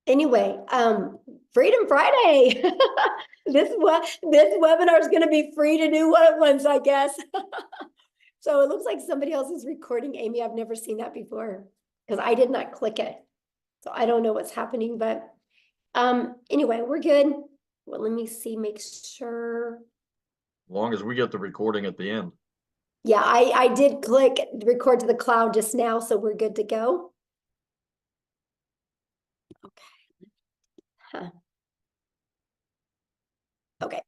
Anyway, Freedom Friday. This webinar is going to be free to do what it wants, I guess. So it looks like somebody else is recording. Amy, I've never seen that before because I did not click it. So I don't know what's happening, but anyway, we're good. Well, let me see, make sure. As long as we get the recording at the end. Yeah, I did click record to the cloud just now, so we're good to go. Okay. Huh. Okay.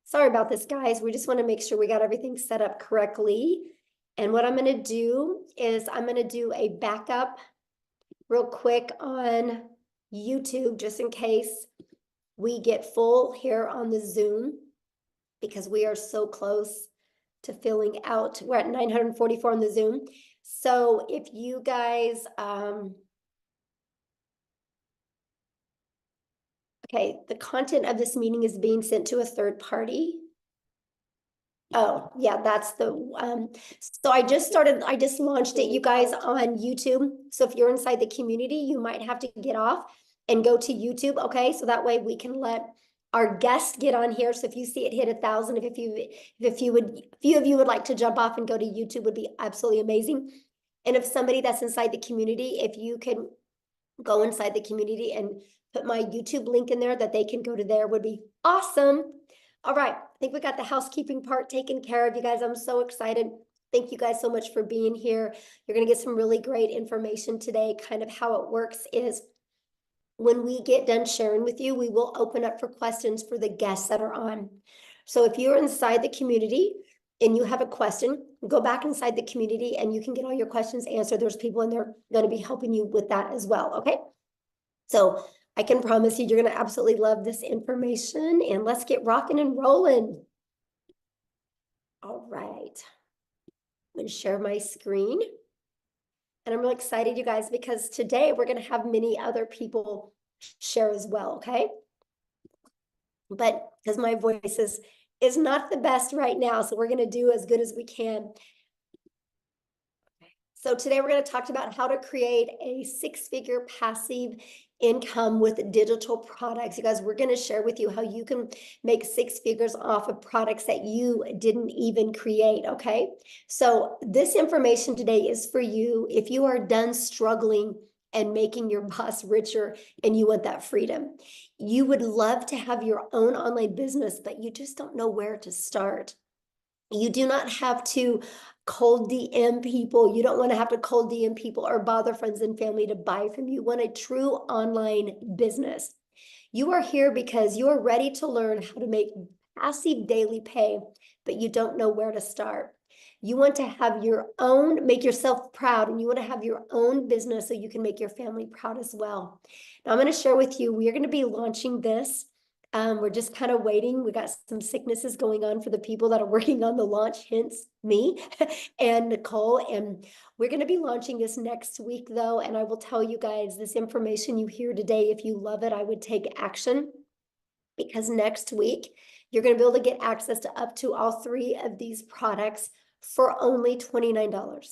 Sorry about this, guys. We just want to make sure we got everything set up correctly. And what I'm going to do is I'm going to do a backup real quick on YouTube, just in case we get full here on the Zoom, because we are so close to filling out. We're at 944 on the Zoom. So if you guys, okay, the content of this meeting is being sent to a third party. Oh, yeah, that's the, so I just launched it, you guys, on YouTube. So if you're inside the community, you might have to get off and go to YouTube, okay? So that way we can let our guests get on here. So if you see it hit 1,000, if few of you would like to jump off and go to YouTube, would be absolutely amazing. And if somebody that's inside the community, if you can go inside the community and put my YouTube link in there that they can go to there, would be awesome. All right, I think we got the housekeeping part taken care of, you guys. I'm so excited. Thank you guys so much for being here. You're going to get some really great information today. Kind of how it works is when we get done sharing with you, we will open up for questions for the guests that are on. So if you're inside the community and you have a question, go back inside the community and you can get all your questions answered. There's people in there going to be helping you with that as well, okay? So I can promise you, you're going to absolutely love this information, and let's get rocking and rolling. All right. I'm going to share my screen. And I'm really excited, you guys, because today we're going to have many other people share as well, okay? But because my voice is not the best right now, so we're going to do as good as we can. So today we're going to talk about how to create a six-figure passive income with digital products. You guys, we're going to share with you how you can make six figures off of products that you didn't even create, okay? So this information today is for you if you are done struggling and making your boss richer and you want that freedom. You would love to have your own online business, but you just don't know where to start. You do not have to cold DM people. You don't want to have to cold DM people or bother friends and family to buy from you. You want a true online business. You are here because you are ready to learn how to make passive daily pay, but you don't know where to start. You want to have your own, make yourself proud, and you want to have your own business so you can make your family proud as well. Now, I'm going to share with you, we are going to be launching this. We're just kind of waiting. We got some sicknesses going on for the people that are working on the launch, hence me and Nicole. And we're going to be launching this next week, though. And I will tell you guys, this information you hear today, if you love it, I would take action, because next week you're going to be able to get access to up to all three of these products for only $29.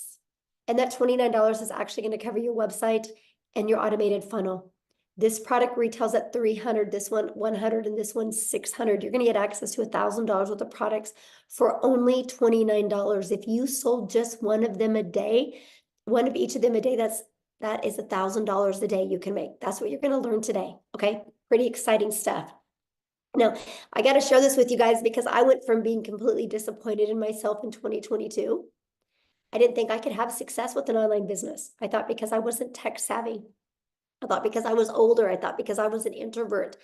And that $29 is actually going to cover your website and your automated funnel. This product retails at $300, this one $100, and this one $600. You're going to get access to $1,000 worth of products for only $29. If you sold just one of them a day, one of each of them a day, that is $1,000 a day you can make. That's what you're going to learn today. Okay, pretty exciting stuff. Now, I got to share this with you guys because I went from being completely disappointed in myself in 2022. I didn't think I could have success with an online business. I thought because I wasn't tech savvy. I thought because I was older. I thought because I was an introvert.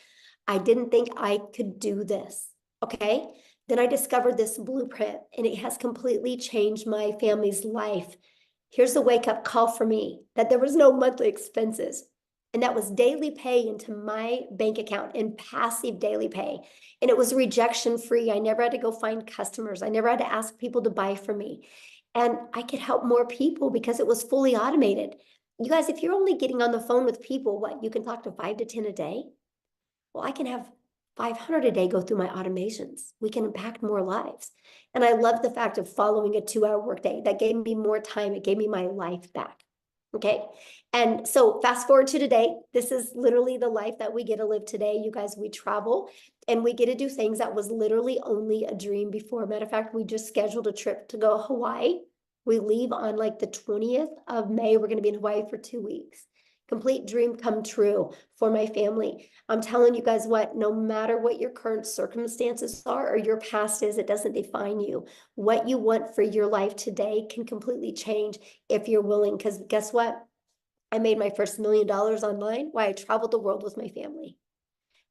I didn't think I could do this. Okay. Then I discovered this blueprint and it has completely changed my family's life. Here's a wake up call for me that there was no monthly expenses. And that was daily pay into my bank account and passive daily pay. And it was rejection free. I never had to go find customers. I never had to ask people to buy from me. And I could help more people because it was fully automated. You guys, if you're only getting on the phone with people, what, you can talk to 5 to 10 a day? Well, I can have 500 a day go through my automations. We can impact more lives. And I love the fact of following a 2-hour workday. That gave me more time. It gave me my life back. Okay. And so fast forward to today, this is literally the life that we get to live today. You guys, we travel and we get to do things that was literally only a dream before. Matter of fact, we just scheduled a trip to go to Hawaii. We leave on like the 20th of May. We're going to be in Hawaii for 2 weeks. Complete dream come true for my family. I'm telling you guys what, no matter what your current circumstances are or your past is, it doesn't define you. What you want for your life today can completely change if you're willing. Because guess what? I made my first $1 million online while I traveled the world with my family.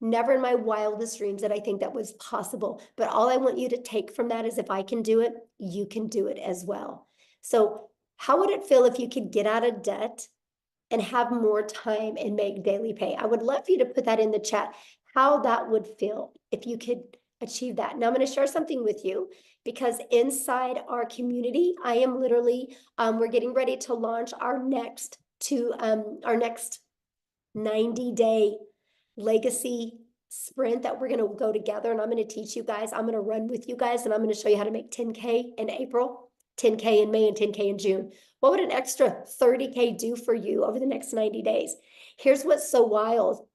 Never in my wildest dreams did I think that was possible. But all I want you to take from that is if I can do it, you can do it as well. So how would it feel if you could get out of debt and have more time and make daily pay? I would love for you to put that in the chat, how that would feel if you could achieve that. Now I'm going to share something with you because inside our community, I am literally, we're getting ready to launch our next 90-day legacy sprint that we're going to go together. And I'm going to teach you guys, I'm going to run with you guys, and I'm going to show you how to make 10K in April, 10K in May, and 10K in June. What would an extra 30K do for you over the next 90 days? Here's what's so wild.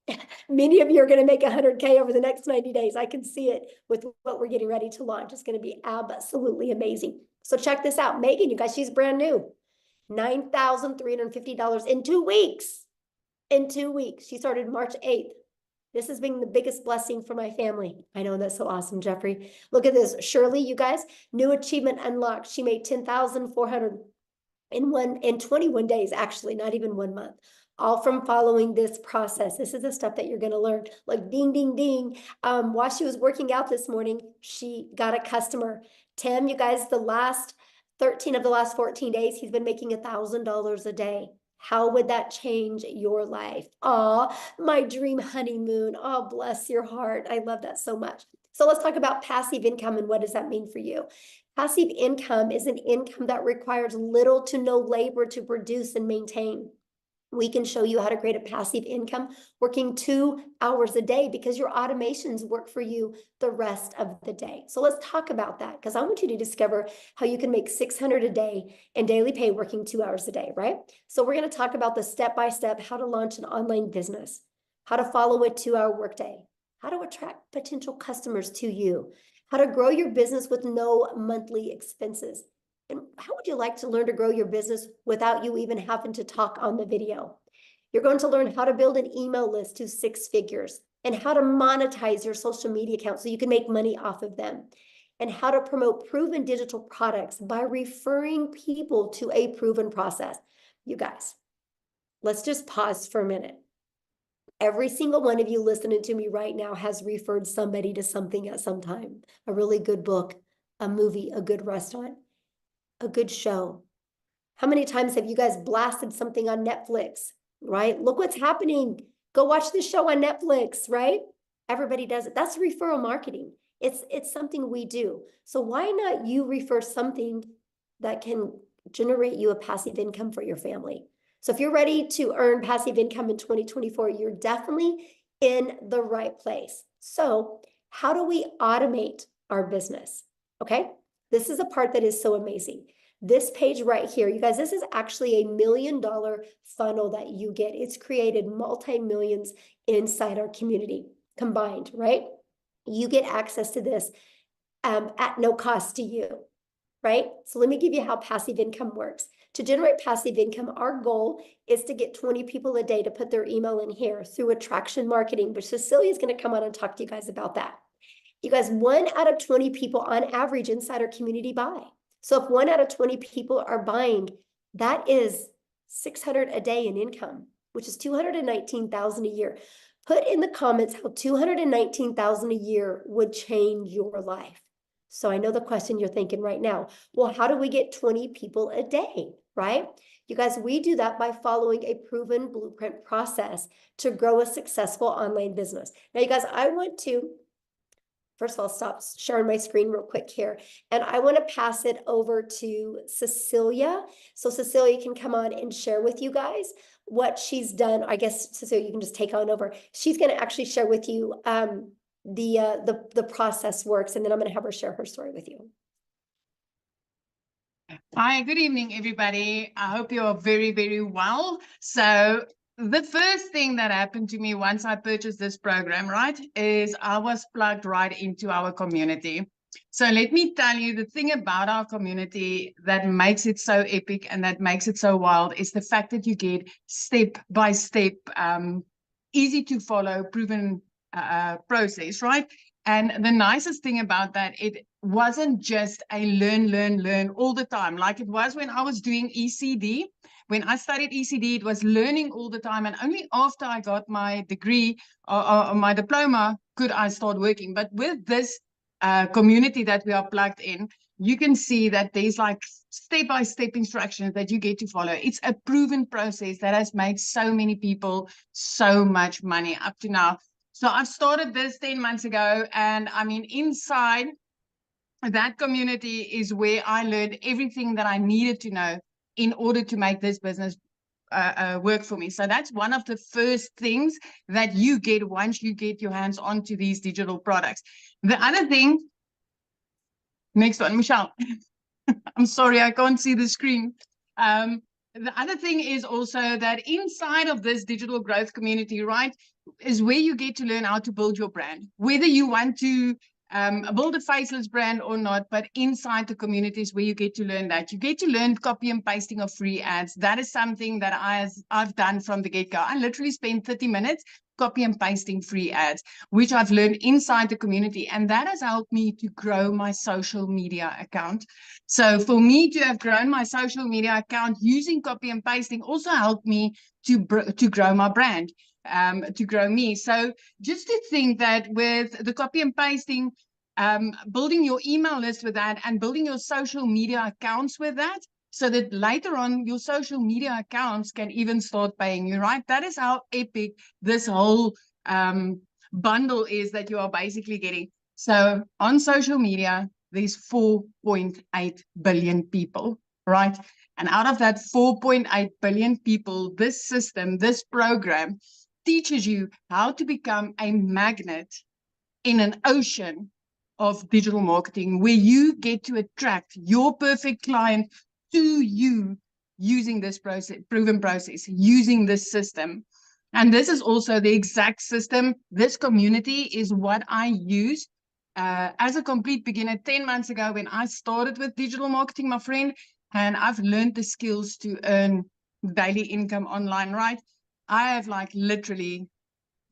Many of you are going to make 100K over the next 90 days. I can see it with what we're getting ready to launch. It's going to be absolutely amazing. So check this out. Megan, you guys, she's brand new. $9,350 in 2 weeks. In 2 weeks. She started March 8th. This has been the biggest blessing for my family. I know, that's so awesome, Jeffrey. Look at this. Shirley, you guys, new achievement unlocked. She made 10,400 in 21 days, actually, not even 1 month. All from following this process. This is the stuff that you're going to learn. Like ding, ding, ding. While she was working out this morning, she got a customer. Tim, you guys, the last 13 of the last 14 days, he's been making $1,000 a day. How would that change your life? Oh, my dream honeymoon. Oh, bless your heart. I love that so much. So let's talk about passive income and what does that mean for you? Passive income is an income that requires little to no labor to produce and maintain. We can show you how to create a passive income working 2 hours a day because your automations work for you the rest of the day. So let's talk about that because I want you to discover how you can make $600 a day in daily pay working 2 hours a day, right? So we're going to talk about the step-by-step how to launch an online business, how to follow a 2-hour workday, how to attract potential customers to you, how to grow your business with no monthly expenses. And how would you like to learn to grow your business without you even having to talk on the video? You're going to learn how to build an email list to 6 figures and how to monetize your social media accounts so you can make money off of them, and how to promote proven digital products by referring people to a proven process. You guys, let's just pause for a minute. Every single one of you listening to me right now has referred somebody to something at some time. A really good book, a movie, a good restaurant, a good show. How many times have you guys blasted something on Netflix, right? Look what's happening. Go watch this show on Netflix, right? Everybody does it. That's referral marketing. It's something we do. So why not you refer something that can generate you a passive income for your family? So if you're ready to earn passive income in 2024, you're definitely in the right place. So how do we automate our business? Okay, this is a part that is so amazing. This page right here, you guys, this is actually a $1 million funnel that you get. It's created multi-millions inside our community combined, right? You get access to this at no cost to you, right? So let me give you how passive income works. To generate passive income, our goal is to get 20 people a day to put their email in here through attraction marketing, which Cecilia is going to come on and talk to you guys about that. You guys, 1 out of 20 people on average inside our community buy. So if 1 out of 20 people are buying, that is 600 a day in income, which is 219,000 a year. Put in the comments how 219,000 a year would change your life. So I know the question you're thinking right now, well, how do we get 20 people a day, right? You guys, we do that by following a proven blueprint process to grow a successful online business. Now, you guys, I want to first of all, stop sharing my screen real quick here. And I want to pass it over to Cecilia. So Cecilia can come on and share with you guys what she's done. I guess, Cecilia, you can just take on over. She's going to actually share with you the process works. And then I'm going to have her share her story with you. Hi, good evening, everybody. I hope you are very, very well. So the first thing that happened to me once I purchased this program, right, is I was plugged right into our community. So let me tell you, the thing about our community that makes it so epic and that makes it so wild is the fact that you get step by step, easy to follow, proven process, right? And the nicest thing about that, it wasn't just a learn all the time, like it was when I was doing ECD. When I studied ECD, it was learning all the time. And only after I got my degree or my diploma could I start working. But with this community that we are plugged in, you can see that there's like step-by-step instructions that you get to follow. It's a proven process that has made so many people so much money up to now. So I've started this 10 months ago, and I mean, inside that community is where I learned everything that I needed to know in order to make this business work for me. So that's one of the first things that you get once you get your hands onto these digital products. The other thing, next one, Michelle. I'm sorry, I can't see the screen. The other thing is also that inside of this digital growth community, right, is where you get to learn how to build your brand, whether you want to build a faceless brand or not. But inside the community is where you get to learn that. You get to learn copy and pasting of free ads. That is something that I've done from the get-go. I literally spent 30 minutes copy and pasting free ads, which I've learned inside the community. And that has helped me to grow my social media account. So for me to have grown my social media account using copy and pasting also helped me to grow my brand, to grow me. So just to think that with the copy and pasting, building your email list with that and building your social media accounts with that, so that later on your social media accounts can even start paying you, right? That is how epic this whole bundle is that you are basically getting. So on social media, there's 4.8 billion people, right? And out of that 4.8 billion people, this system, this program teaches you how to become a magnet in an ocean of digital marketing where you get to attract your perfect client to you using this process, proven process, using this system. And this is also the exact system. This community is what I use as a complete beginner 10 months ago when I started with digital marketing, my friend, and I've learned the skills to earn daily income online, right? I have like literally,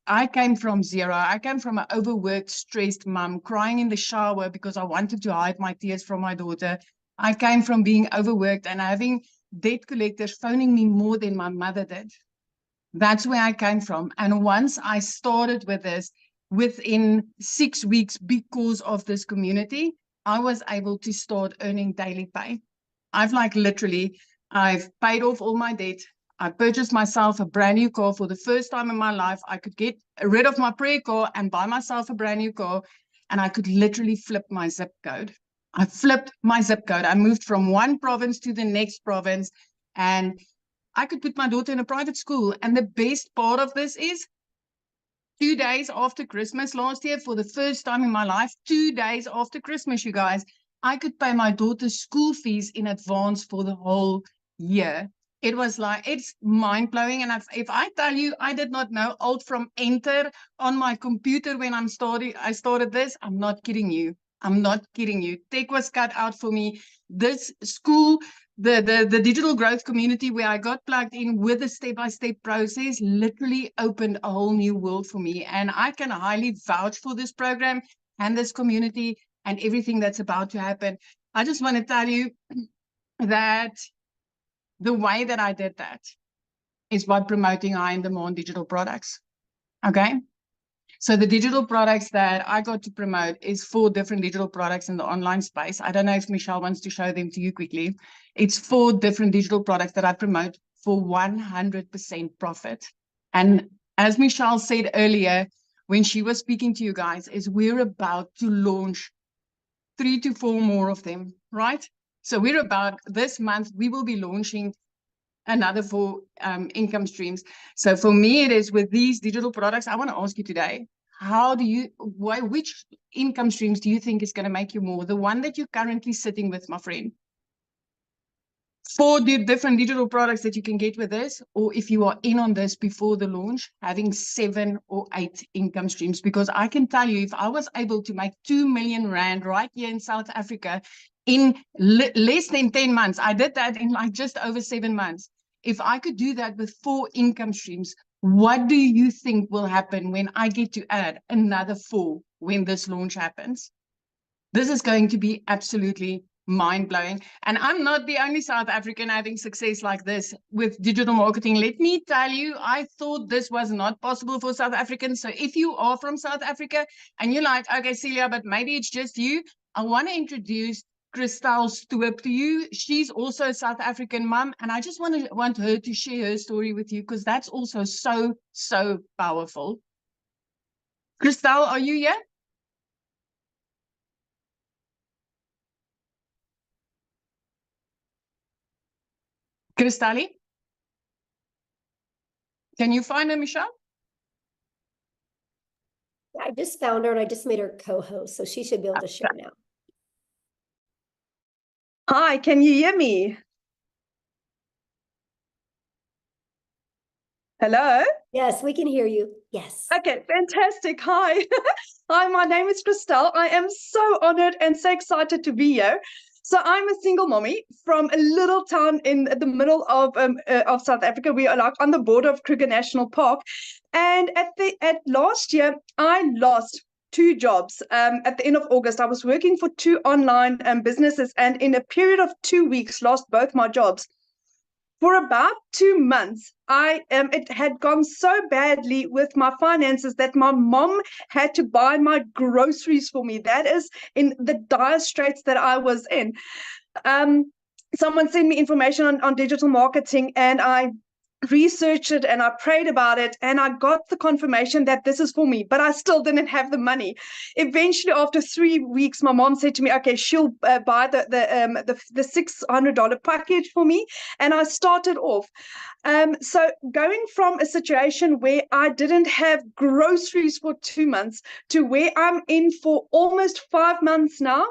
I came from zero. I came from an overworked, stressed mom, crying in the shower because I wanted to hide my tears from my daughter. I came from being overworked and having debt collectors phoning me more than my mother did. That's where I came from. And once I started with this, within 6 weeks, because of this community, I was able to start earning daily pay. I've paid off all my debt. I purchased myself a brand new car for the first time in my life. I could get rid of my prayer car and buy myself a brand new car. And I could literally flip my zip code. I flipped my zip code. I moved from one province to the next province. And I could put my daughter in a private school. And the best part of this is 2 days after Christmas last year, for the first time in my life, 2 days after Christmas, you guys, I could pay my daughter's school fees in advance for the whole year. It was like, it's mind-blowing. And if I tell you, I did not know Alt from Enter on my computer when I started this, I'm not kidding you. I'm not kidding you. Tech was cut out for me. This school, the digital growth community where I got plugged in with a step-by-step process literally opened a whole new world for me. And I can highly vouch for this program and this community and everything that's about to happen. I just want to tell you that the way that I did that is by promoting high in demand digital products. Okay. So the digital products that I got to promote is 4 different digital products in the online space. I don't know if Michelle wants to show them to you quickly. It's 4 different digital products that I promote for 100% profit. And as Michelle said earlier, when she was speaking to you guys, is we're about to launch 3 to 4 more of them, right? So we're about, this month, we will be launching another 4 income streams. So for me, it is with these digital products. I want to ask you today, which income streams do you think is going to make you more? The one that you're currently sitting with, my friend? 4 different digital products that you can get with this, or if you are in on this before the launch, having 7 or 8 income streams. Because I can tell you, if I was able to make 2 million rand right here in South Africa in less than 10 months, I did that in like just over 7 months. If I could do that with 4 income streams, what do you think will happen when I get to add another 4 when this launch happens? This is going to be absolutely mind-blowing. And I'm not the only South African having success like this with digital marketing. Let me tell you, I thought this was not possible for South Africans. So if you are from South Africa and you're like, okay, Celia, but maybe it's just you, I want to introduce Christel Stoop to you. She's also a South African mom, and I just want her to share her story with you, because that's also so powerful. Christel, are you here? Cristali? Can you find her, Michelle? I just found her and I just made her co-host, so she should be able to share now. Hi, can you hear me? Hello? Yes, we can hear you. Yes. Okay, fantastic. Hi. Hi, my name is Christel. I am so honored and so excited to be here. So I'm a single mommy from a little town in the middle of South Africa. We are like on the border of Kruger National Park. And at last year, I lost 2 jobs. At the end of August, I was working for 2 online businesses, and in a period of 2 weeks, lost both my jobs. For about 2 months, it had gone so badly with my finances that my mom had to buy my groceries for me. That is in the dire straits that I was in. Someone sent me information on digital marketing, and I researched it and I prayed about it, and I got the confirmation that this is for me, but I still didn't have the money. Eventually, after 3 weeks, my mom said to me, okay, she'll buy the $600 package for me, and I started off. So going from a situation where I didn't have groceries for 2 months to where I'm in for almost 5 months now,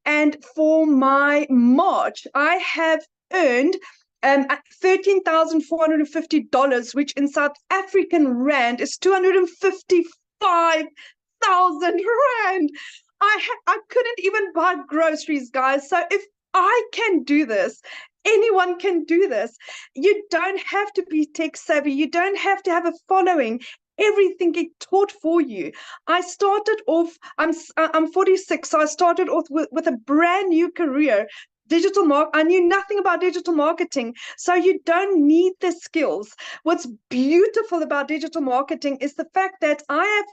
and for my March, I have earned $13,450, which in South African rand is 255,000 rand. I couldn't even buy groceries, guys. So if I can do this, anyone can do this. You don't have to be tech savvy. You don't have to have a following. Everything get taught for you. I started off, I'm 46, so I started off with a brand new career. I knew nothing about digital marketing, so you don't need the skills. What's beautiful about digital marketing is the fact that I've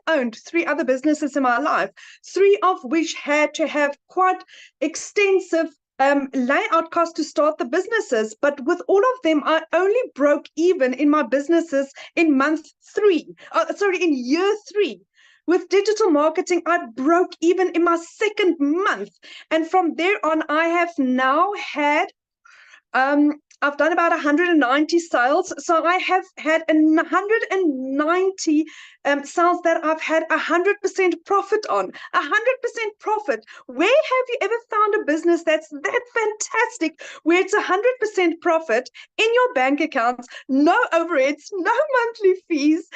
owned 3 other businesses in my life, 3 of which had to have quite extensive layout costs to start the businesses. But with all of them, I only broke even in my businesses in in year 3. With digital marketing, I broke even in my 2nd month. And from there on, I have now had, I've done about 190 sales. So I have had 190 sales that I've had 100% profit on. 100% profit. Where have you ever found a business that's that fantastic, where it's 100% profit in your bank accounts, no overheads, no monthly fees?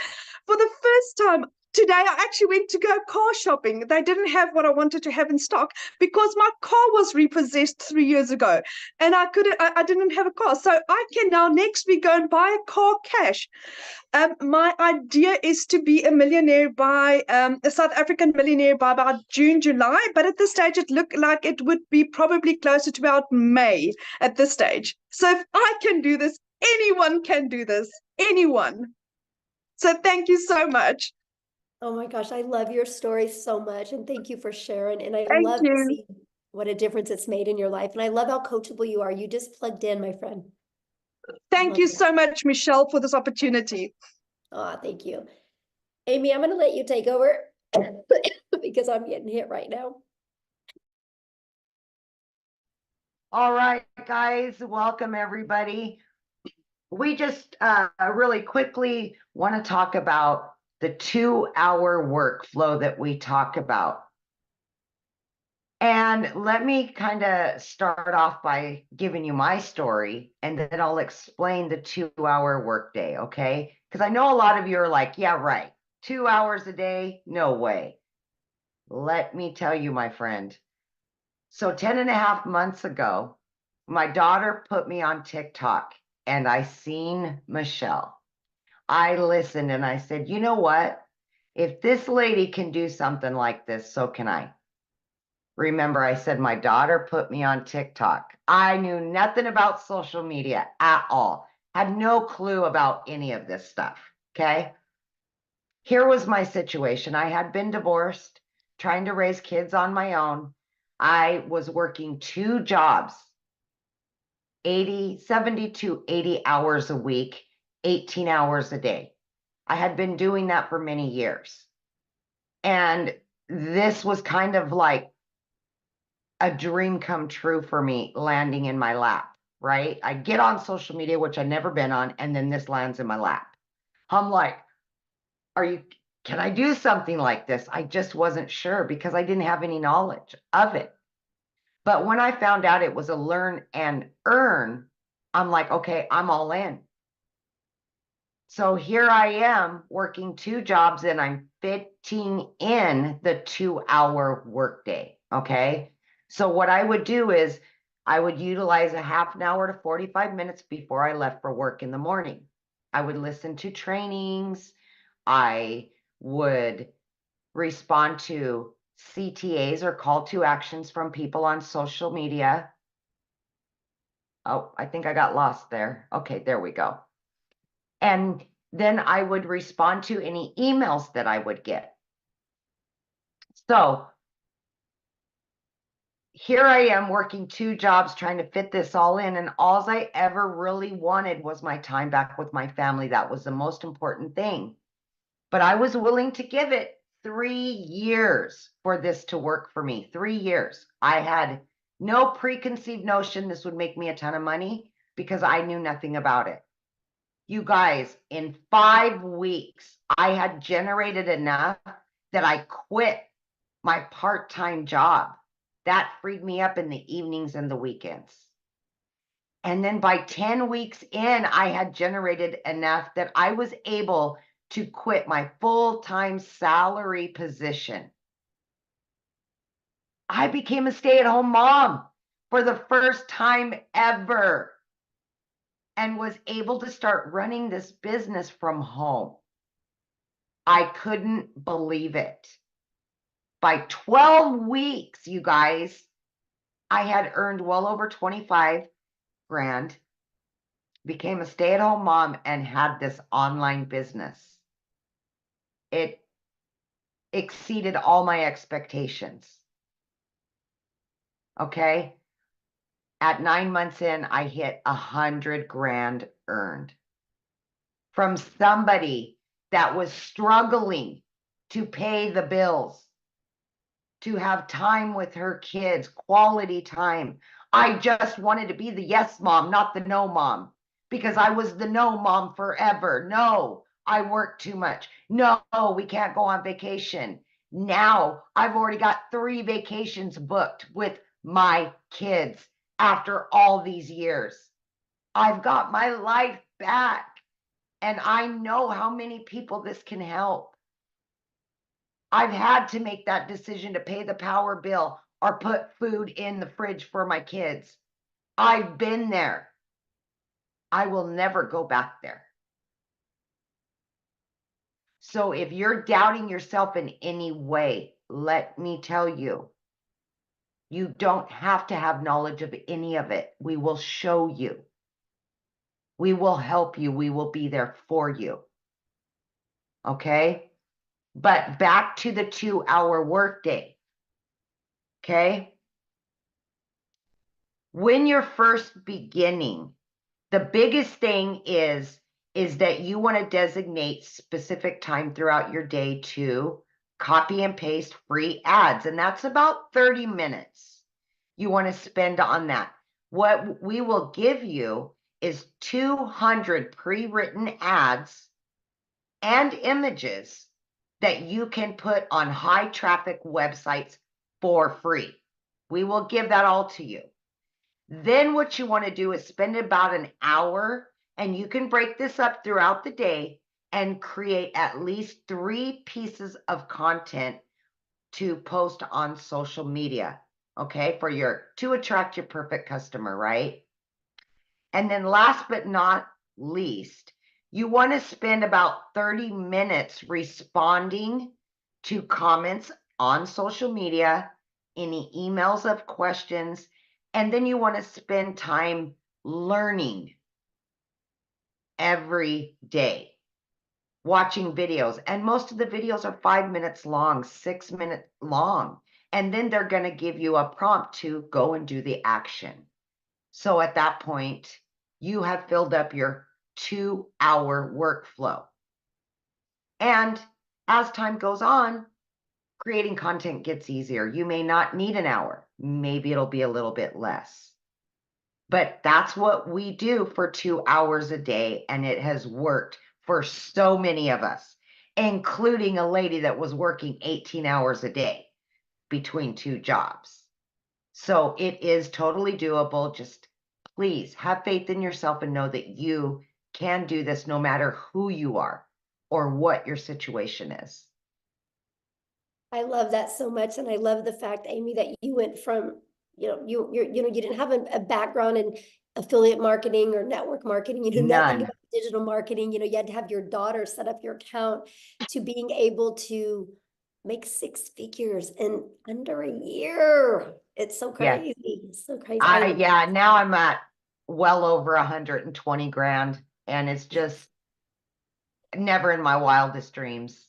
For the first time, today, I actually went to go car shopping. They didn't have what I wanted to have in stock because my car was repossessed 3 years ago, and I didn't have a car. So I can now next week go and buy a car cash. My idea is to be a South African millionaire by about June, July. But at this stage, it looked like it would be probably closer to about May at this stage. So if I can do this, anyone can do this. Anyone. So thank you so much. Oh my gosh, I love your story so much, and thank you for sharing. And I Thank love to you. see what a difference it's made in your life. And I love how coachable you are. You just plugged in, my friend. Thank Love you that. so much, Michelle, for this opportunity. Oh, thank you. Amy, I'm going to let you take over because I'm getting hit right now. All right, guys, welcome everybody. We just really quickly want to talk about the 2-hour workflow that we talk about. And let me kind of start off by giving you my story, and then I'll explain the 2-hour workday, okay? Because I know a lot of you are like, yeah, right. 2 hours a day? No way. Let me tell you, my friend. So 10 and a half months ago, my daughter put me on TikTok and I seen Michelle. I listened and I said, you know what? If this lady can do something like this, so can I. Remember, I said my daughter put me on TikTok. I knew nothing about social media at all, had no clue about any of this stuff. Okay. Here was my situation. I had been divorced, trying to raise kids on my own. I was working 2 jobs, 70 to 80 hours a week, 18 hours a day. I had been doing that for many years. And this was kind of like a dream come true for me landing in my lap, right? I get on social media, which I've never been on, and then this lands in my lap. I'm like, can I do something like this? I just wasn't sure because I didn't have any knowledge of it. But when I found out it was a learn and earn, I'm like, okay, I'm all in. So here I am working 2 jobs and I'm fitting in the 2-hour workday. Okay. So what I would do is I would utilize a half an hour to 45 minutes before I left for work in the morning. I would listen to trainings. I would respond to CTAs or call to actions from people on social media. Oh, I think I got lost there. Okay, there we go. And then I would respond to any emails that I would get. So here I am working 2 jobs trying to fit this all in. And all I ever really wanted was my time back with my family. That was the most important thing. But I was willing to give it 3 years for this to work for me. 3 years. I had no preconceived notion this would make me a ton of money because I knew nothing about it. You guys, in 5 weeks, I had generated enough that I quit my part-time job. That freed me up in the evenings and the weekends. And then by 10 weeks in, I had generated enough that I was able to quit my full-time salary position. I became a stay-at-home mom for the first time ever and was able to start running this business from home. I couldn't believe it. By 12 weeks, you guys, I had earned well over 25 grand, became a stay-at-home mom, and had this online business. It exceeded all my expectations. Okay. At 9 months in, I hit 100 grand earned from somebody that was struggling to pay the bills, to have time with her kids, quality time. I just wanted to be the yes mom, not the no mom, because I was the no mom forever. No, I work too much. No, we can't go on vacation. Now I've already got 3 vacations booked with my kids after all these years. I've got my life back, and I know how many people this can help. I've had to make that decision to pay the power bill or put food in the fridge for my kids. I've been there. I will never go back there. So if you're doubting yourself in any way, let me tell you, you don't have to have knowledge of any of it. We will show you. We will help you. We will be there for you. Okay? But back to the 2-hour workday. Okay? When you're first beginning, the biggest thing is that you want to designate specific time throughout your day to copy and paste free ads. And that's about 30 minutes you want to spend on that. What we will give you is 200 pre-written ads and images that you can put on high traffic websites for free. We will give that all to you. Then what you want to do is spend about an hour, and you can break this up throughout the day and create at least 3 pieces of content to post on social media, okay, to attract your perfect customer, right? And then last but not least, you want to spend about 30 minutes responding to comments on social media, any emails of questions, and then you want to spend time learning every day, watching videos. And most of the videos are 5 minutes long, 6 minutes long. And then they're going to give you a prompt to go and do the action. So at that point, you have filled up your 2-hour workflow. And as time goes on, creating content gets easier. You may not need an hour. Maybe it'll be a little bit less. But that's what we do for 2 hours a day. And it has worked for so many of us, including a lady that was working 18 hours a day between 2 jobs. So it is totally doable. Just please have faith in yourself and know that you can do this no matter who you are or what your situation is. I love that so much. And I love the fact, Amy, that you went from, you didn't have a background in affiliate marketing or network marketing, nothing None. about digital marketing. You had to have your daughter set up your account, to being able to make 6 figures in under a year. It's so Yeah. crazy. It's so crazy. Yeah, now I'm at well over 120 grand, and it's just never in my wildest dreams.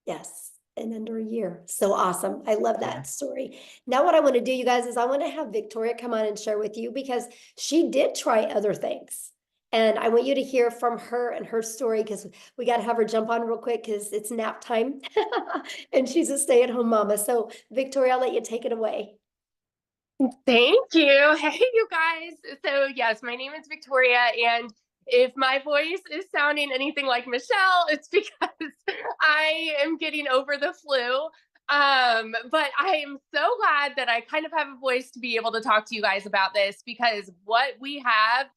Yes, in under a year. So awesome. I love that Yeah. story. Now what I want to do, you guys, is I want to have Victoria come on and share with you, because she did try other things. And I want you to hear from her and her story, because we got to have her jump on real quick because it's nap time and she's a stay-at-home mama. So Victoria, I'll let you take it away. Thank you. Hey, you guys. So yes, my name is Victoria, and if my voice is sounding anything like Michelle, it's because I am getting over the flu. But I am so glad that I kind of have a voice to be able to talk to you guys about this, because what we have,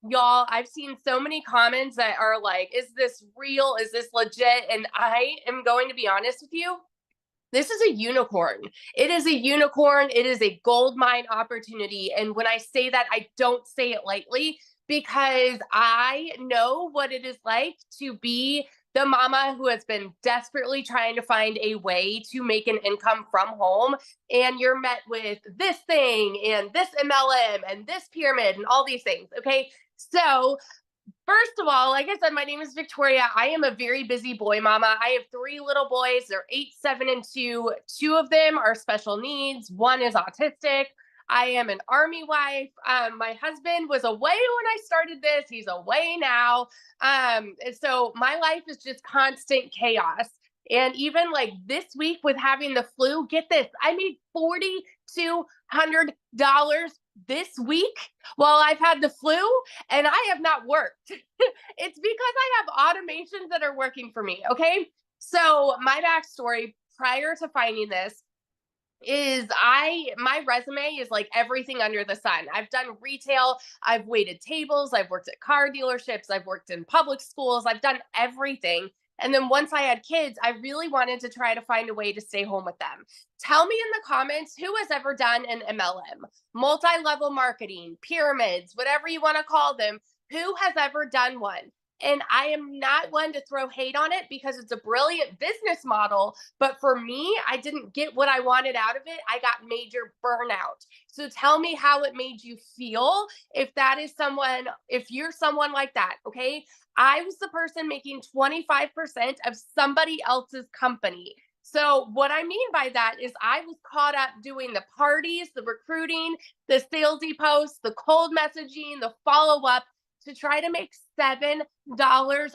y'all, I've seen so many comments that are like, is this real? Is this legit? And I am going to be honest with you. This is a unicorn. It is a unicorn. It is a gold mine opportunity. And when I say that, I don't say it lightly, because I know what it is like to be the mama who has been desperately trying to find a way to make an income from home. And you're met with this thing and this MLM and this pyramid and all these things. Okay. So first of all, like I said, my name is Victoria. I am a very busy boy mama. I have 3 little boys. They're 8, 7, and 2. 2 of them are special needs. 1 is autistic. I am an Army wife. My husband was away when I started this. He's away now. So my life is just constant chaos. And even like this week with having the flu, get this, I made $4,200 this week while I've had the flu, and I have not worked. It's because I have automations that are working for me. Okay. So my backstory prior to finding this is my resume is like everything under the sun. I've done retail, I've waited tables, I've worked at car dealerships, I've worked in public schools, I've done everything. And then once I had kids, I really wanted to try to find a way to stay home with them. Tell me in the comments who has ever done an MLM, multi-level marketing, pyramids, whatever you want to call them. Who has ever done one? And I am not one to throw hate on it, because it's a brilliant business model. But for me, I didn't get what I wanted out of it. I got major burnout. So tell me how it made you feel if you're someone like that. Okay. I was the person making 25% of somebody else's company. So what I mean by that is I was caught up doing the parties, the recruiting, the salesy posts, the cold messaging, the follow-up, to try to make $7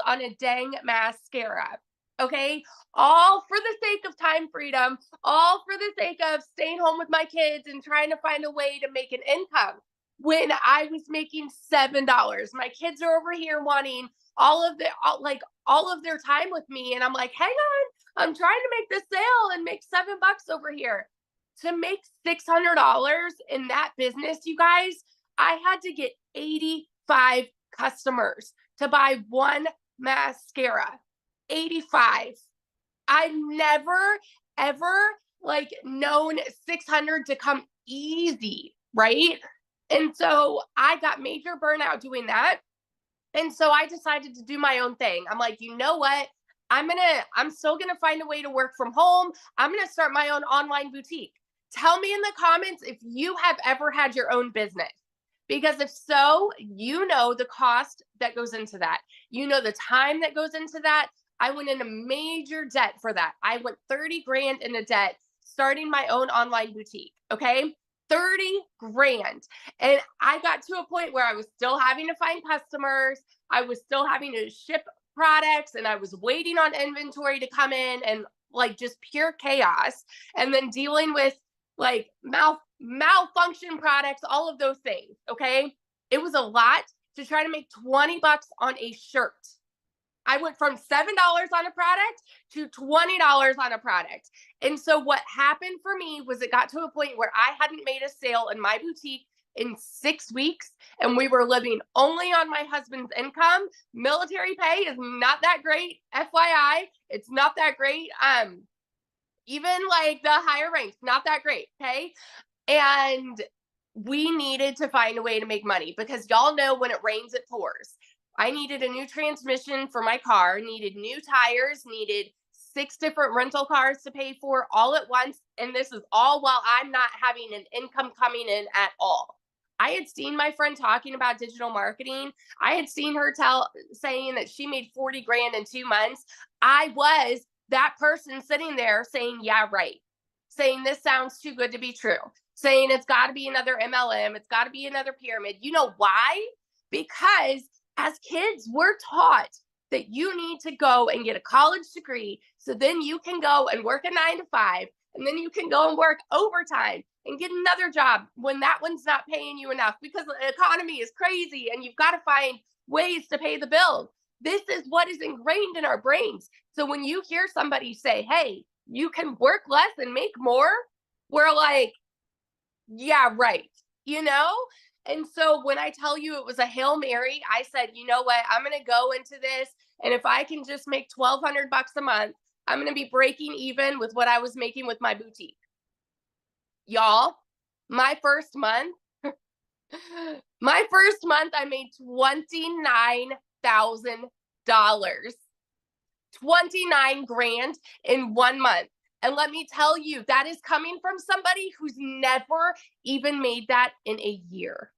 on a dang mascara. Okay. All for the sake of time freedom, all for the sake of staying home with my kids and trying to find a way to make an income, when I was making $7. My kids are over here wanting all of their time with me. And I'm like, hang on, I'm trying to make this sale and make $7 over here. To make $600 in that business, you guys, I had to get 85 customers to buy one mascara. 85. I've never, ever like known 600 to come easy, right? And so I got major burnout doing that. And so I decided to do my own thing. I'm like, you know what? I'm still gonna find a way to work from home. I'm gonna start my own online boutique. Tell me in the comments if you have ever had your own business. Because if so, you know the cost that goes into that. You know the time that goes into that. I went into major debt for that. I went 30 grand into debt starting my own online boutique. Okay. 30 grand. And I got to a point where I was still having to find customers. I was still having to ship products, and I was waiting on inventory to come in, and like just pure chaos. And then dealing with like malfunction products, all of those things. Okay. It was a lot to try to make 20 bucks on a shirt. I went from $7 on a product to $20 on a product. And so what happened for me was it got to a point where I hadn't made a sale in my boutique in 6 weeks, and we were living only on my husband's income. Military pay is not that great. FYI, it's not that great. Even like the higher ranks, not that great. Okay. And we needed to find a way to make money, because y'all know when it rains, it pours. I needed a new transmission for my car, needed new tires, needed 6 different rental cars to pay for all at once. And this is all while I'm not having an income coming in at all. I had seen my friend talking about digital marketing. I had seen her saying that she made 40 grand in 2 months. I was that person sitting there saying, yeah, right. Saying this sounds too good to be true. Saying it's got to be another MLM. It's got to be another pyramid. You know why? Because as kids, we're taught that you need to go and get a college degree, so then you can go and work a 9 to 5, and then you can go and work overtime and get another job when that one's not paying you enough, because the economy is crazy and you've got to find ways to pay the bills. This is what is ingrained in our brains. So when you hear somebody say, hey, you can work less and make more, we're like, yeah, right. You know? And so when I tell you it was a Hail Mary, I said, you know what? I'm going to go into this. And if I can just make $1,200 a month, I'm going to be breaking even with what I was making with my boutique. Y'all, my first month, I made $29,000. 29 grand in 1 month. And let me tell you, that is coming from somebody who's never even made that in a year.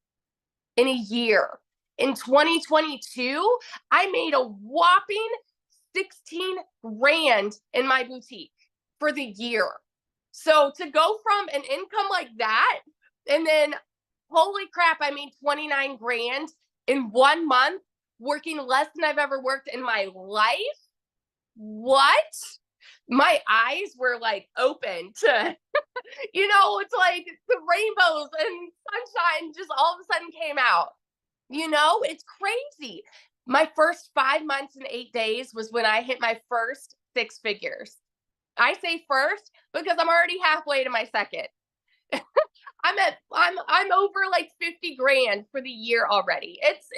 In a year. In 2022, I made a whopping 16 grand in my boutique for the year. So to go from an income like that, and then holy crap, I made 29 grand in 1 month, working less than I've ever worked in my life. What? My eyes were like open to, it's like the rainbows and sunshine just all of a sudden came out. It's crazy. My first 5 months and 8 days was when I hit my first 6 figures. I say first because I'm already halfway to my second. I'm over like 50 grand for the year already. It's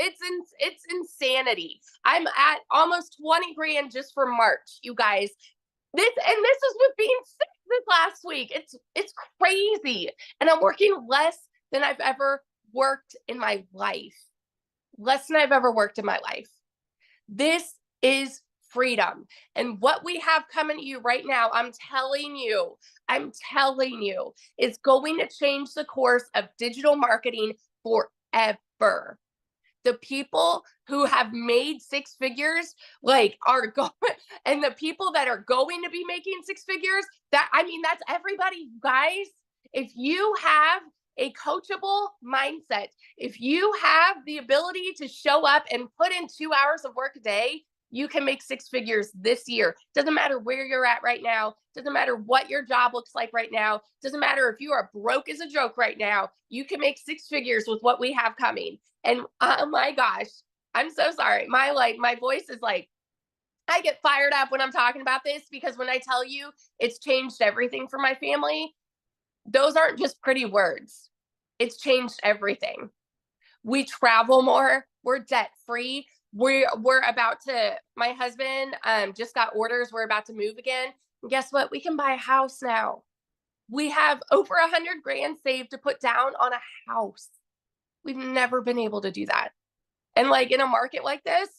insanity. I'm at almost 20 grand just for March, you guys. This is with being sick this last week. It's crazy. And I'm working less than I've ever worked in my life. Less than I've ever worked in my life. This is freedom. And what we have coming to you right now, I'm telling you, is going to change the course of digital marketing forever. The people who have made 6 figures, are going, and the people that are going to be making 6 figures, that's everybody, guys. If you have a coachable mindset, if you have the ability to show up and put in 2 hours of work a day, you can make 6 figures this year. Doesn't matter where you're at right now. Doesn't matter what your job looks like right now. Doesn't matter if you are broke as a joke right now. You can make 6 figures with what we have coming. And oh my gosh, I'm so sorry. My voice is like, I get fired up when I'm talking about this, because when I tell you it's changed everything for my family, those aren't just pretty words. It's changed everything. We travel more. We're debt free. We're about to, my husband just got orders. We're about to move again. And guess what? We can buy a house now. We have over 100 grand saved to put down on a house. We've never been able to do that. And like in a market like this,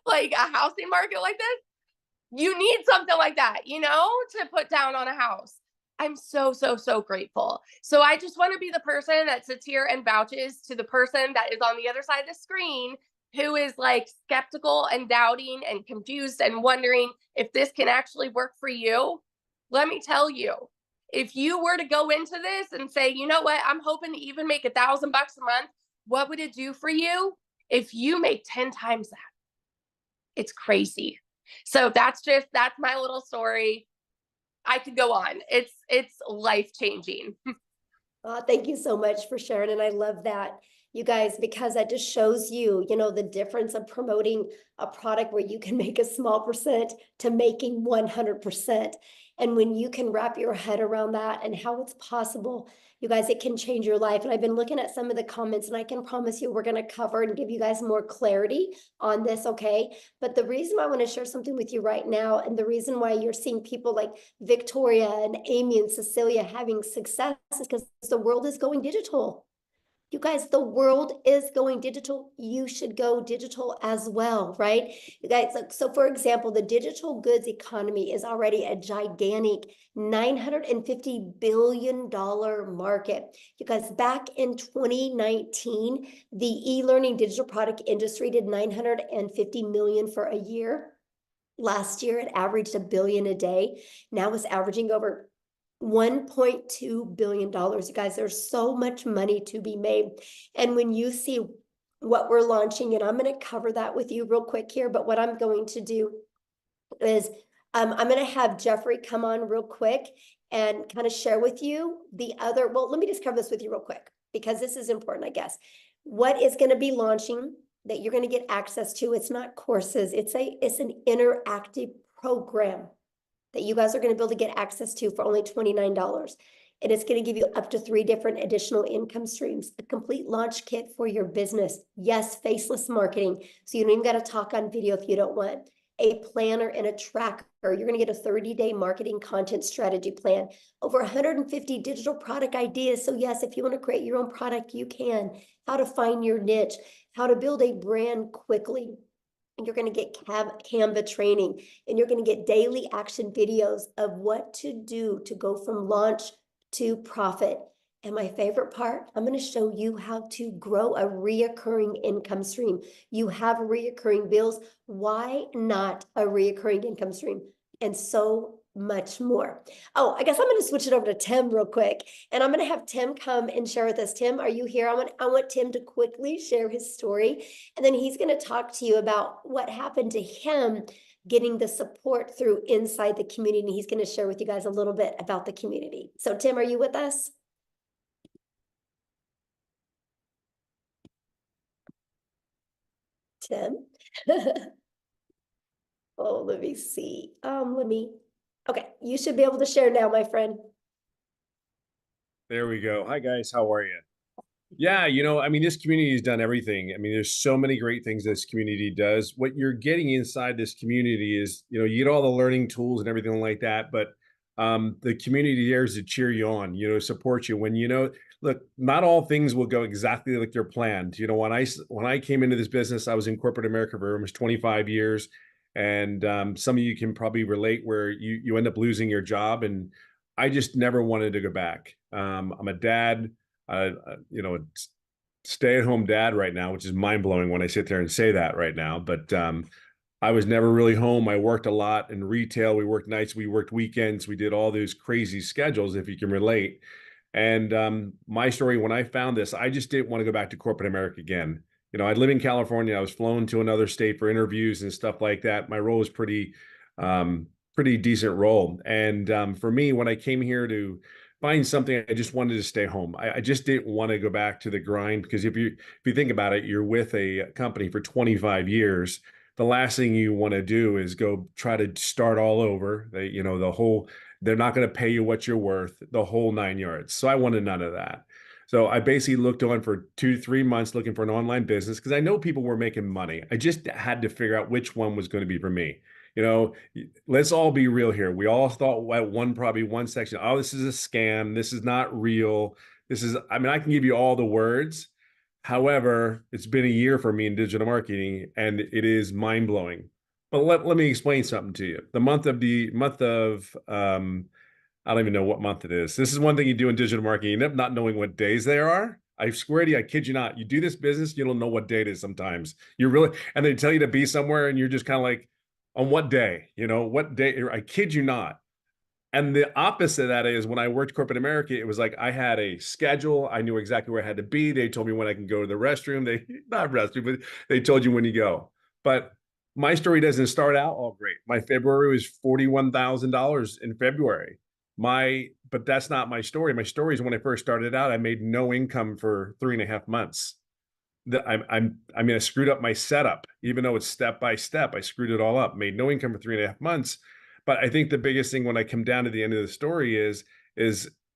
like a housing market like this, you need something like that, you know, to put down on a house. I'm so, so, so grateful. So I just want to be the person that sits here and vouches to the person that is on the other side of the screen who is like skeptical and doubting and confused and wondering if this can actually work for you. Let me tell you, if you were to go into this and say, you know what, I'm hoping to even make $1,000 a month, what would it do for you if you make 10 times that? It's crazy. So that's my little story. I could go on. It's life-changing. Thank you so much for sharing. And I love that, you guys, because that just shows you, you know, the difference of promoting a product where you can make a small percent to making 100%. And when you can wrap your head around that and how it's possible, you guys, it can change your life. And I've been looking at some of the comments, and I can promise you we're going to cover and give you guys more clarity on this, okay? But the reason I want to share something with you right now, and the reason why you're seeing people like Victoria and Amy and Cecilia having success is because the world is going digital. You guys, the world is going digital. You should go digital as well, right? You guys, so for example, the digital goods economy is already a gigantic $950 billion market. You guys, back in 2019, the e-learning digital product industry did 950 million for a year. Last year, it averaged $1 billion a day. Now it's averaging over $1.2 billion. You guys, there's so much money to be made. And when you see what we're launching, and I'm going to cover that with you real quick here, but what I'm going to do is I'm going to have Jeffrey come on real quick and kind of share with you the other, well, let me just cover this with you real quick, because this is important, I guess. What is going to be launching that you're going to get access to? It's not courses. It's an interactive program that you guys are going to be able to get access to for only $29. And it's going to give you up to 3 different additional income streams, a complete launch kit for your business. Yes, faceless marketing. So you don't even got to talk on video if you don't want. A planner and a tracker. You're going to get a 30-day marketing content strategy plan. Over 150 digital product ideas. So yes, if you want to create your own product, you can. How to find your niche. How to build a brand quickly. And you're going to get Canva training, and you're going to get daily action videos of what to do to go from launch to profit. And my favorite part, I'm going to show you how to grow a reoccurring income stream. You have reoccurring bills. Why not a reoccurring income stream? And so much more. Oh, I guess I'm going to switch it over to Tim real quick, and I'm going to have Tim come and share with us. Tim, are you here? I want Tim to quickly share his story, and then he's going to talk to you about what happened to him getting the support through inside the community. And he's going to share with you guys a little bit about the community. So Tim, are you with us? Tim? Oh, let me see. Okay, you should be able to share now, my friend. There we go. Hi, guys. How are you? Yeah, I mean, this community has done everything. I mean, there's so many great things this community does. What you're getting inside this community is, you get all the learning tools and everything like that, but the community there is to cheer you on, support you when, look, not all things will go exactly like they're planned. When I came into this business, I was in corporate America for almost 25 years. And some of you can probably relate where you end up losing your job. And I just never wanted to go back. I'm a dad, stay-at-home dad right now, which is mind-blowing when I sit there and say that right now. But I was never really home. I worked a lot in retail. We worked nights, we worked weekends. We did all those crazy schedules, if you can relate. And my story, when I found this, I just didn't want to go back to corporate America again. I live in California. I was flown to another state for interviews and stuff like that. My role was pretty decent role. And for me, when I came here to find something, I just wanted to stay home. I just didn't want to go back to the grind, because if you think about it, you're with a company for 25 years. the last thing you want to do is go try to start all over. They're not going to pay you what you're worth, the whole 9 yards. So I wanted none of that. So I basically looked on for 2 to 3 months looking for an online business because I know people were making money. I just had to figure out which one was going to be for me. Let's all be real here. We all thought at probably one section, oh, this is a scam. This is not real. I can give you all the words. However, it's been a year for me in digital marketing and it is mind blowing. But let me explain something to you. The month of I don't even know what month it is. This is one thing you do in digital marketing, you end up not knowing what days there are. I swear to you, I kid you not. You do this business, you don't know what day it is sometimes. And they tell you to be somewhere and you're just kind of like, on what day? What day? I kid you not. And the opposite of that is when I worked corporate America, it was like I had a schedule. I knew exactly where I had to be. They told me when I can go to the restroom. Not restroom, but they told you when you go. But my story doesn't start out all great. My February was $41,000 in February. But that's not my story. My story is when I first started out, I made no income for 3.5 months. I screwed up my setup, even though it's step by step. I screwed it all up, made no income for 3.5 months. But I think the biggest thing when I come down to the end of the story is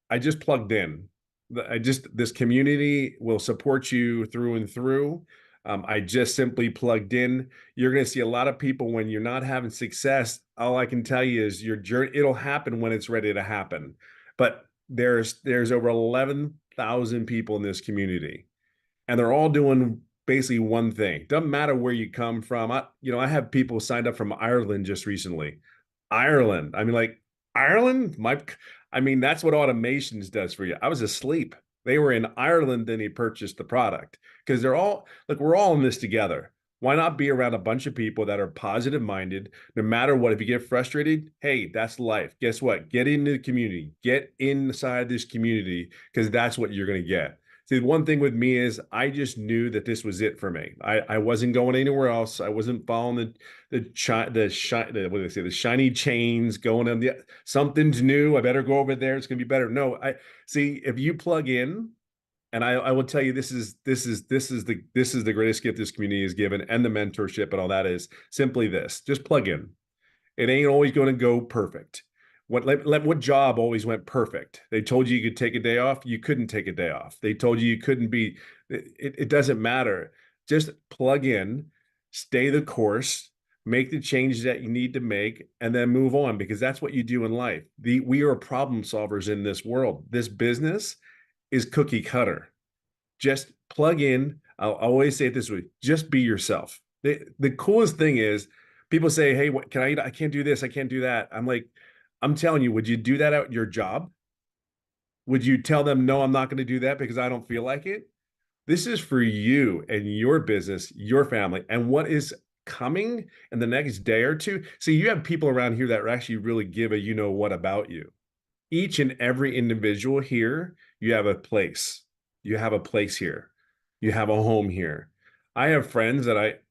I just plugged in. This community will support you through and through. I just simply plugged in. You're going to see a lot of people when you're not having success. All I can tell you is your journey, it'll happen when it's ready to happen. But there's over 11,000 people in this community, and they're all doing basically one thing. Doesn't matter where you come from. I have people signed up from Ireland just recently. Ireland. Ireland? That's what automations does for you. I was asleep. They were in Ireland, then he purchased the product. Because we're all in this together. Why not be around a bunch of people that are positive minded, no matter what? If you get frustrated, hey, that's life. Guess what? Get into the community, get inside this community, because that's what you're going to get. See, one thing with me is I just knew that this was it for me. I wasn't going anywhere else. I wasn't following the shiny chains, going on something's new. I better go over there. It's gonna be better. No, see if you plug in, and I will tell you this is the greatest gift this community is given, and the mentorship and all that is simply this. Just plug in. It ain't always going to go perfect. What job always went perfect? They told you could take a day off. You couldn't take a day off. They told you couldn't be. It doesn't matter. Just plug in, stay the course, make the changes that you need to make, and then move on, because that's what you do in life. We are problem solvers in this world. This business is cookie cutter. Just plug in. I'll always say it this way: just be yourself. The coolest thing is people say, "Hey, what can I eat? I can't do this. I can't do that." I'm like, I'm telling you, would you do that at your job? Would you tell them, no, I'm not going to do that because I don't feel like it? This is for you and your business, your family, and what is coming in the next day or two. See, you have people around here that actually really give a what about you. Each and every individual here, you have a place. You have a place here. You have a home here. I have friends that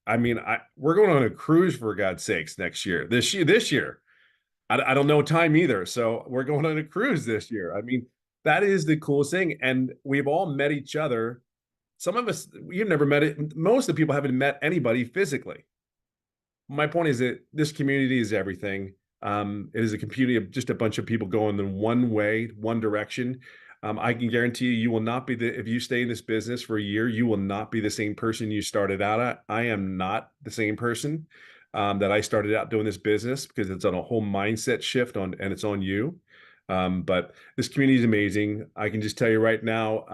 we're going on a cruise, for God's sakes, next year. This year. I don't know time either. So we're going on a cruise this year. That is the coolest thing. And we've all met each other. Some of us, you've never met it. Most of the people haven't met anybody physically. My point is that this community is everything. It is a community of just a bunch of people going in one way, one direction. I can guarantee you will not be if you stay in this business for a year, you will not be the same person you started out at. I am not the same person that I started out doing this business, because it's on a whole mindset shift and it's on you. But this community is amazing. I can just tell you right now,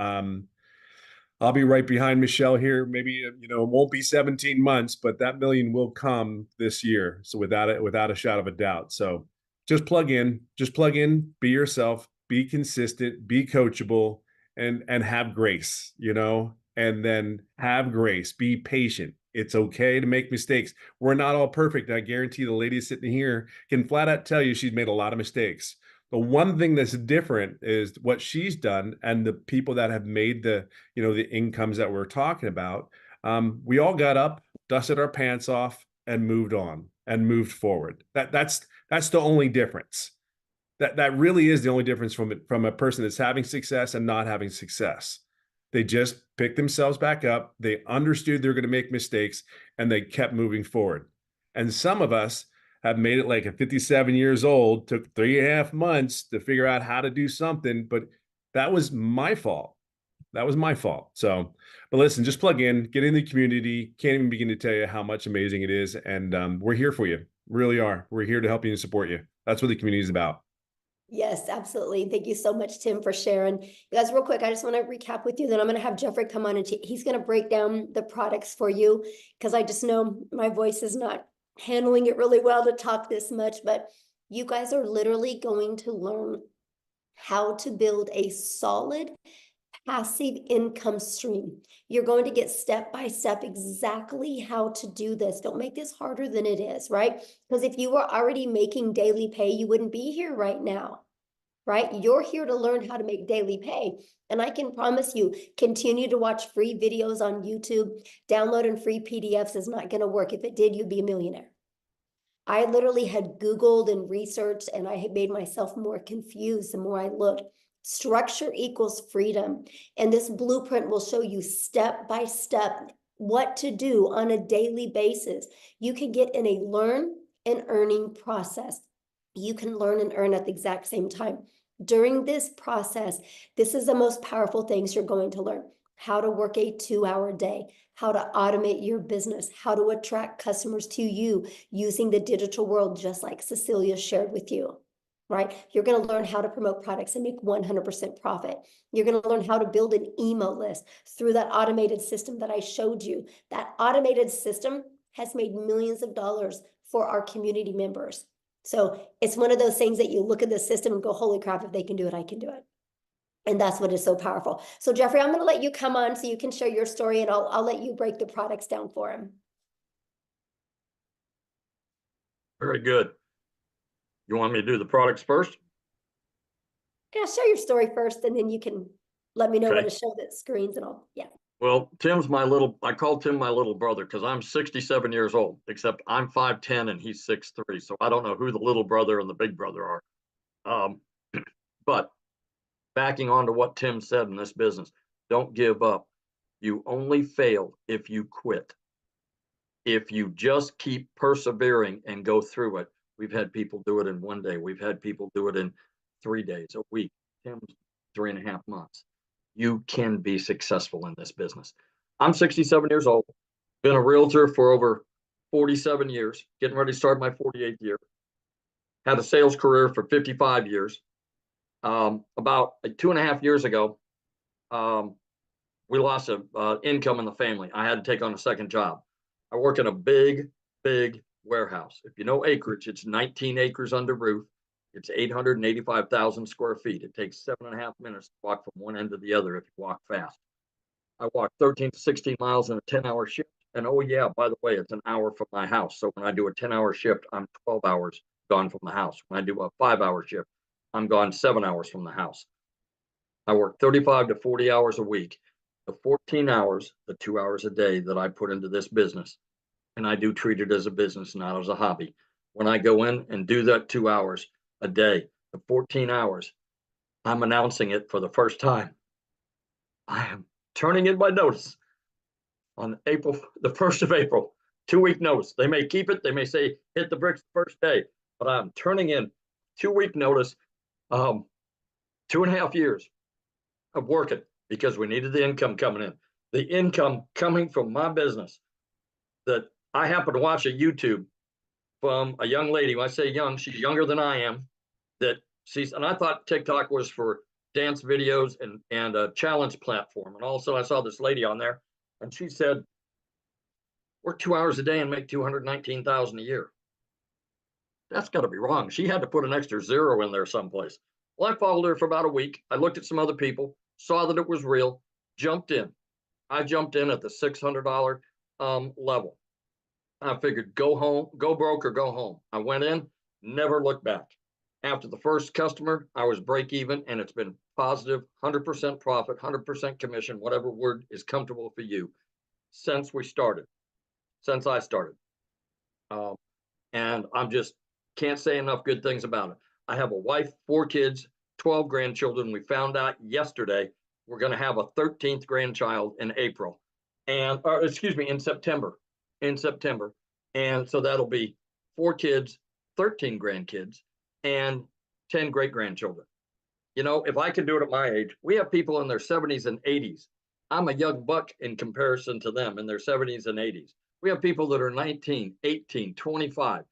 I'll be right behind Michelle here. Maybe, it won't be 17 months, but that million will come this year. So without a shadow of a doubt. So just plug in, be yourself, be consistent, be coachable, and have grace, and then have grace, be patient. It's okay to make mistakes. We're not all perfect. I guarantee the lady sitting here can flat out tell you she's made a lot of mistakes. The one thing that's different is what she's done, and the people that have made the incomes that we're talking about. We all got up, dusted our pants off, and moved on and moved forward. That's the only difference. That really is the only difference from a person that's having success and not having success. They just picked themselves back up. They understood they're going to make mistakes, and they kept moving forward. And some of us have made it like at 57 years old, took 3.5 months to figure out how to do something, but that was my fault. That was my fault. So, but listen, just plug in, get in the community. Can't even begin to tell you how much amazing it is. And we're here for you. Really are. We're here to help you and support you. That's what the community is about. Yes, absolutely. Thank you so much, Tim, for sharing. You guys, real quick, I just want to recap with you. Then I'm going to have Jeffrey come on and he's going to break down the products for you, because I just know my voice is not handling it really well to talk this much, but you guys are literally going to learn how to build a solid passive income stream. You're going to get step by step exactly how to do this. Don't make this harder than it is, right? Because if you were already making daily pay, you wouldn't be here right now, right? You're here to learn how to make daily pay. And I can promise you, continue to watch free videos on YouTube. Downloading free PDFs is not going to work. If it did, you'd be a millionaire. I literally had Googled and researched, and I had made myself more confused the more I looked. Structure equals freedom. And this blueprint will show you step by step what to do on a daily basis. You can get in a learn and earning process. You can learn and earn at the exact same time. During this process, this is the most powerful things you're going to learn. How to work a 2-hour day, how to automate your business, how to attract customers to you using the digital world, just like Cecilia shared with you, right? You're going to learn how to promote products and make 100% profit. You're going to learn how to build an email list through that automated system that I showed you. That automated system has made millions of dollars for our community members. So it's one of those things that you look at the system and go, holy crap, if they can do it, I can do it. And that's what is so powerful. So Jeffrey, I'm going to let you come on so you can share your story, and I'll let you break the products down for him. Very good. You want me to do the products first? Yeah, share your story first, and then you can let me know when Okay. to show the screens and all. Yeah. Well, I call Tim my little brother because I'm 67 years old, except I'm 5'10" and he's 6'3". So I don't know who the little brother and the big brother are. But backing on to what Tim said in this business, don't give up. You only fail if you quit. If you just keep persevering and go through it, we've had people do it in 1 day. We've had people do it in 3 days, a week, Tim's 3.5 months. You can be successful in this business. I'm 67 years old, been a realtor for over 47 years, getting ready to start my 48th year. Had a sales career for 55 years. About 2.5 years ago, we lost income in the family. I had to take on a second job. I work in a big warehouse. If you know acreage, it's 19 acres under roof. It's 885,000 square feet. It takes 7.5 minutes to walk from one end to the other if you walk fast. I walk 13 to 16 miles in a 10-hour shift. And oh yeah, by the way, it's an hour from my house. So when I do a 10-hour shift, I'm 12 hours gone from the house. When I do a 5-hour shift, I'm gone 7 hours from the house. I work 35 to 40 hours a week. The 14 hours, the 2 hours a day that I put into this business, and I do treat it as a business, not as a hobby. When I go in and do that 2 hours a day, the 14 hours, I'm announcing it for the first time. I am turning in my notice on the 1st of April, 2-week notice. They may keep it. They may say, hit the bricks the first day, but I'm turning in 2-week notice, 2.5 years of working because we needed the income coming in. The income coming from my business that I happened to watch a YouTube from a young lady. When I say young, she's younger than I am. And I thought TikTok was for dance videos and a challenge platform. And also I saw this lady on there, and she said, work 2 hours a day and make $219,000 a year. That's got to be wrong. She had to put an extra zero in there someplace. Well, I followed her for about a week. I looked at some other people, saw that it was real, jumped in. I jumped in at the $600 level. I figured go home, go broke or go home. I went in, never looked back. After the first customer, I was break even, and it's been positive, 100% profit, 100% commission, whatever word is comfortable for you, since I started. And I'm just can't say enough good things about it. I have a wife, 4 kids, 12 grandchildren. We found out yesterday we're going to have a 13th grandchild in April, in September. And so that'll be 4 kids, 13 grandkids, and 10 great grandchildren. You know, if I could do it at my age, we have people in their 70s and 80s. I'm a young buck in comparison to them in their 70s and 80s. We have people that are 19, 18, 25.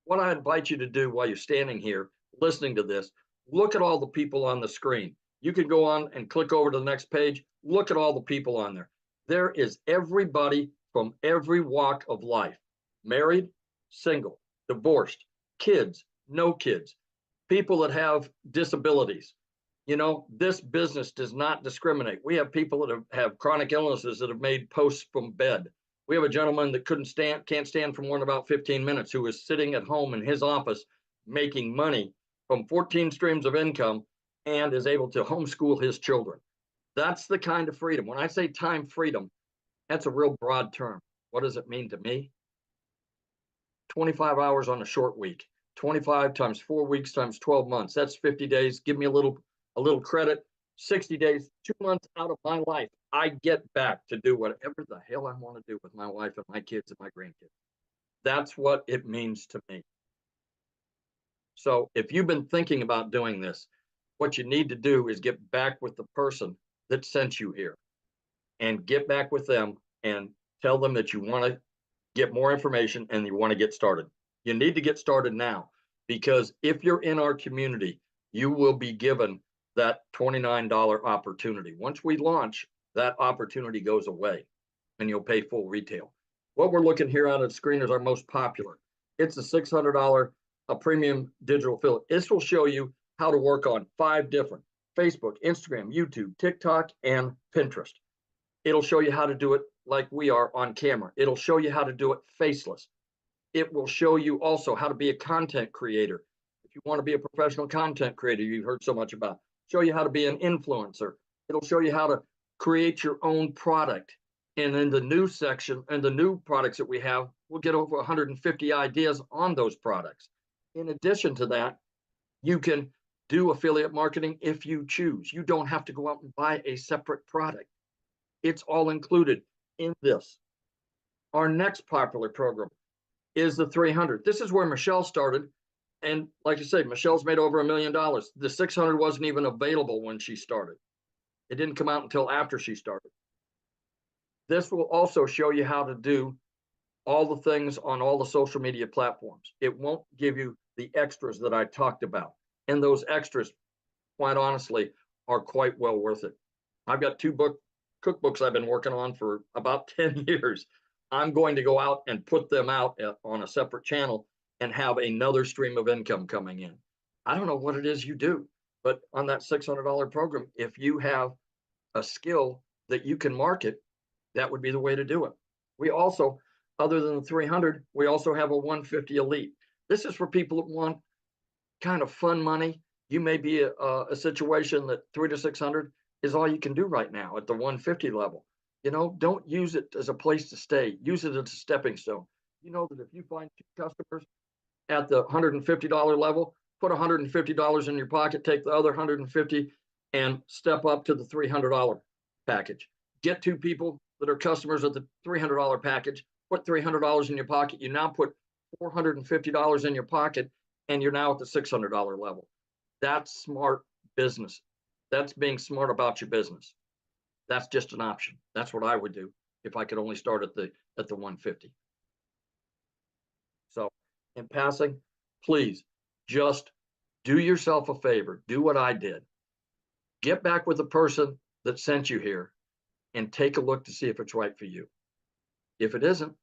What I invite you to do while you're standing here listening to this, look at all the people on the screen. You can go on and click over to the next page. Look at all the people on there. There is everybody from every walk of life: married, single, divorced, kids, no kids, people that have disabilities. You know, this business does not discriminate. We have people that have chronic illnesses that have made posts from bed. We have a gentleman that can't stand for more than about 15 minutes, who is sitting at home in his office making money from 14 streams of income and is able to homeschool his children. That's the kind of freedom. When I say time freedom, that's a real broad term. What does it mean to me? 25 hours on a short week, 25 times 4 weeks times 12 months. That's 50 days. Give me a little credit. 60 days, 2 months out of my life, I get back to do whatever the hell I want to do with my wife and my kids and my grandkids. That's what it means to me. So if you've been thinking about doing this, what you need to do is get back with the person that sent you here, and get back with them and tell them that you want to get more information and you want to get started. You need to get started now, because if you're in our community, you will be given that $29 opportunity. Once we launch, that opportunity goes away and you'll pay full retail. What we're looking here on the screen is our most popular. It's a $600 premium digital affiliate. This will show you how to work on 5 different: Facebook, Instagram, YouTube, TikTok, and Pinterest. It'll show you how to do it like we are on camera. It'll show you how to do it faceless. It will show you also how to be a content creator. If you want to be a professional content creator you've heard so much about, show you how to be an influencer. It'll show you how to create your own product. And in the new section and the new products that we have, we'll get over 150 ideas on those products. In addition to that, you can do affiliate marketing if you choose. You don't have to go out and buy a separate product. It's all included in this. Our next popular program is the 300. This is where Michelle started. And like I said, Michelle's made over $1 million. The 600 wasn't even available when she started. It didn't come out until after she started. This will also show you how to do all the things on all the social media platforms. It won't give you the extras that I talked about. And those extras, quite honestly, are quite well worth it. I've got 2 cookbooks I've been working on for about 10 years. I'm going to go out and put them out on a separate channel and have another stream of income coming in. I don't know what it is you do, but on that $600 program, if you have a skill that you can market, that would be the way to do it. We also, other than the 300, we also have a 150 Elite. This is for people that want kind of fun money. You may be a situation that 300 to 600 is all you can do right now at the 150 level. You know, don't use it as a place to stay. Use it as a stepping stone. You know that if you find 2 customers at the $150 level, put $150 in your pocket, take the other 150 and step up to the $300 package. Get 2 people that are customers at the $300 package, put $300 in your pocket. You now put $450 in your pocket, and you're now at the $600 level. That's smart business. That's being smart about your business. That's just an option. That's what I would do if I could only start at the 150. So in passing, please just do yourself a favor. Do what I did. Get back with the person that sent you here and take a look to see if it's right for you. If it isn't,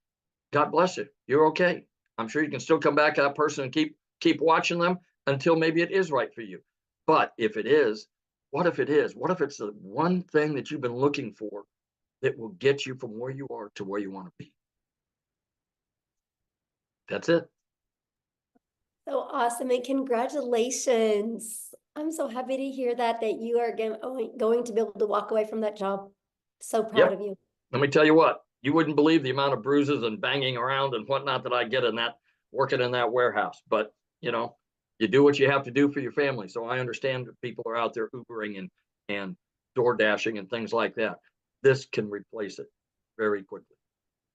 God bless you. You're okay. I'm sure you can still come back to that person and keep watching them until maybe it is right for you. But if it is, what if it is? What if it's the one thing that you've been looking for that will get you from where you are to where you want to be? That's it. So awesome, and congratulations. I'm so happy to hear that you are going to be able to walk away from that job. So proud of you. Let me tell you what, you wouldn't believe the amount of bruises and banging around and whatnot that I get in that, working in that warehouse. But, you know, you do what you have to do for your family. So I understand that people are out there Ubering and door dashing and things like that. This can replace it very quickly.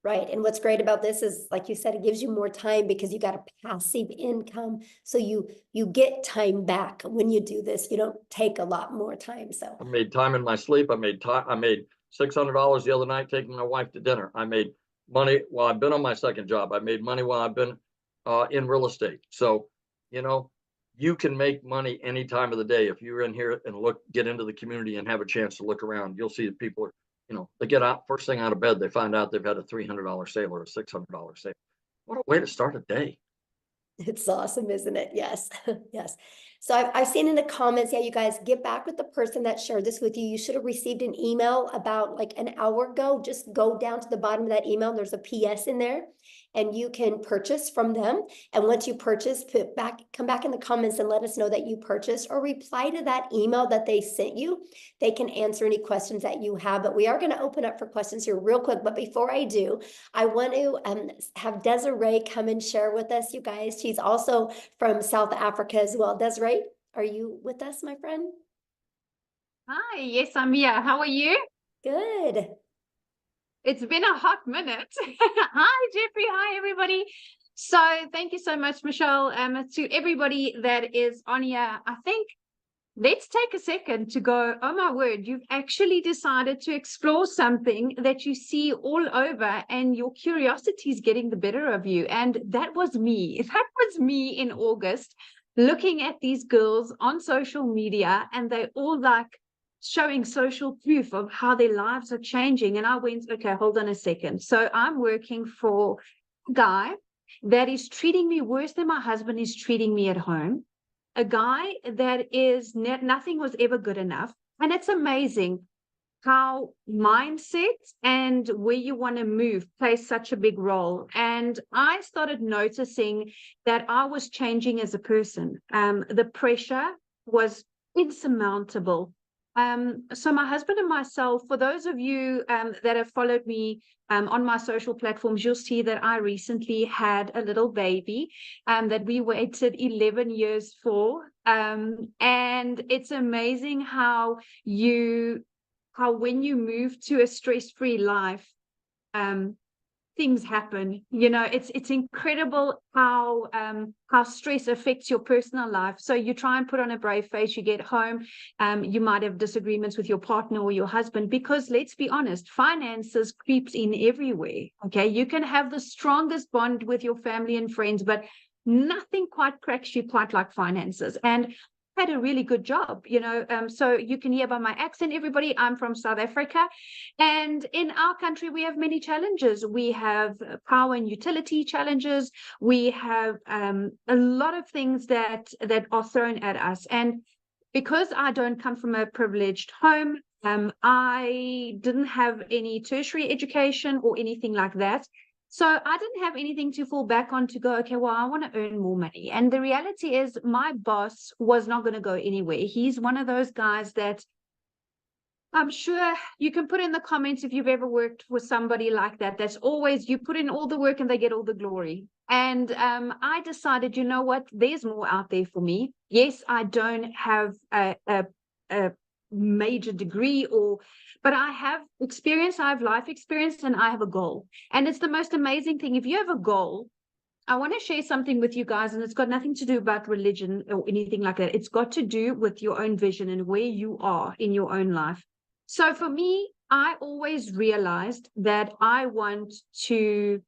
Right. And what's great about this is, like you said, it gives you more time because you got a passive income. So you get time back when you do this. You don't take a lot more time. So I made time in my sleep. I made $600 the other night taking my wife to dinner. I made money while I've been on my second job. I made money while I've been in real estate. So, you know, you can make money any time of the day. If you're in here and get into the community and have a chance to look around, you'll see that people are, they get out first thing out of bed, they find out they've had a $300 sale or a $600 sale. What a way to start a day. it's awesome, isn't it? Yes. Yes. So I've seen in the comments, yeah, you guys get back with the person that shared this with you. You should have received an email about like an hour ago. Just go down to the bottom of that email. There's a PS in there and you can purchase from them. And once you purchase, come back in the comments and let us know that you purchased, or reply to that email that they sent you. They can answer any questions that you have, but we are going to open up for questions here real quick. But before I do, I want to have Desiree come and share with us, you guys. She's also from South Africa as well. Desiree, are you with us, my friend? Hi, yes, I'm here. How are you? Good. It's been a hot minute. Hi, Jeffrey. Hi, everybody. So thank you so much, Michelle. To everybody that is on here, I think let's take a second to go, oh my word, you've actually decided to explore something that you see all over and your curiosity is getting the better of you. And that was me. That was me in August, looking at these girls on social media, and they all like showing social proof of how their lives are changing. And I went, okay, hold on a second. So I'm working for a guy that is treating me worse than my husband is treating me at home. A guy that is nothing was ever good enough. And it's amazing how mindset and where you want to move plays such a big role. And I started noticing that I was changing as a person. The pressure was insurmountable. So my husband and myself, for those of you that have followed me on my social platforms, you'll see that I recently had a little baby that we waited 11 years for. And it's amazing how when you move to a stress-free life, things happen. It's incredible how stress affects your personal life. So you try and put on a brave face, you get home, you might have disagreements with your partner or your husband, because let's be honest, finances creeps in everywhere. Okay, you can have the strongest bond with your family and friends, but nothing quite cracks you quite like finances. And had a really good job, so you can hear by my accent, everybody, I'm from South Africa, and in our country we have many challenges. We have power and utility challenges. We have a lot of things that are thrown at us, and because I don't come from a privileged home, I didn't have any tertiary education or anything like that. So I didn't have anything to fall back on to go, okay, well, I want to earn more money. And the reality is my boss was not going to go anywhere. He's one of those guys that I'm sure you can put in the comments if you've ever worked with somebody like that. That's always, you put in all the work and they get all the glory. And I decided, you know what, there's more out there for me. Yes, I don't have a major degree, but I have experience, I have life experience, and I have a goal. And it's the most amazing thing. If you have a goal, I want to share something with you guys, and it's got nothing to do about religion or anything like that. It's got to do with your own vision and where you are in your own life. So for me, I always realized that I want to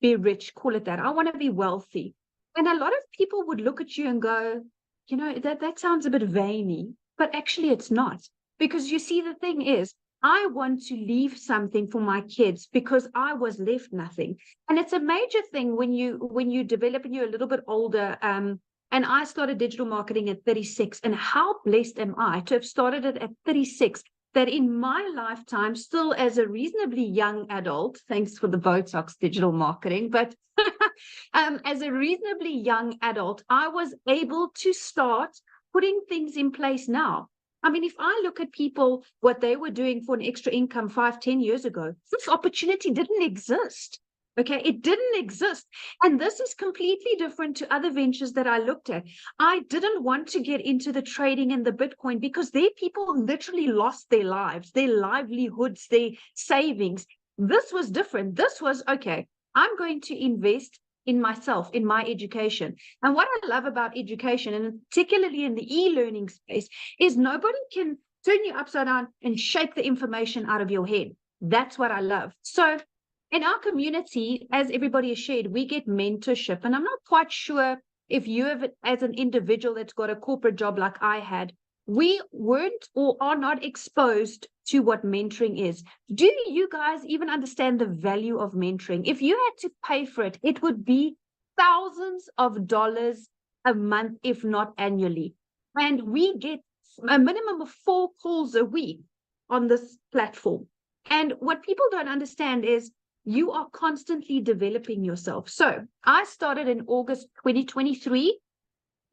be rich, call it that. I want to be wealthy. And a lot of people would look at you and go, that sounds a bit vainy, but actually it's not. Because you see, the thing is, I want to leave something for my kids because I was left nothing. And it's a major thing when you develop and you're a little bit older. And I started digital marketing at 36. And how blessed am I to have started it at 36, that in my lifetime, still as a reasonably young adult, thanks for the Botox digital marketing, but as a reasonably young adult, I was able to start putting things in place now. I mean, if I look at people, what they were doing for an extra income 5-10 years ago, this opportunity didn't exist. Okay, it didn't exist. And this is completely different to other ventures that I looked at. I didn't want to get into the trading and the Bitcoin because their people literally lost their lives, their livelihoods, their savings. This was different. This was, okay, I'm going to invest in myself, in my education. And what I love about education, and particularly in the e-learning space, is nobody can turn you upside down and shake the information out of your head. That's what I love. So in our community, as everybody has shared, we get mentorship. And I'm not quite sure if you have, as an individual that's got a corporate job like I had, we weren't or are not exposed to what mentoring is. Do you guys even understand the value of mentoring? If you had to pay for it, it would be thousands of dollars a month, if not annually. And we get a minimum of 4 calls a week on this platform. And what people don't understand is you are constantly developing yourself. So I started in August 2023.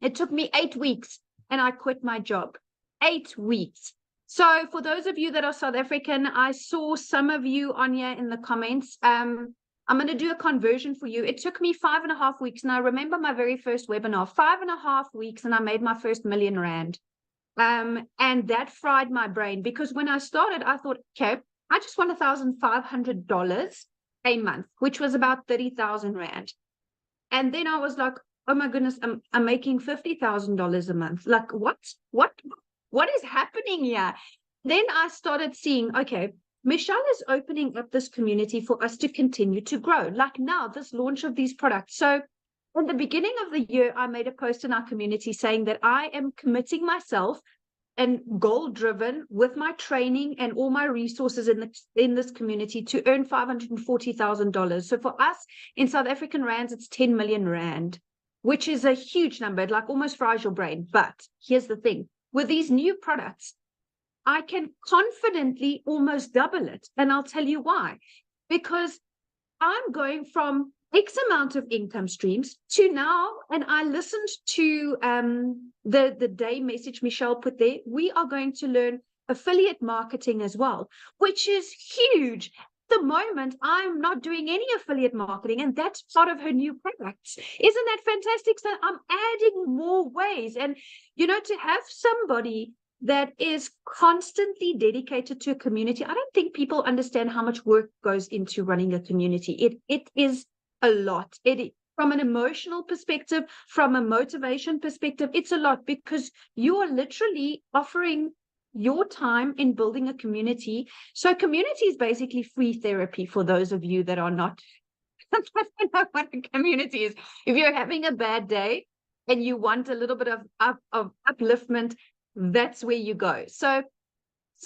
It took me 8 weeks and I quit my job. 8 weeks. So for those of you that are South African, I saw some of you on here in the comments. I'm going to do a conversion for you. It took me 5.5 weeks. And I remember my very first webinar, 5.5 weeks, and I made my first R1 million. And that fried my brain, because when I started, I thought, okay, I just want $1,500 a month, which was about 30,000 Rand. And then I was like, oh my goodness, I'm making $50,000 a month. Like, what is happening here? Then I started seeing, okay, Michelle is opening up this community for us to continue to grow. Like now, this launch of these products. So at the beginning of the year, I made a post in our community saying that I am committing myself and goal-driven with my training and all my resources in this community to earn $540,000. So for us in South African rands, it's 10 million Rand, which is a huge number. It like almost fries your brain. But here's the thing. With these new products, I can confidently almost double it. And I'll tell you why. Because I'm going from X amount of income streams to now, and I listened to the day message Michelle put there, we are going to learn affiliate marketing as well, which is huge. At the moment, I'm not doing any affiliate marketing, and that's part of her new products. Isn't that fantastic? So I'm adding more ways. And, you know, to have somebody that is constantly dedicated to a community, I don't think people understand how much work goes into running a community. It is a lot. From an emotional perspective, from a motivation perspective, it's a lot, because you are literally offering your time in building a community. So community is basically free therapy for those of you that are not I don't know what a community is. If you're having a bad day and you want a little bit of upliftment, that's where you go. So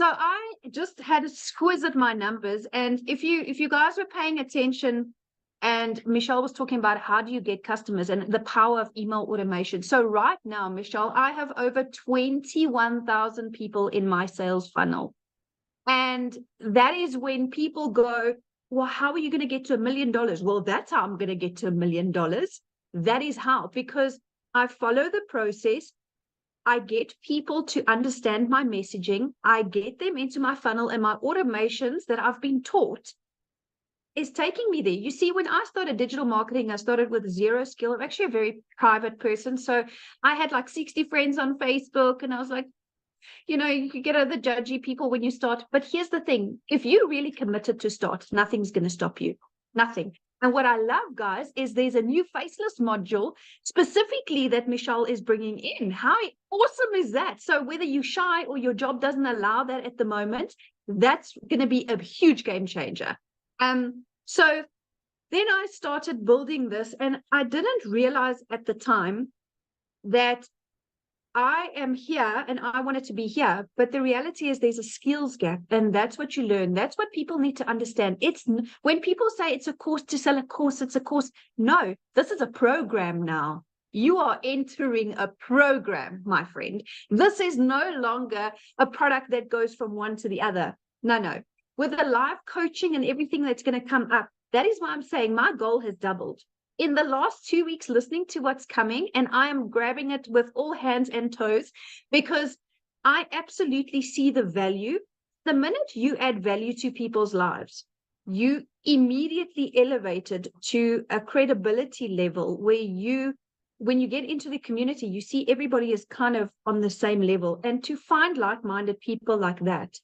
I just had a squiz at my numbers, and if you guys were paying attention, and Michelle was talking about how do you get customers and the power of email automation. So right now, Michelle, I have over 21,000 people in my sales funnel. And that is when people go, well, how are you going to get to $1 million? Well, that's how I'm going to get to $1 million. That is how, because I follow the process. I get people to understand my messaging. I get them into my funnel, and my automations that I've been taught is taking me there. You see, when I started digital marketing, I started with zero skill. I'm actually a very private person. So I had like 60 friends on Facebook, and I was like, you know, you could get other judgy people when you start. But here's the thing. If you're really committed to start, nothing's going to stop you. Nothing. And what I love, guys, is there's a new faceless module specifically that Michelle is bringing in. How awesome is that? So whether you're shy or your job doesn't allow that at the moment, that's going to be a huge game changer. So then I started building this, and I didn't realize at the time that I am here and I wanted to be here, but the reality is there's a skills gap, and that's what you learn. That's what people need to understand. It's when people say it's a course to sell a course, it's a course. No, this is a program now. You are entering a program, my friend. This is no longer a product that goes from one to the other. No. With the live coaching and everything that's going to come up, that is why I'm saying my goal has doubled. In the last 2 weeks, listening to what's coming, and I am grabbing it with all hands and toes, because I absolutely see the value. The minute you add value to people's lives, you immediately elevated to a credibility level where when you get into the community, you see everybody is kind of on the same level. And to find like-minded people like that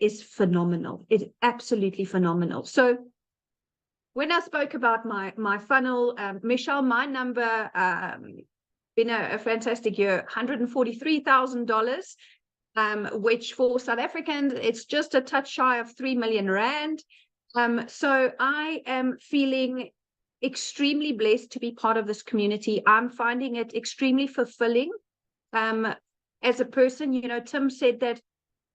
is phenomenal. It's absolutely phenomenal. So when I spoke about my funnel, Michelle, my number, been a fantastic year, $143,000, which for South Africans, it's just a touch shy of 3 million rand. So I am feeling extremely blessed to be part of this community. I'm finding it extremely fulfilling. As a person, you know, Tim said that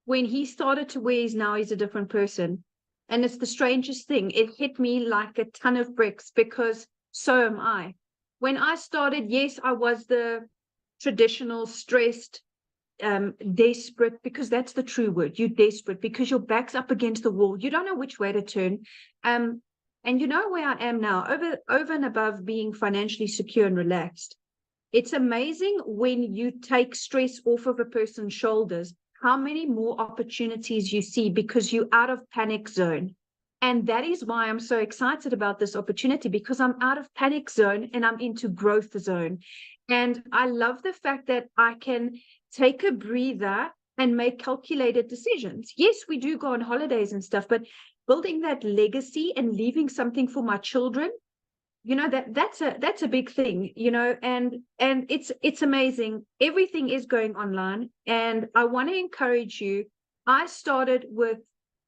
when he started to wear his now, he's a different person. And it's the strangest thing. It hit me like a ton of bricks because so am I. When I started, yes, I was the traditional stressed, desperate, because that's the true word. You're desperate because your back's up against the wall. You don't know which way to turn. And you know where I am now, over and above being financially secure and relaxed. It's amazing when you take stress off of a person's shoulders, how many more opportunities you see because you're out of panic zone. And that is why I'm so excited about this opportunity, because I'm out of panic zone and I'm into growth zone. And I love the fact that I can take a breather and make calculated decisions. Yes, we do go on holidays and stuff, but building that legacy and leaving something for my children, you know, that's a big thing, you know, and it's amazing. Everything is going online, and I want to encourage you. I started with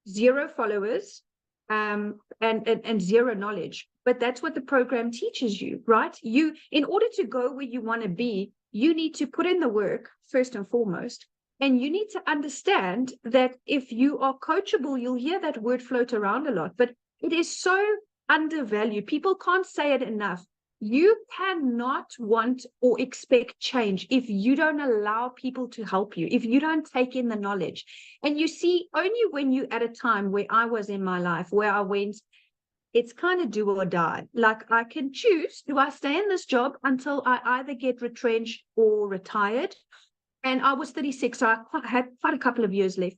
0 followers, and 0 knowledge, but that's what the program teaches you, right? You, in order to go where you want to be, you need to put in the work first and foremost, and you need to understand that if you are coachable, you'll hear that word float around a lot, but it is so undervalued. People can't say it enough. You cannot want or expect change if you don't allow people to help you, if you don't take in the knowledge. And you see, only when you at a time where I was in my life, where I went, it's kind of do or die. Like, I can choose, do I stay in this job until I either get retrenched or retired? And I was 36, so I had quite a couple of years left.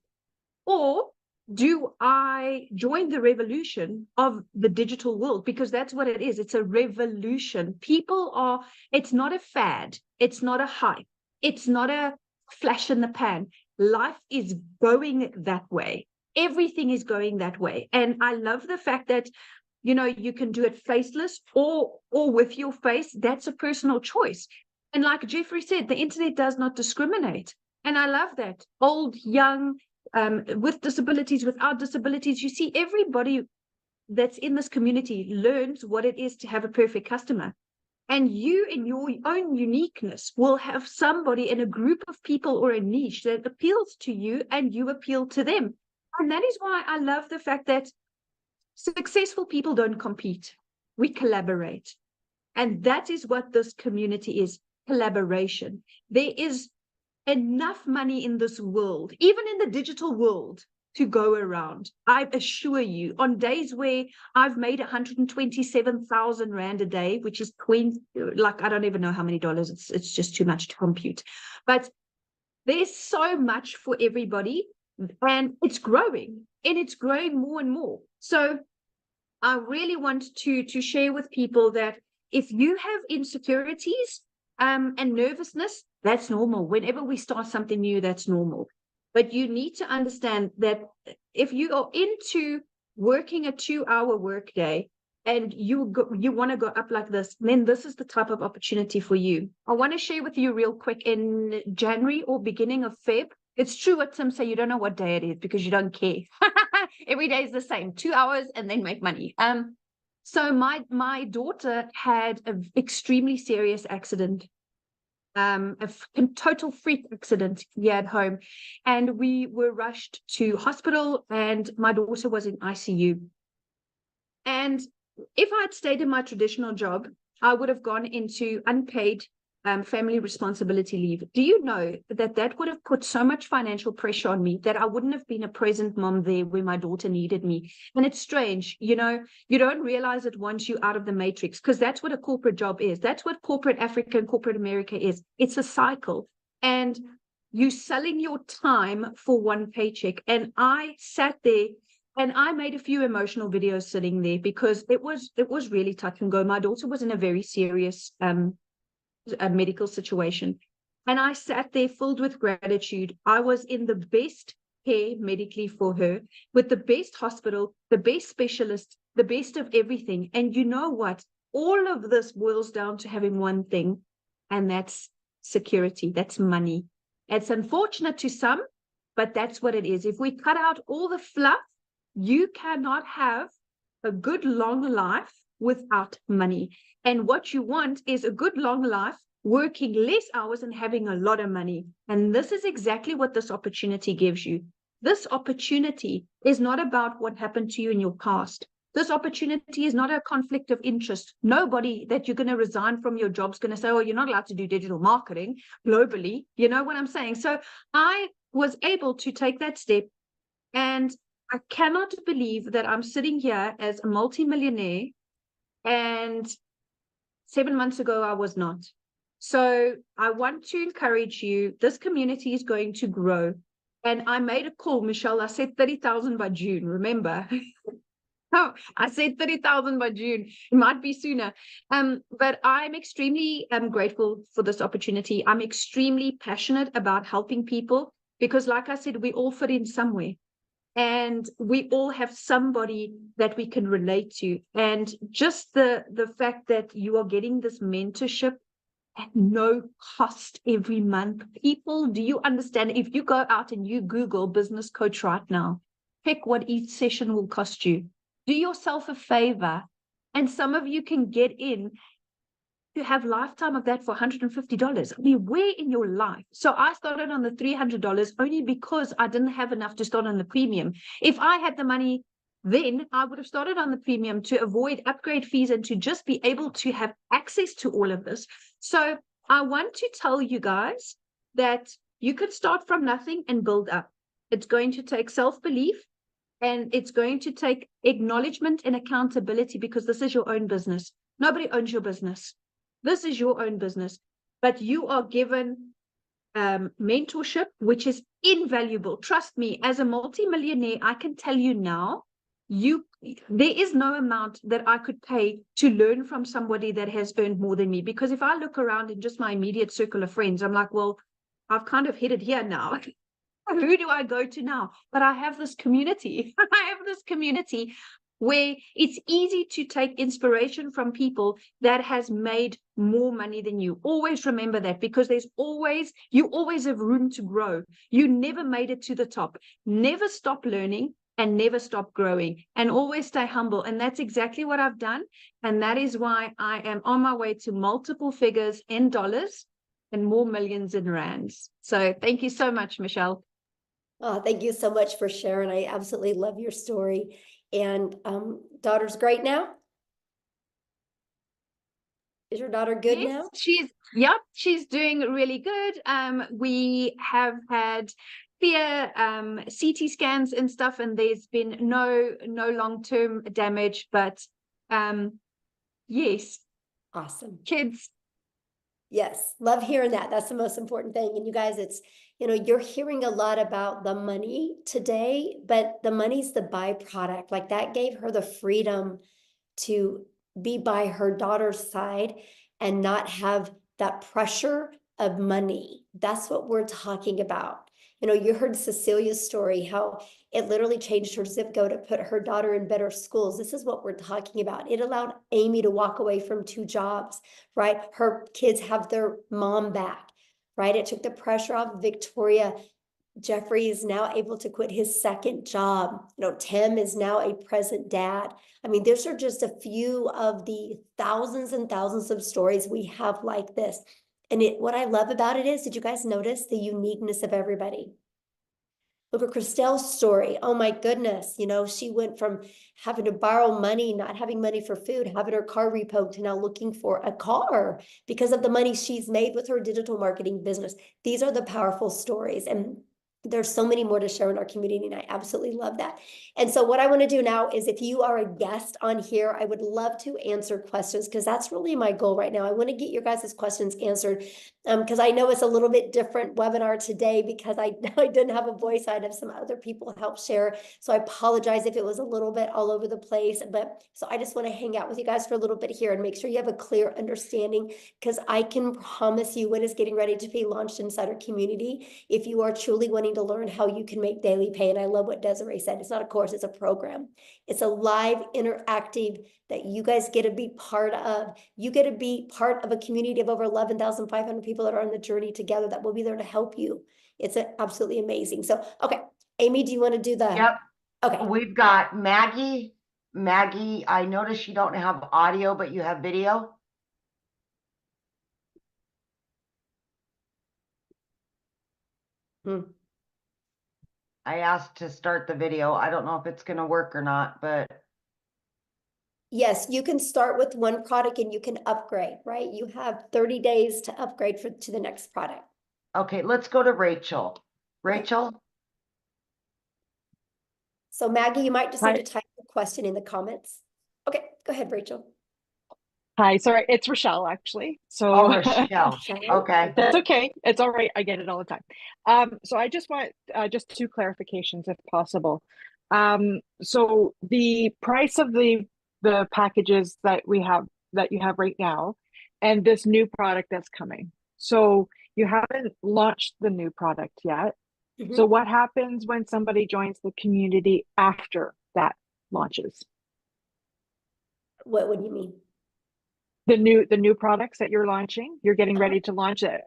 Or do I join the revolution of the digital world? Because that's what it is. It's a revolution. People are, it's not a fad. It's not a hype. It's not a flash in the pan. Life is going that way. Everything is going that way. And I love the fact that, you know, you can do it faceless or with your face. That's a personal choice. And like Jeffrey said, the internet does not discriminate. And I love that. Old, young, with disabilities, without disabilities, you see everybody that's in this community learns what it is to have a perfect customer. And you, in your own uniqueness, will have somebody in a group of people or a niche that appeals to you and you appeal to them. And that is why I love the fact that successful people don't compete. We collaborate. And that is what this community is, collaboration. There is enough money in this world, even in the digital world, to go around. I assure you, on days where I've made 127,000 Rand a day, which is like, I don't even know how many dollars, it's just too much to compute. But there's so much for everybody, and it's growing, and it's growing more and more. So I really want to share with people that if you have insecurities and nervousness, that's normal. Whenever we start something new, that's normal. But you need to understand that if you are into working a 2-hour workday and you want to go up like this, then this is the type of opportunity for you. I want to share with you real quick, in January or beginning of Feb. It's true what Tim said, you don't know what day it is because you don't care. Every day is the same, 2 hours and then make money. So my daughter had an extremely serious accident. A total freak accident here at home, and we were rushed to hospital, and my daughter was in ICU. And if I had stayed in my traditional job, I would have gone into unpaid family responsibility leave. Do you know that would have put so much financial pressure on me that I wouldn't have been a present mom there where my daughter needed me? And it's strange, you know, you don't realize it once you're out of the matrix, because that's what a corporate job is. That's what corporate Africa and corporate America is. It's a cycle. And you selling your time for one paycheck. And I sat there and I made a few emotional videos sitting there because it was really touch and go. My daughter was in a very serious a medical situation, and I sat there filled with gratitude. I was in the best care medically for her with the best hospital, the best specialist, the best of everything. And you know what? All of this boils down to having one thing, and that's security. That's money. It's unfortunate to some, but that's what it is. If we cut out all the fluff, you cannot have a good long life without money. And what you want is a good long life, working less hours and having a lot of money. And this is exactly what this opportunity gives you. This opportunity is not about what happened to you in your past. This opportunity is not a conflict of interest. Nobody that you're going to resign from your job is going to say, oh, you're not allowed to do digital marketing globally. You know what I'm saying? So I was able to take that step, and I cannot believe that I'm sitting here as a multimillionaire, and 7 months ago I was not. So I want to encourage you. This community is going to grow. And I made a call, Michelle. I said 30,000 by June, remember? Oh, I said 30,000 by June. It might be sooner. But I'm extremely grateful for this opportunity. I'm extremely passionate about helping people because, like I said, we all fit in somewhere. And we all have somebody that we can relate to. And just the fact that you are getting this mentorship at no cost every month. People, do you understand? If you go out and you Google business coach right now, pick what each session will cost you. Do yourself a favor, and some of you can get in to have lifetime of that for $150. I mean, where in your life? So I started on the $300 only because I didn't have enough to start on the premium. If I had the money, then I would have started on the premium to avoid upgrade fees and to just be able to have access to all of this. So I want to tell you guys that you could start from nothing and build up. It's going to take self-belief. And it's going to take acknowledgement and accountability because this is your own business. Nobody owns your business. This is your own business. But you are given mentorship, which is invaluable. Trust me, as a multimillionaire, I can tell you now, there is no amount that I could pay to learn from somebody that has earned more than me. Because if I look around in just my immediate circle of friends, I'm like, well, I've kind of hit it here now. Who do I go to now? But I have this community. I have this community where it's easy to take inspiration from people that has made more money than you. Always remember that, because you always have room to grow. You never made it to the top. Never stop learning and never stop growing, and always stay humble. And that's exactly what I've done. And that is why I am on my way to multiple figures in dollars and more millions in rands. So thank you so much, Michelle. Oh, thank you so much for sharing. I absolutely love your story. And daughter's great now? Is your daughter good now? She's doing really good. We have had clear CT scans and stuff, and there's been no long-term damage, but yes. Awesome. Kids. Yes, love hearing that. That's the most important thing. And you guys, you're hearing a lot about the money today, but the money's the byproduct. Like, that gave her the freedom to be by her daughter's side and not have that pressure of money. That's what we're talking about. You heard Cecilia's story, how it literally changed her zip code to put her daughter in better schools. This is what we're talking about. It allowed Amy to walk away from 2 jobs, right? Her kids have their mom back, right? It took the pressure off Victoria. Jeffrey is now able to quit his 2nd job. Tim is now a present dad. I mean, these are just a few of the thousands and thousands of stories we have like this. And what I love about it is, did you guys notice the uniqueness of everybody? Look at Christelle's story. Oh my goodness. She went from having to borrow money, not having money for food, having her car repoed, to now looking for a car because of the money she's made with her digital marketing business. These are the powerful stories. And there's so many more to share in our community, and I absolutely love that. And so what I want to do now is, if you are a guest on here, I would love to answer questions, because that's really my goal right now. I want to get your guys' questions answered. because I know it's a little bit different webinar today because I didn't have a voice. I'd have some other people help share. So I apologize if it was a little bit all over the place, but so I just want to hang out with you guys for a little bit here and make sure you have a clear understanding, because I can promise you what is getting ready to be launched inside our community. If you are truly wanting to learn how you can make daily pay, and I love what Desiree said, it's not a course, it's a program. It's a live interactive that you guys get to be part of. You get to be part of a community of over 11,500 people that are on the journey together that will be there to help you. It's absolutely amazing. So, okay, Amy, do you want to do the? Yep. Okay. We've got Maggie. Maggie, I noticed you don't have audio, but you have video. I asked to start the video. I don't know if it's going to work or not, but. Yes, you can start with one product and you can upgrade, right? You have 30 days to upgrade to the next product. Okay, let's go to Rachel. Rachel? So Maggie, you might just Hi. need to type the question in the comments. Okay, go ahead, Rachel. Hi, sorry, it's Rochelle actually. So Oh, Rochelle. Okay. that's okay. It's all right. I get it all the time. So I just want just two clarifications if possible. So the price of the packages that you have right now, and this new product that's coming. So you haven't launched the new product yet. Mhm. So what happens when somebody joins the community after that launches? What do you mean? The new products that you're launching, you're getting ready to launch it.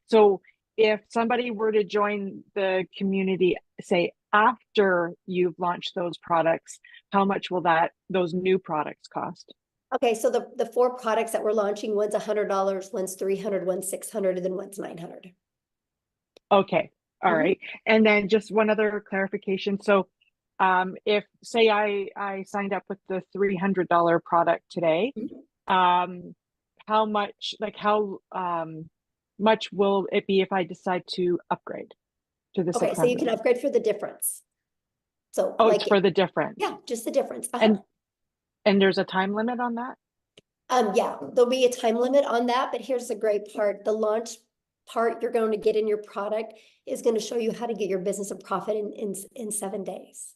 So if somebody were to join the community, say after you've launched those products, how much will those new products cost? Okay, so the 4 products that we're launching, one's $100, one's $300, one's $600, and then one's $900. Okay, all Mhm. right. And then just one other clarification. So if say I signed up with the $300 product today, how much much will it be if I decide to upgrade to the Okay, 600? so you can upgrade for the difference. So Oh, like, it's for the difference. yeah, just the difference. And there's a time limit on that? Yeah, there'll be a time limit on that, but here's the great part. The launch part you're going to get in your product is going to show you how to get your business a profit in 7 days.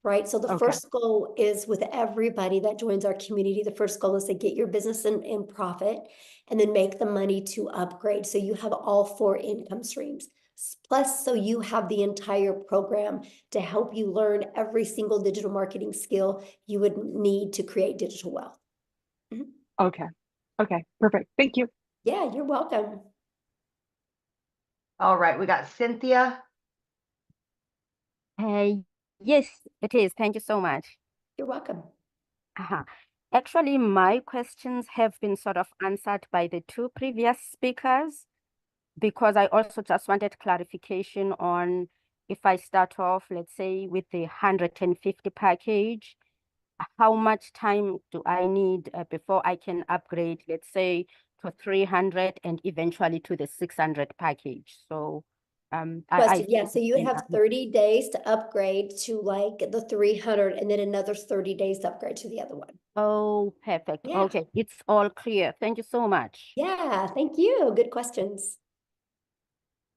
Right. So the Okay. first goal is with everybody that joins our community. The first goal is to get your business in profit and then make the money to upgrade. So you have all 4 income streams. Plus, so you have the entire program to help you learn every single digital marketing skill you would need to create digital wealth. Okay. Okay. Perfect. Thank you. Yeah, you're welcome. All right, we got Cynthia. Yes, it is. Thank you so much. You're welcome. Actually, my questions have been sort of answered by the 2 previous speakers, because I also just wanted clarification on if I start off, let's say, with the 150 package, how much time do I need before I can upgrade, let's say, to 300 and eventually to the 600 package? So Question. Yeah, so you would think have 30 days to upgrade to like the 300 and then another 30 days to upgrade to the other one. Oh, perfect. Yeah. Okay, it's all clear. Thank you so much. Yeah, thank you. Good questions.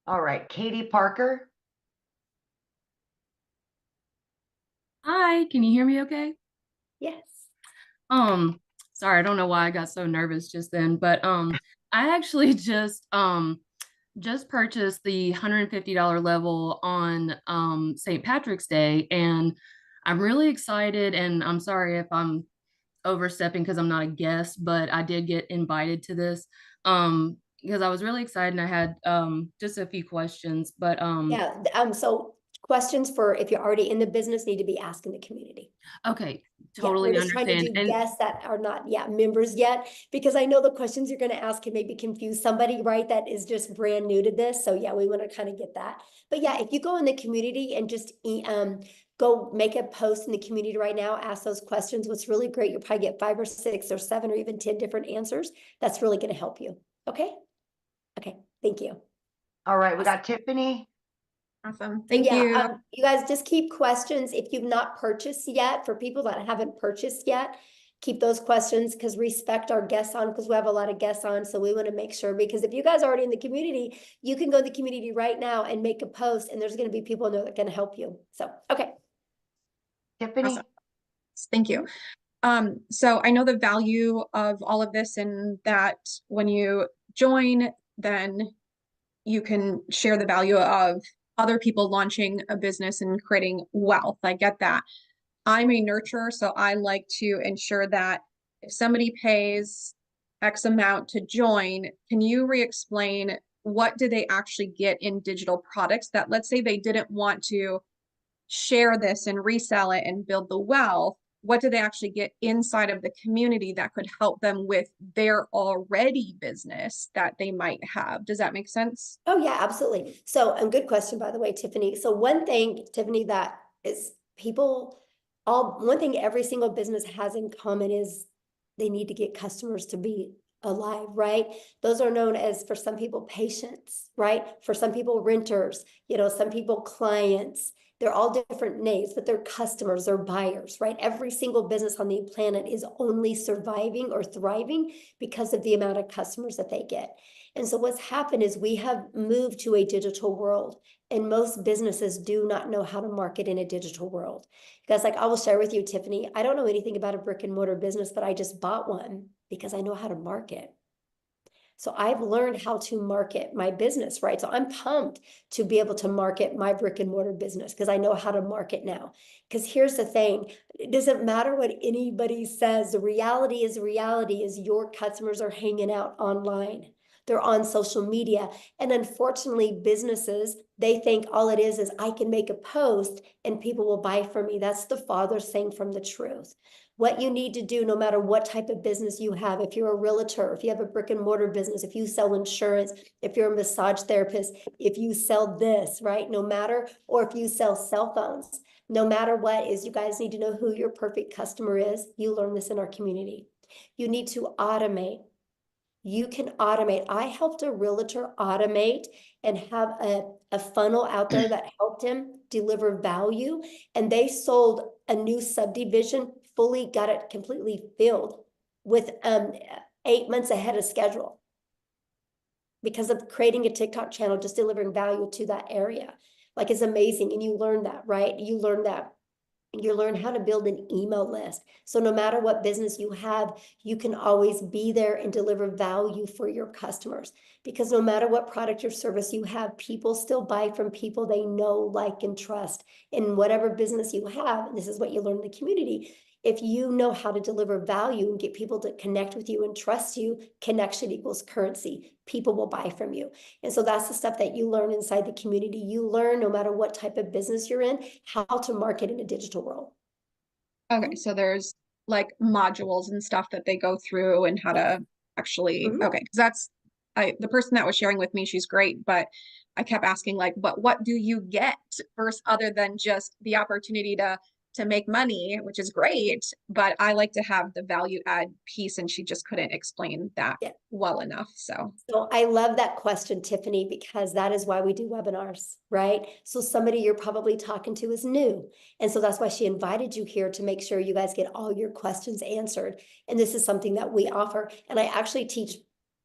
All right, Katie Parker. Hi, can you hear me okay? Yes. Sorry, I don't know why I got so nervous just then, but I actually just purchased the $150 level on St. Patrick's Day, and I'm really excited, and I'm sorry if I'm overstepping because I'm not a guest, but I did get invited to this because I was really excited and I had just a few questions, but Yeah, so questions for if you're already in the business need to be asked in the community. okay, Yeah, totally we're just trying to understand. do And guests that are not members yet, because I know the questions you're going to ask can maybe confuse somebody, right, that is just brand new to this. So yeah, we want to kind of get that. But yeah, if you go in the community and just go make a post in the community right now, ask those questions. What's really great, you'll probably get 5 or 6 or 7 or even 10 different answers. That's really going to help you. Okay. Okay. Thank you. All right, we got Tiffany. awesome. Thank Yeah, you. you guys just keep questions if you've not purchased yet. For people that haven't purchased yet, keep those questions, because respect our guests on, because we have a lot of guests on. So we want to make sure, because if you guys are already in the community, you can go to the community right now and make a post, and there's going to be people in there that can help you. So, okay. Tiffany? Awesome. Thank you. So I know the value of all of this, and that when you join, then you can share the value of other people launching a business and creating wealth. I get that. I'm a nurturer, so I like to ensure that if somebody pays X amount to join, can you re-explain what do they actually get in digital products that, let's say they didn't want to share this and resell it and build the wealth, what do they actually get inside of the community that could help them with their already business that they might have? Does that make sense? Oh yeah, absolutely. So, and good question, by the way, Tiffany. So one thing, Tiffany, that is one thing every single business has in common is they need to get customers to be alive, right? Those are known as, for some people, patients, right? For some people, renters, some people, clients. They're all different names, but they're customers, they're buyers, right? Every single business on the planet is only surviving or thriving because of the amount of customers that they get. And so what's happened is we have moved to a digital world, and most businesses do not know how to market in a digital world. Because like I will share with you, Tiffany, I don't know anything about a brick and mortar business, but I just bought one because I know how to market. So I've learned how to market my business, right? So I'm pumped to be able to market my brick and mortar business because I know how to market now. Because here's the thing, it doesn't matter what anybody says. The reality is your customers are hanging out online. They're on social media. And unfortunately, businesses, they think all it is I can make a post and people will buy from me. That's the farthest thing from the truth. What you need to do, no matter what type of business you have, if you're a realtor, if you have a brick and mortar business, if you sell insurance, if you're a massage therapist, if you sell this, right? No matter, or if you sell cell phones, no matter what is, you guys need to know who your perfect customer is. You learn this in our community. You need to automate. You can automate. I helped a realtor automate and have a funnel out there that helped him deliver value. And they sold a new subdivision, fully got it completely filled with 8 months ahead of schedule because of creating a TikTok channel, just delivering value to that area. Like, it's amazing. And you learn that, right? You learn that. You learn how to build an email list. So no matter what business you have, you can always be there and deliver value for your customers. Because no matter what product or service you have, people still buy from people they know, like, and trust. In whatever business you have, and this is what you learn in the community, if you know how to deliver value and get people to connect with you and trust you, connection equals currency. People will buy from you. And so that's the stuff that you learn inside the community. You learn, no matter what type of business you're in, how to market in a digital world. Okay, so there's like modules and stuff that they go through and how to actually, okay, because that's, the person that was sharing with me, she's great, but I kept asking like, but what do you get first, other than just the opportunity to make money, which is great, but I like to have the value add piece, and she just couldn't explain that well enough. So I love that question, Tiffany, because that is why we do webinars, right? So somebody you're probably talking to is new. And so that's why she invited you here, to make sure you guys get all your questions answered. And this is something that we offer. And I actually teach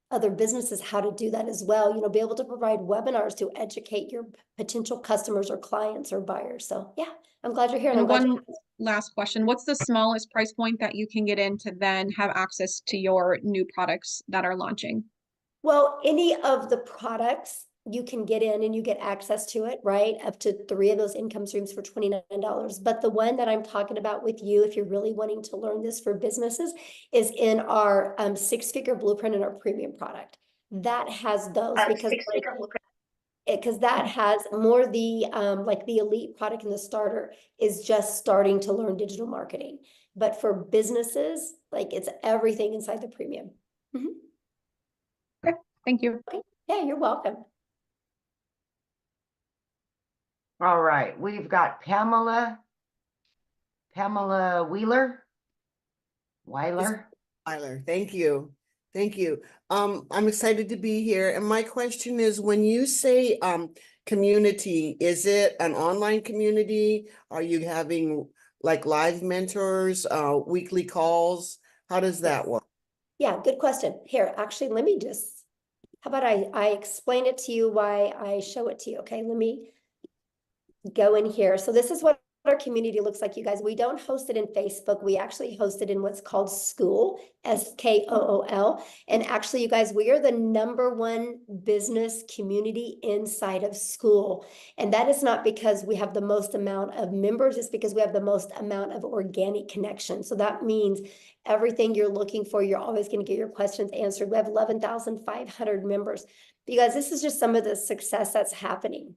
other businesses how to do that as well. Be able to provide webinars to educate your potential customers or clients or buyers. So yeah, I'm glad you're here. And one last question. What's the smallest price point that you can get in to then have access to your new products that are launching? Well, any of the products you can get in and you get access to it, right? Up to 3 of those income streams for $29. But the one that I'm talking about with you, if you're really wanting to learn this for businesses, is in our 6-figure blueprint in our premium product. That has those because that has more the like the elite product, and the starter is just starting to learn digital marketing. But for businesses, like, it's everything inside the premium. Okay, thank you. Okay. Yeah, you're welcome. All right, we've got Pamela Weiler. Thank you. Thank you. I'm excited to be here. And my question is, when you say community, is it an online community? Are you having like live mentors, weekly calls? How does that work? Yeah, good question. Here, actually, let me just, how about I explain it to you why I show it to you, okay? Let me go in here. So this is what our community looks like, you guys. We don't host it in Facebook. We actually host it in what's called School, SKOOL. And actually, you guys, we are the #1 business community inside of School. And that is not because we have the most amount of members, it's because we have the most amount of organic connection. So that means everything you're looking for, you're always going to get your questions answered. We have 11,500 members. But you guys, this is just some of the success that's happening,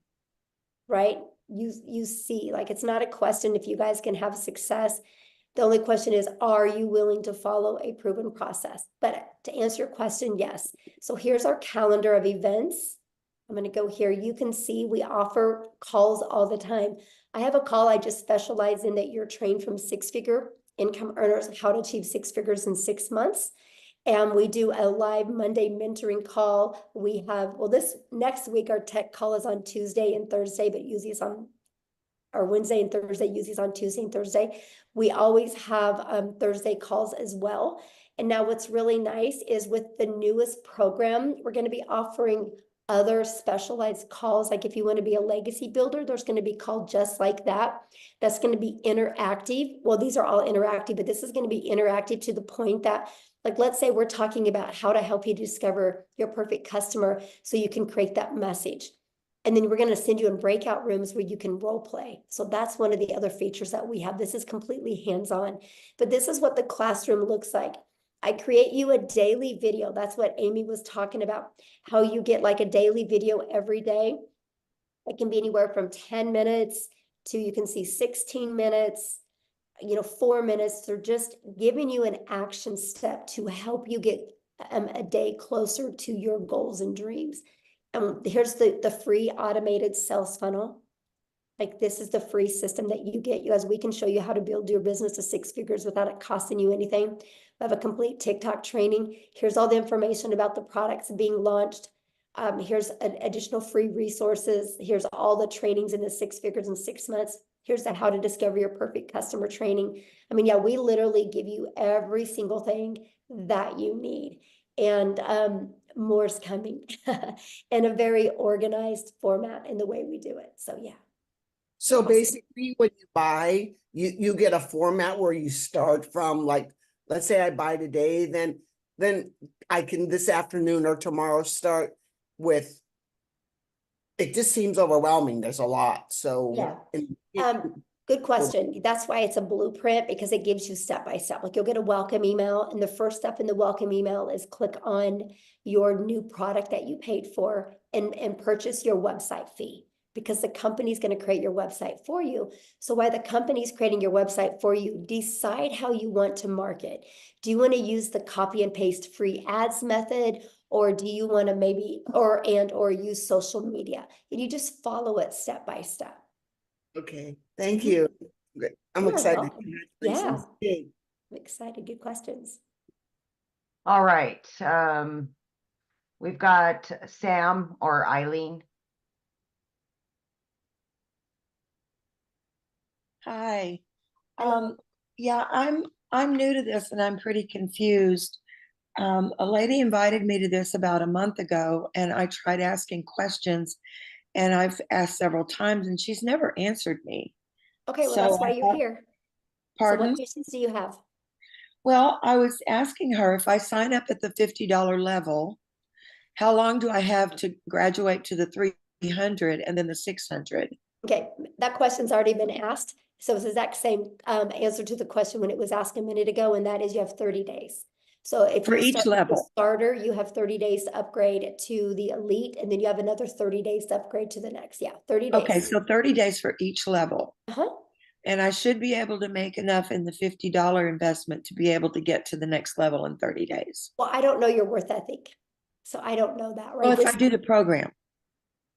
right? You see, like, it's not a question if you guys can have success. The only question is, are you willing to follow a proven process? But to answer your question, yes. So here's our calendar of events. I'm going to go here. You can see we offer calls all the time. I have a call I just specialize in that you're trained from six-figure income earners, how to achieve 6 figures in 6 months. And we do a live Monday mentoring call. We have, well, this next week, our tech call is on Tuesday and Thursday, but usually it's on our Wednesday and Thursday, usually it's on Tuesday and Thursday. We always have Thursday calls as well. And now what's really nice is with the newest program, we're going to be offering other specialized calls. Like if you want to be a legacy builder, there's going to be called just like that. That's going to be interactive. Well, these are all interactive, but this is going to be interactive to the point that, like, let's say we're talking about how to help you discover your perfect customer so you can create that message. And then we're going to send you in breakout rooms where you can role play. So that's one of the other features that we have. This is completely hands-on, but this is what the classroom looks like. I create you a daily video. That's what Amy was talking about, how you get like a daily video every day. It can be anywhere from 10 minutes to, you can see 16 minutes, 4 minutes. They're just giving you an action step to help you get a day closer to your goals and dreams. Here's the free automated sales funnel. Like, this is the free system that you get. You guys, we can show you how to build your business to 6 figures without it costing you anything. We have a complete TikTok training. Here's all the information about the products being launched. Here's additional free resources. Here's all the trainings in the 6 figures in 6 months. Here's the how to discover your perfect customer training. I mean, yeah, we literally give you every single thing that you need. And more's coming in a very organized format in the way we do it. So yeah. So Awesome. basically when you buy, you get a format where you start from, like, let's say I buy today, then I can this afternoon or tomorrow start with, it just seems overwhelming. There's a lot. So yeah. Good question. That's why it's a blueprint, because it gives you step by step. Like, you'll get a welcome email, and the first step in the welcome email is click on your new product that you paid for and purchase your website fee, because the company's going to create your website for you. So while the company's creating your website for you, decide how you want to market. Do you want to use the copy and paste free ads method? Or do you want to maybe, or use social media? And you just follow it step by step. Okay, thank you. I'm You're excited. welcome. Yeah, Congratulations. Yay. I'm excited. Good questions. All right. We've got Sam or Eileen. Hi. Hello. Yeah, I'm new to this and I'm pretty confused. A lady invited me to this about a month ago, and I tried asking questions, and I've asked several times, and she's never answered me. Okay, well, So that's why I you're thought- here. So Pardon? what questions do you have? Well, I was asking her, if I sign up at the $50 level, how long do I have to graduate to the 300 and then the 600? Okay, that question's already been asked. So it's the exact same answer to the question when it was asked a minute ago, and that is you have 30 days. So if For you each start with the level. starter, you have 30 days to upgrade to the elite, and then you have another 30 days to upgrade to the next. Yeah, 30 days. Okay, so 30 days for each level. Uh-huh. And I should be able to make enough in the $50 investment to be able to get to the next level in 30 days. Well, I don't know your worth ethic, so I don't know that, right? Well, if I do the program.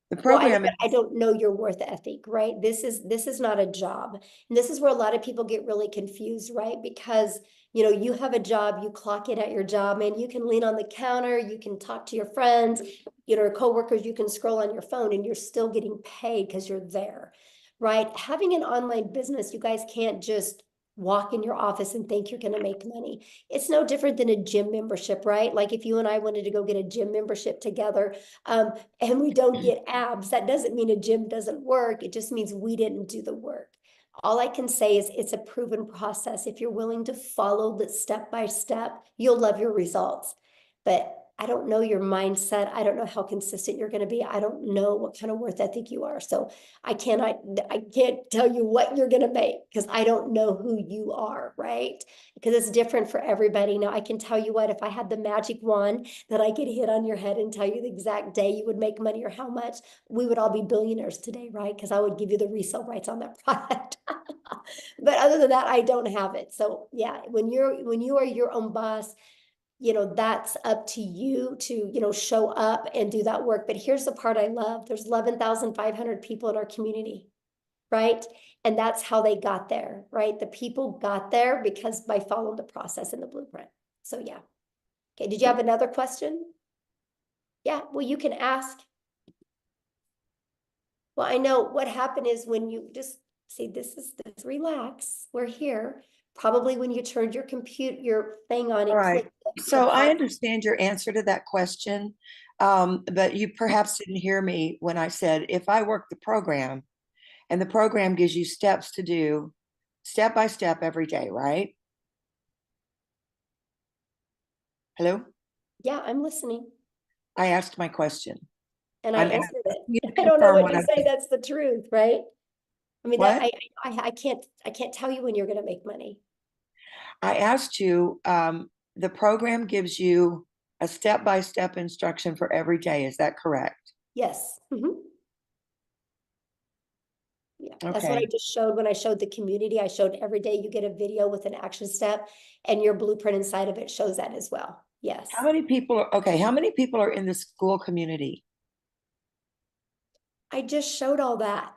The Well, program I don't know your worth ethic, right? This is not a job. And this is where a lot of people get really confused, right? Because, you have a job, you clock in at your job, and you can lean on the counter, you can talk to your friends, coworkers, you can scroll on your phone, and you're still getting paid because you're there, right? Having an online business, you guys can't just walk in your office and think you're going to make money. It's no different than a gym membership, right? Like if you and I wanted to go get a gym membership together, and we don't get abs, that doesn't mean a gym doesn't work. It just means we didn't do the work. All I can say is it's a proven process. If you're willing to follow the step by step, you'll love your results. But I don't know your mindset. I don't know how consistent you're going to be. I don't know what kind of worth ethic you are. So I can't tell you what you're going to make because I don't know who you are, right? Because it's different for everybody. Now I can tell you what, if I had the magic wand that I could hit on your head and tell you the exact day you would make money or how much, we would all be billionaires today, right? Because I would give you the resale rights on that product. But other than that, I don't have it. So yeah, when you are your own boss, that's up to you to, show up and do that work. But here's the part I love. There's 11,500 people in our community, right? And that's how they got there, right? The people got there because by following the process and the blueprint. So yeah. Okay, did you have another question? Yeah, well, you can ask. Well, I know what happened is when you just see, this, relax, we're here. Probably when you turned your thing on, All right. clicked. So I understand your answer to that question, but you perhaps didn't hear me when I said, if I work the program and the program gives you steps to do step by step every day, right? Hello? Yeah, I'm listening. I asked my question. And I I'm answered you it. to I don't know confirm what to I'm say. That's the truth, right? I mean, that What? I can't tell you when you're going to make money. I asked you, the program gives you a step-by-step instruction for every day. Is that correct? Yes. Yeah, that's what I Okay. just showed when I showed the community. I showed every day you get a video with an action step, and your blueprint inside of it shows that as well. Yes. How many people are in the school community? I just showed all that.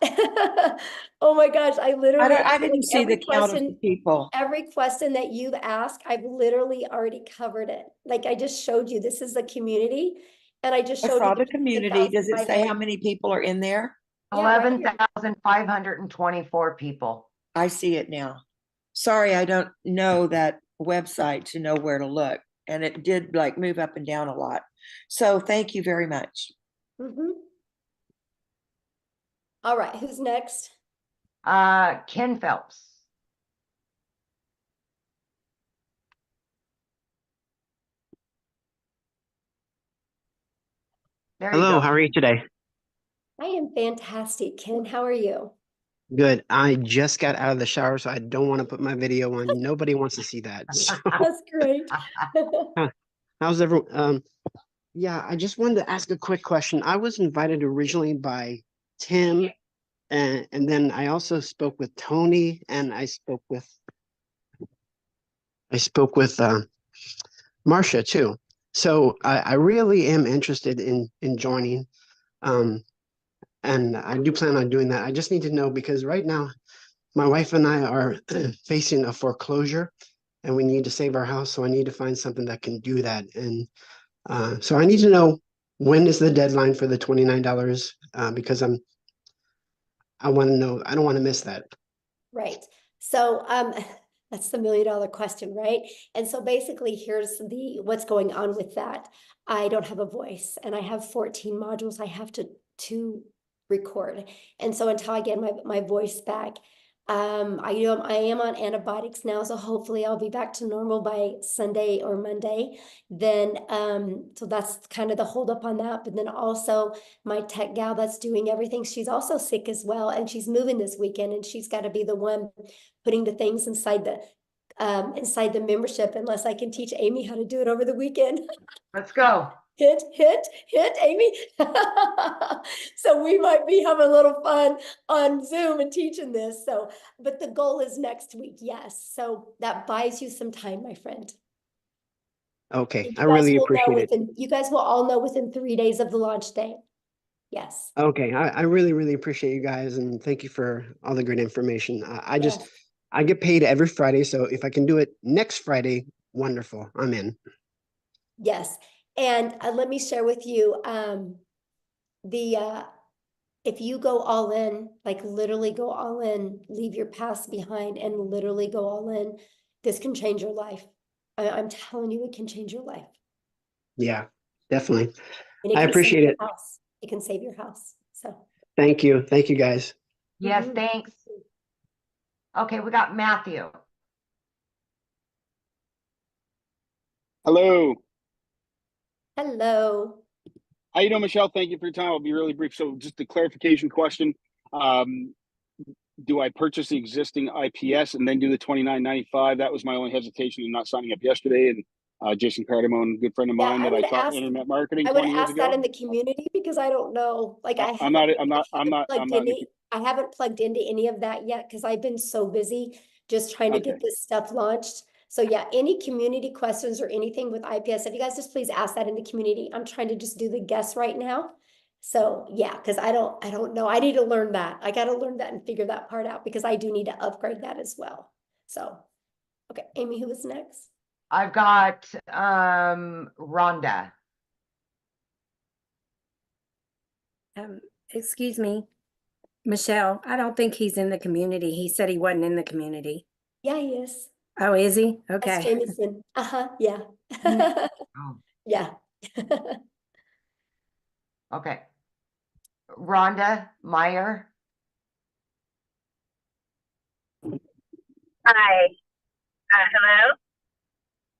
Oh my gosh, I literally I didn't see the count of the people. Every question that you've asked, I've literally already covered it. Like I just showed you, this is the community, and I just I showed saw you the community. Does it say 11,500. how many people are in there? Yeah, right here. 11,524 people. I see it now. Sorry, I don't know that website to know where to look. And it did like move up and down a lot. So thank you very much. All right, who's next? Ken Phelps. There you Hello, go. how are you today? I am fantastic, Ken. How are you? Good. I just got out of the shower, so I don't want to put my video on. Nobody wants to see that. So, That's great. how's everyone? Yeah, I just wanted to ask a quick question. I was invited originally by Tim, and then I also spoke with Tony, and I spoke with Marcia too. So I really am interested in joining. And I do plan on doing that. I just need to know because right now my wife and I are facing a foreclosure and we need to save our house. So I need to find something that can do that. And so I need to know when is the deadline for the $29 because I want to know, I don't want to miss that. Right. So that's the $1 million question, right? And so basically here's what's going on with that. I don't have a voice and I have 14 modules I have to record. And so until I get my voice back, I am on antibiotics now, so hopefully I'll be back to normal by Sunday or Monday. Then so that's kind of the holdup on that. But then also my tech gal that's doing everything, she's also sick as well, and she's moving this weekend, and she's got to be the one putting the things inside the membership, unless I can teach Amy how to do it over the weekend. Let's go. Hit, Amy. So we might be having a little fun on Zoom and teaching this. So, but the goal is next week. Yes. So that buys you some time, my friend. Okay. I really appreciate it. You guys will all know within 3 days of the launch day. Yes. Okay. I really, really appreciate you guys. And thank you for all the great information. I get paid every Friday. So if I can do it next Friday, wonderful. I'm in. Yes. And let me share with you, if you go all in, like literally go all in, leave your past behind and literally go all in, this can change your life. I'm telling you, it can change your life. Yeah, definitely. And it I can save appreciate your it. house. It can save your house. So Thank you. Thank you, guys. Yes, Mhm. thanks. Okay, we got Matthew. Hello. Hello. How you doing, Michelle? Thank you for your time. I'll be really brief. So just a clarification question. Do I purchase the existing IPS and then do the $29.95? That was my only hesitation in not signing up yesterday. And Jason Cardamone, good friend of Yeah, mine that I taught internet marketing I would 20 years ask that ago. in the community because I don't know. Like I I'm haven't not in the, I haven't plugged into any of that yet because I've been so busy just trying to okay. get this stuff launched. So yeah, any community questions or anything with IPS, if you guys just please ask that in the community. I'm trying to just do the guess right now. So yeah, because I don't know. I need to learn that. I got to learn that and figure that part out because I do need to upgrade that as well. So okay, Amy, who was next? I've got Rhonda. Excuse me, Michelle, I don't think he's in the community. He said he wasn't in the community. Yeah, he is. Oh, is he? That's Okay. Jameson. Yeah. Oh, Yeah. okay. Rhonda Meyer. Hi. Hello?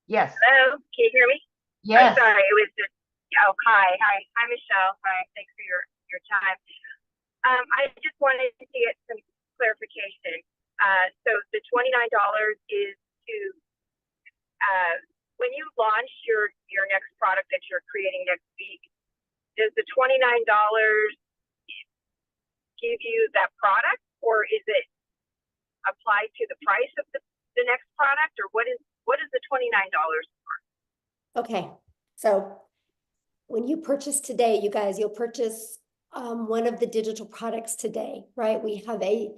Yes. Hello? Can you hear me? Yes. Oh, sorry, it was just, oh, hi. Hi, Michelle. Hi, thanks for your time. I just wanted to get some clarification. So the $29 is to, when you launch your next product that you're creating next week, does the $29 give you that product, or is it applied to the price of the next product, or what is the $29 for? Okay. So when you purchase today, you guys, you'll purchase one of the digital products today, right? We have we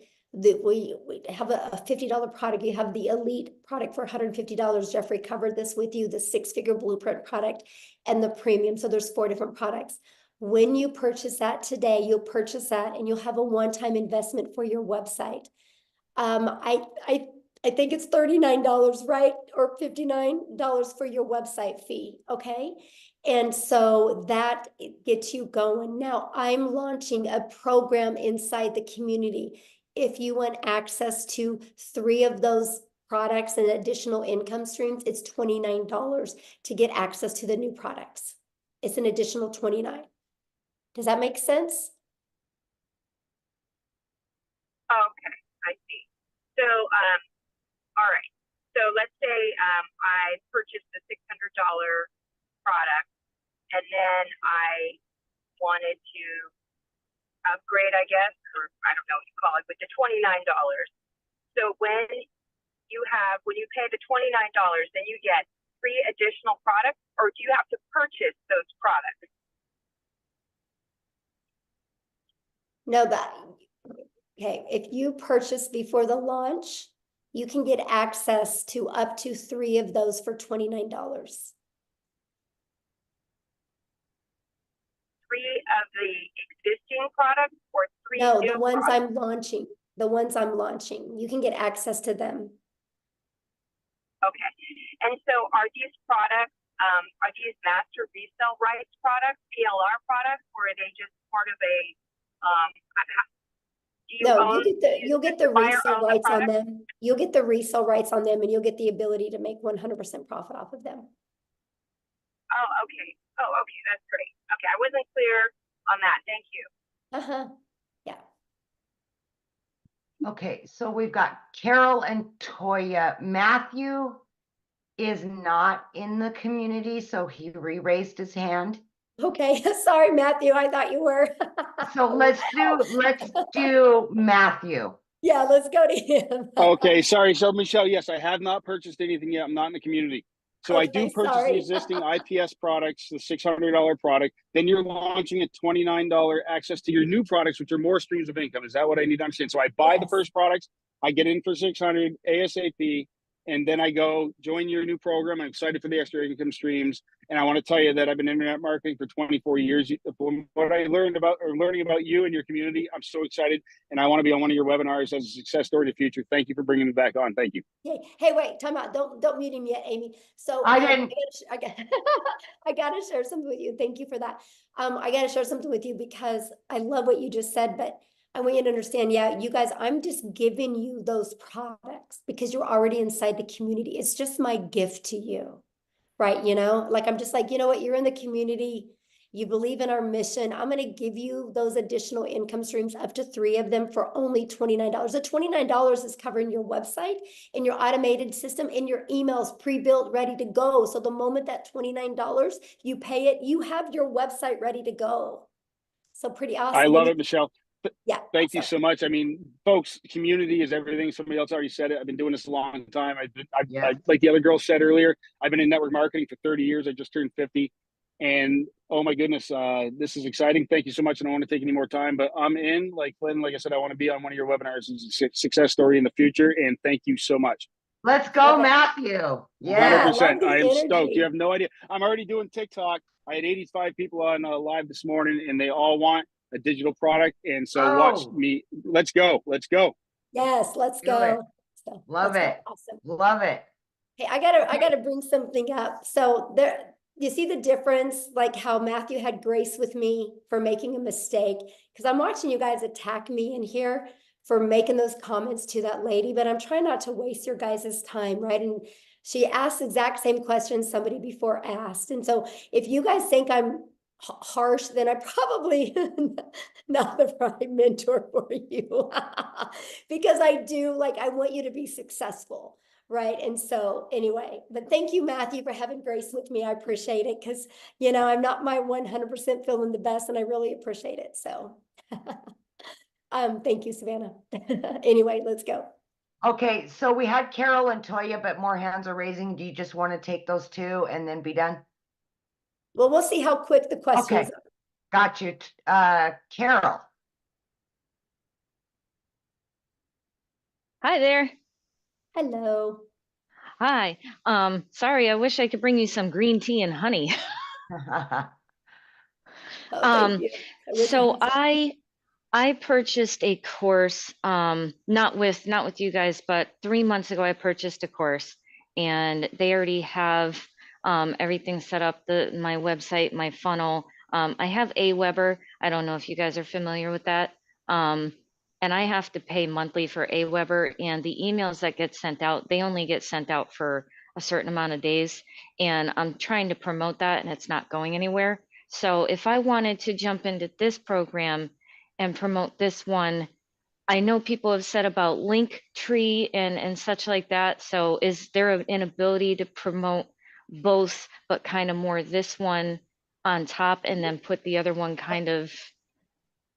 have a $50 product. You have the elite product for $150. Jeffrey covered this with you, the six-figure blueprint product and the premium. So there's 4 different products. When you purchase that today, you'll purchase that and you'll have a one-time investment for your website. I think it's $39, right? Or $59 for your website fee, okay? And so that gets you going. Now I'm launching a program inside the community. If you want access to 3 of those products and additional income streams, it's $29 to get access to the new products. It's an additional $29. Does that make sense? Okay, I see. So, all right. So let's say I purchased the $600 product, and then I wanted to upgrade, I guess, or I don't know what you call it, with the $29. So when you pay the $29, then you get 3 additional products, or do you have to purchase those products? No, okay, if you purchase before the launch, you can get access to up to 3 of those for $29. 3 of the existing products, or 3 No, new the ones products? I'm launching. The ones I'm launching. You can get access to them. Okay. And so are these products, are these master resale rights products, PLR products, or are they just part of a, do you No, own, you'll get the buyer resale own the rights on product? them. You'll get the resale rights on them and you'll get the ability to make 100% profit off of them. Oh, okay. Oh, okay. That's great. Okay. I wasn't clear on that. Thank you. Uh-huh. Yeah. Okay, so we've got Carol and Toya. Matthew is not in the community, so he re-raised his hand. Okay. Sorry, Matthew. I thought you were. So let's do Matthew. Yeah, let's go to him. Okay, sorry. So Michelle, yes, I have not purchased anything yet. I'm not in the community. So I do Okay, purchase the sorry. existing IPS products, the $600 product. Then you're launching a $29 access to your new products, which are more streams of income. Is that what I need to understand? So I buy the Yes. first products, I get in for $600 ASAP, and then I go join your new program. I'm excited for the extra income streams. And I want to tell you that I've been internet marketing for 24 years. From what I learned about or learning about you and your community, I'm so excited. And I want to be on one of your webinars as a success story to the future. Thank you for bringing me back on. Thank you. Hey, wait, time out. Don't mute him yet, Amy. So I didn't. I gotta share something with you. Thank you for that. I gotta share something with you because I love what you just said, but I want you to understand, yeah, you guys, I'm just giving you those products because you're already inside the community. It's just my gift to you, right? You know, like I'm just like, you know what, you're in the community. You believe in our mission. I'm going to give you those additional income streams, up to 3 of them for only $29. The $29 is covering your website and your automated system and your emails pre-built, ready to go. So the moment that $29, you pay it, you have your website ready to go. So pretty awesome. I love it, Michelle. Yeah. Thank you so much. I mean, folks, community is everything. Somebody else already said it. I've been doing this a long time. I like the other girl said earlier, I've been in network marketing for 30 years. I just turned 50. And oh my goodness, this is exciting. Thank you so much. I don't want to take any more time, but I'm in. Like Lynn, like I said, I want to be on one of your webinars as a success story in the future. And thank you so much. Let's go, Matthew. Yeah. 100%. I am stoked. You have no idea. I'm already doing TikTok. I had 85 people on live this morning, and they all want a digital product. And so watch me. Let's go. Let's go. Yes, let's go. So, Love it. Awesome. Love it. Hey, I gotta bring something up. So there, you see the difference, like how Matthew had grace with me for making a mistake, because I'm watching you guys attack me in here for making those comments to that lady, but I'm trying not to waste your guys' time, right? And she asked the exact same question somebody before asked. And so if you guys think I'm harsh, then I probably not the right mentor for you. Because I do, like, I want you to be successful, right? And so anyway, but thank you, Matthew, for having grace with me. I appreciate it, because, you know, I'm not my 100% feeling the best, and I really appreciate it. So thank you, Savannah. Anyway, let's go. Okay, so we had Carol and Toya, but more hands are raising. Do you just want to take those 2 and then be done? Well, we'll see how quick the questions are. Got you. Carol. Hi there. Hello. Hi. Sorry, I wish I could bring you some green tea and honey. Thank you. So I purchased a course, not with you guys, but 3 months ago I purchased a course, and they already have everything set up, my website, my funnel. I have Aweber. I don't know if you guys are familiar with that. And I have to pay monthly for Aweber, and the emails that get sent out, they only get sent out for a certain amount of days. And I'm trying to promote that, and it's not going anywhere. So if I wanted to jump into this program and promote this one, I know people have said about Linktree and such like that. So is there an ability to promote both, but kind of more this one on top, and then put the other one kind of,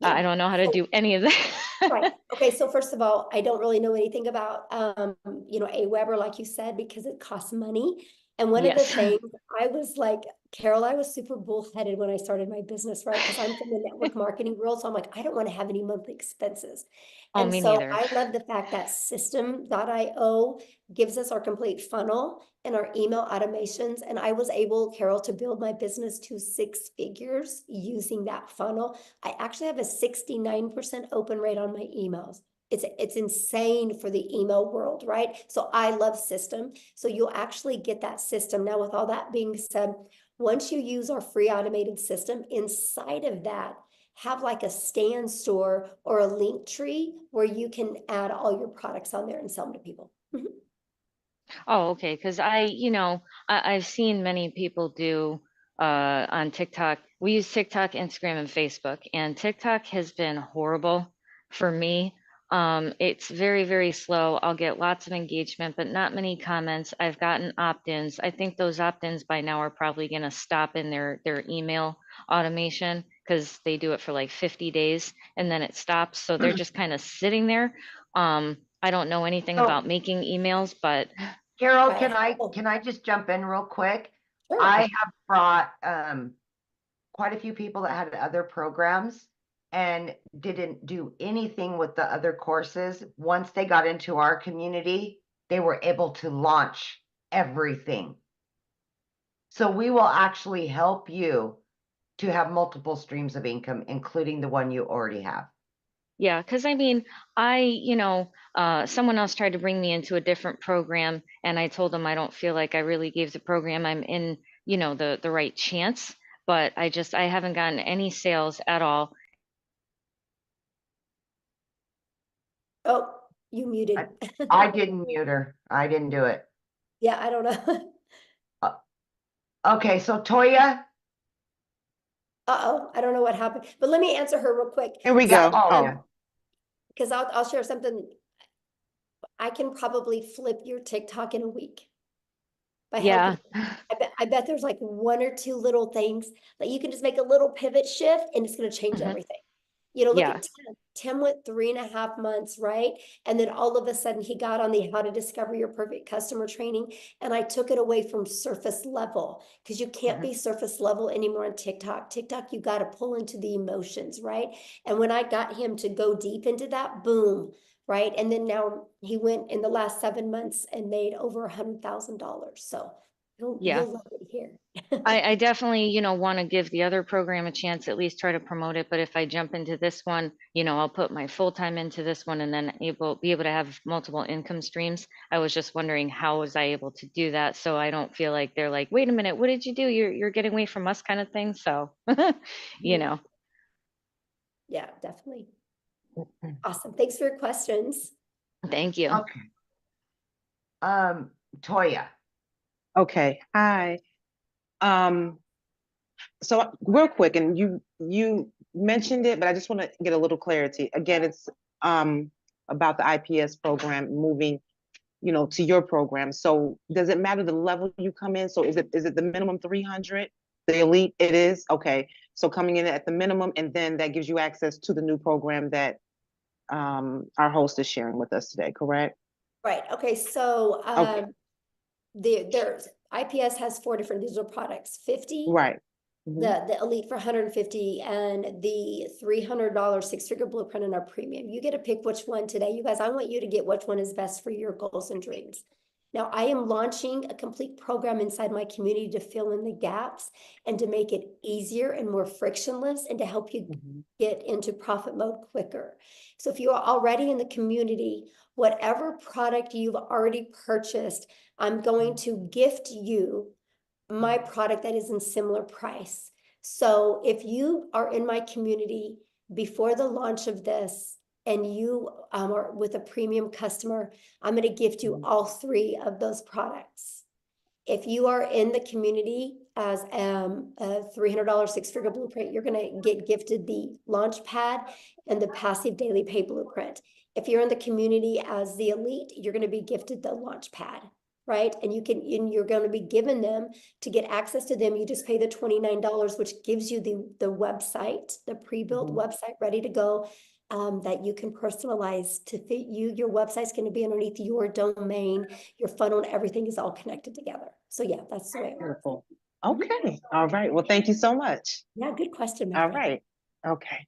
I don't know how to do any of that. Right. Okay. So first of all, I don't really know anything about, you know, Aweber, like you said, because it costs money. And one of the things I was like, Carol, I was super bullheaded when I started my business, right? Because I'm from the network marketing world. So I'm like, I don't want to have any monthly expenses. Oh, And me so neither. I love the fact that system.io gives us our complete funnel and our email automations. And I was able, Carol, to build my business to 6 figures using that funnel. I actually have a 69% open rate on my emails. It's insane for the email world, right? So I love system. So you'll actually get that system. Now, with all that being said, once you use our free automated system, inside of that, have like a stand store or a link tree where you can add all your products on there and sell them to people. Oh, okay. Because I've seen many people do on TikTok. We use TikTok, Instagram, and Facebook, and TikTok has been horrible for me. It's very, very slow. I'll get lots of engagement, but not many comments. I've gotten opt-ins. I think those opt-ins by now are probably going to stop in their email automation, because they do it for like 50 days and then it stops. So they're just kind of sitting there. I don't know anything about making emails, but Carol, can I just jump in real quick? Sure. I have brought quite a few people that had other programs and didn't do anything with the other courses. Once they got into our community, they were able to launch everything. So we will actually help you to have multiple streams of income, including the one you already have. Yeah, because I mean, someone else tried to bring me into a different program, and I told them I don't feel like I really gave the program I'm in, the right chance. But I haven't gotten any sales at all. Oh, you muted. I didn't mute her. I didn't do it. Yeah, I don't know. Okay, so Toya. Uh-oh, I don't know what happened, but let me answer her real quick. Here we go. Because I'll share something. I can probably flip your TikTok in a week. By Yeah. helping, I bet there's like one or two little things that you can just make a little pivot shift and it's going to change everything. Look Yeah. at Tim. Tim went 3.5 months, right? And then all of a sudden he got on the How to Discover Your Perfect Customer training. And I took it away from surface level because you can't be surface level anymore on TikTok. TikTok, you got to pull into the emotions, right? And when I got him to go deep into that, boom, right? And then now he went in the last 7 months and made over $100,000. So Yeah. you'll love it here. I definitely, want to give the other program a chance, at least try to promote it. But if I jump into this one, I'll put my full time into this one and then be able to have multiple income streams. I was just wondering, how was I able to do that? So I don't feel like they're like, wait a minute, what did you do? You're getting away from us kind of thing. So, Yeah, definitely. Awesome. Thanks for your questions. Thank you. Okay. Toya. Okay. Hi. So real quick, and you mentioned it, but I just want to get a little clarity. Again, it's about the IPS program moving, to your program. So does it matter the level you come in? So is it the minimum 300? The elite, it is? Okay. So coming in at the minimum, and then that gives you access to the new program that our host is sharing with us today, correct? Right. Okay. So Okay. there's IPS has 4 different digital products, 50, Right. the elite for 150, and the $300 6-figure blueprint in our premium. You get to pick which one today. You guys, I want you to get which one is best for your goals and dreams. Now, I am launching a complete program inside my community to fill in the gaps and to make it easier and more frictionless and to help you get into profit mode quicker. So if you are already in the community, whatever product you've already purchased, I'm going to gift you my product that is in similar price. So if you are in my community before the launch of this and you are with a premium customer, I'm going to gift you all 3 of those products. If you are in the community as a $300 6-figure blueprint, you're going to get gifted the launch pad and the passive daily pay blueprint. If you're in the community as the elite, you're going to be gifted the launch pad, right? And you're going to be given them to get access to them. You just pay the $29, which gives you the website, the pre-built website ready to go. That you can personalize to fit you. Your website's going to be underneath your domain, your funnel, and everything is all connected together. So yeah, that's the way it works. Beautiful. Okay. All right. Well, thank you so much. Yeah, good question, my All friend. right. Okay.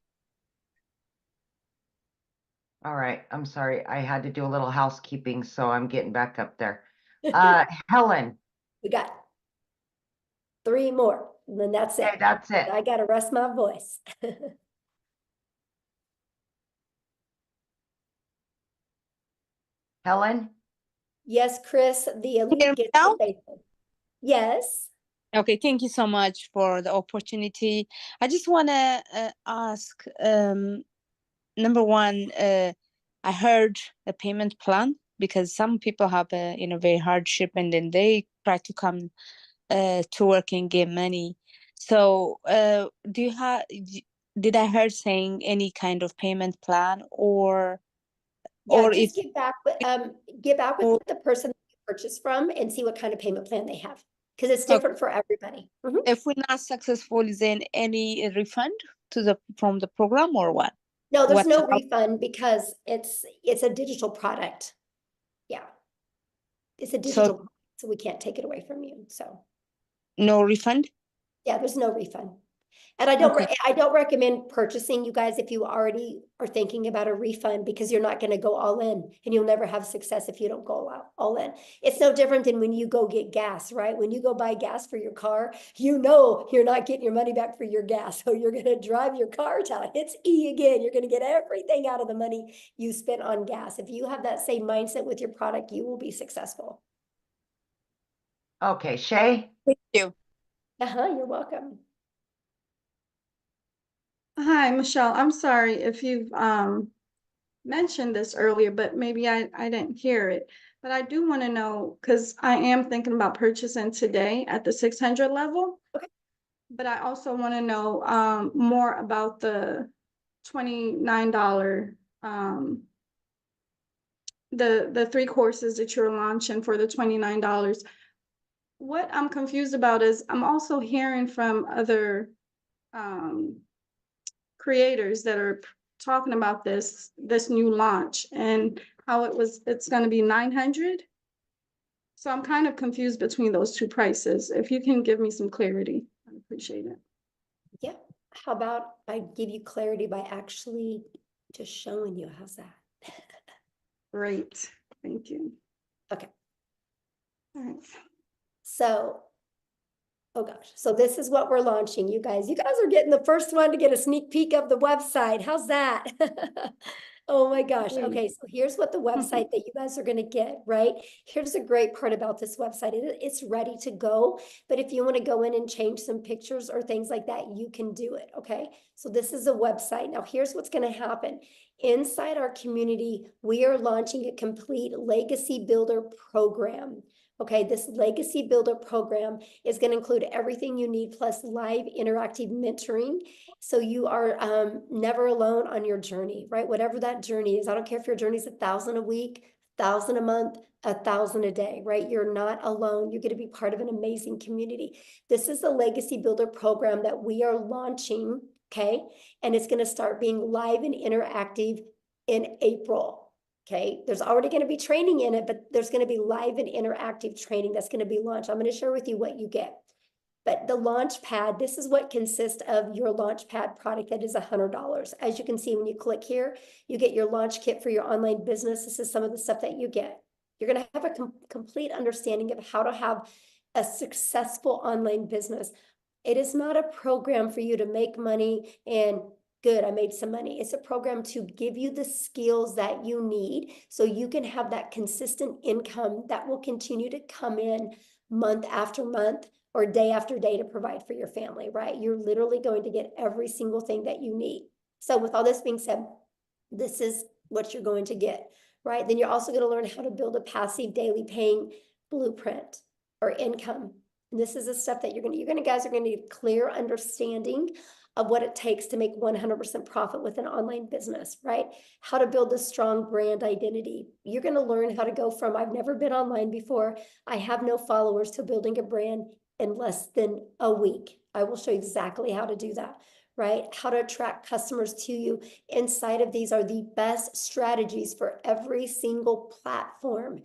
All right. I'm sorry. I had to do a little housekeeping, so I'm getting back up there. Helen. We got 3 more, and then that's it. Okay, that's it. I got to rest my voice. Helen? Yes, Chris, the elite gets what they said. Yes. Okay, thank you so much for the opportunity. I just want to ask, number one, I heard a payment plan because some people have a very hardship and then they try to come to work and get money. So do you have? Did I heard saying any kind of payment plan or? Yeah, or just if get back with the person that you purchased from and see what kind of payment plan they have, because it's different for everybody. if we're not successful, is there any refund from the program or what? No, there's no refund because it's a digital product. Yeah, it's a digital product, so we can't take it away from you. So no refund. yeah, there's no refund. And I don't, Okay. I don't recommend purchasing, you guys, if you already are thinking about a refund, because you're not going to go all in, and you'll never have success if you don't go all in. It's no different than when you go get gas, right? When you go buy gas for your car, you know you're not getting your money back for your gas. So you're going to drive your car till it hits E again. You're going to get everything out of the money you spent on gas. If you have that same mindset with your product, you will be successful. Okay, Shay? Thank you. You're welcome. Hi, Michelle. I'm sorry if you've mentioned this earlier, but maybe I didn't hear it. But I do want to know, because I am thinking about purchasing today at the 600 level. Okay. But I also want to know more about the $29 the 3 courses that you're launching for the $29. What I'm confused about is I'm also hearing from other creators that are talking about this new launch and how it's going to be 900. So I'm kind of confused between those two prices. If you can give me some clarity, I'd appreciate it. Yeah. How about I give you clarity by actually just showing you? How's that? Great. Thank you. Okay. All right. So, oh gosh. So this is what we're launching, you guys. You guys are getting the first one to get a sneak peek of the website. How's that? Oh my gosh. Okay, so here's what the website that you guys are going to get, right? Here's the great part about this website. It's ready to go, but if you want to go in and change some pictures or things like that, you can do it, okay? So this is a website. Now here's what's going to happen. Inside our community, we are launching a complete legacy builder program. Okay, this legacy builder program is going to include everything you need plus live interactive mentoring. So you are never alone on your journey, right? Whatever that journey is. I don't care if your journey is 1,000 a week, 1,000 a month, 1,000 a day, right? You're not alone. You're going to be part of an amazing community. This is the legacy builder program that we are launching, okay? And it's going to start being live and interactive in April. Okay, there's already going to be training in it, but there's going to be live and interactive training that's going to be launched. I'm going to share with you what you get. But the launch pad, this is what consists of your launch pad product that is $100. As you can see, when you click here, you get your launch kit for your online business. This is some of the stuff that you get. You're going to have a complete understanding of how to have a successful online business. It is not a program for you to make money and good, I made some money. It's a program to give you the skills that you need so you can have that consistent income that will continue to come in month after month or day after day to provide for your family, right? You're literally going to get every single thing that you need. So with all this being said, this is what you're going to get, right? Then you're also going to learn how to build a passive daily paying blueprint or income. And this is the stuff that you guys are going to need clear understanding of what it takes to make 100% profit with an online business, right? How to build a strong brand identity. You're going to learn how to go from I've never been online before, I have no followers, to building a brand in less than a week. I will show you exactly how to do that, right? How to attract customers to you. Inside of these are the best strategies for every single platform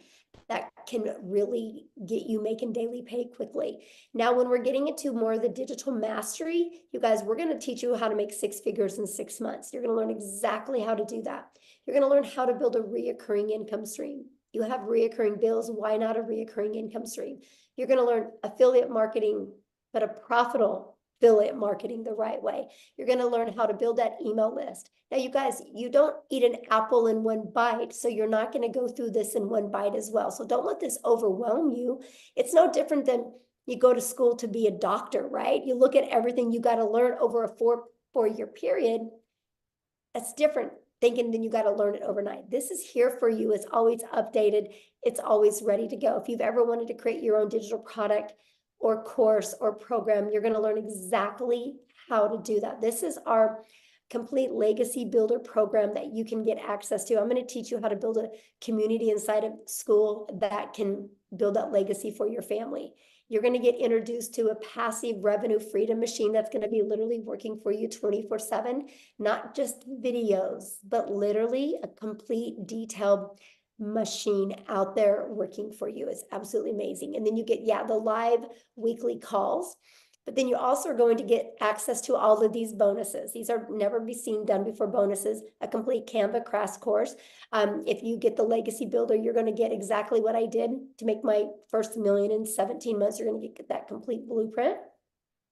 that can really get you making daily pay quickly. Now, when we're getting into more of the digital mastery, you guys, we're going to teach you how to make 6 figures in 6 months. You're going to learn exactly how to do that. You're going to learn how to build a reoccurring income stream. You have reoccurring bills. Why not a reoccurring income stream? You're going to learn affiliate marketing, but a profitable affiliate marketing the right way. You're going to learn how to build that email list. Now, you guys, you don't eat an apple in one bite, so you're not going to go through this in one bite as well. So don't let this overwhelm you. It's no different than you go to school to be a doctor, right? You look at everything you got to learn over a four-year period. That's different thinking than you got to learn it overnight. This is here for you. It's always updated. It's always ready to go. If you've ever wanted to create your own digital product or course or program, you're going to learn exactly how to do that. This is our complete legacy builder program that you can get access to. I'm going to teach you how to build a community inside of school that can build that legacy for your family. You're going to get introduced to a passive revenue freedom machine that's going to be literally working for you 24/7, not just videos, but literally a complete detailed machine out there working for you. It's absolutely amazing. And then you get, the live weekly calls. But then you also are going to get access to all of these bonuses. These are never be seen done before bonuses, a complete Canva crash course. If you get the Legacy Builder, you're going to get exactly what I did to make my first million in 17 months. You're going to get that complete blueprint,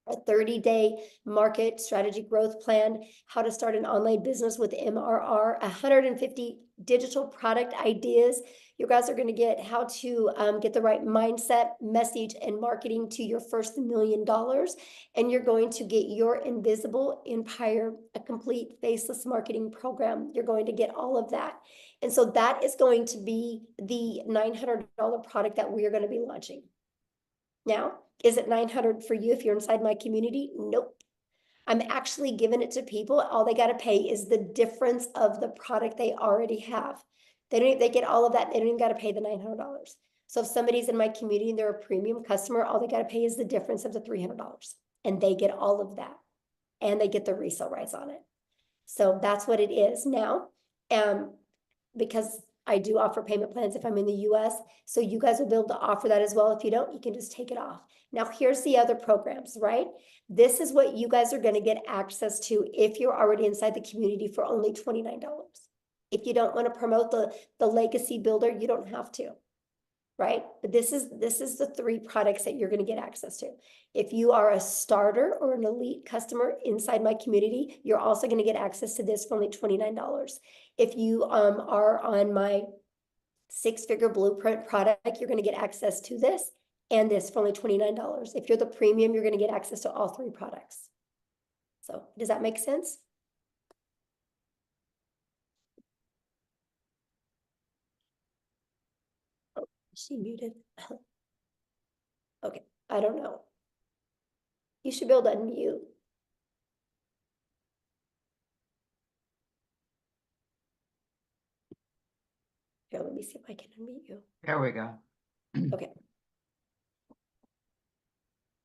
a 30-day market strategy growth plan, how to start an online business with MRR, 150 digital product ideas. You guys are going to get how to get the right mindset, message, and marketing to your first $1 million. And you're going to get your invisible empire, a complete faceless marketing program. You're going to get all of that. And so that is going to be the $900 product that we are going to be launching. Now, is it 900 for you if you're inside my community? Nope. I'm actually giving it to people. All they got to pay is the difference of the product they already have. They get all of that. They don't even got to pay the $900. So if somebody's in my community and they're a premium customer, all they got to pay is the difference of the $300. And they get all of that. And they get the resale rights on it. So that's what it is now. Because I do offer payment plans if I'm in the US. So you guys will be able to offer that as well. If you don't, you can just take it off. Now, here's the other programs, right? This is what you guys are going to get access to if you're already inside the community for only $29. If you don't want to promote the Legacy Builder, you don't have to, right? But this is the 3 products that you're going to get access to. If you are a starter or an elite customer inside my community, you're also going to get access to this for only $29. If you are on my 6-figure blueprint product, you're going to get access to this and this for only $29. If you're the premium, you're going to get access to all 3 products. So does that make sense? Oh, is she muted? Okay, I don't know. You should be able to unmute. Here, let me see if I can unmute you. There we go. Okay.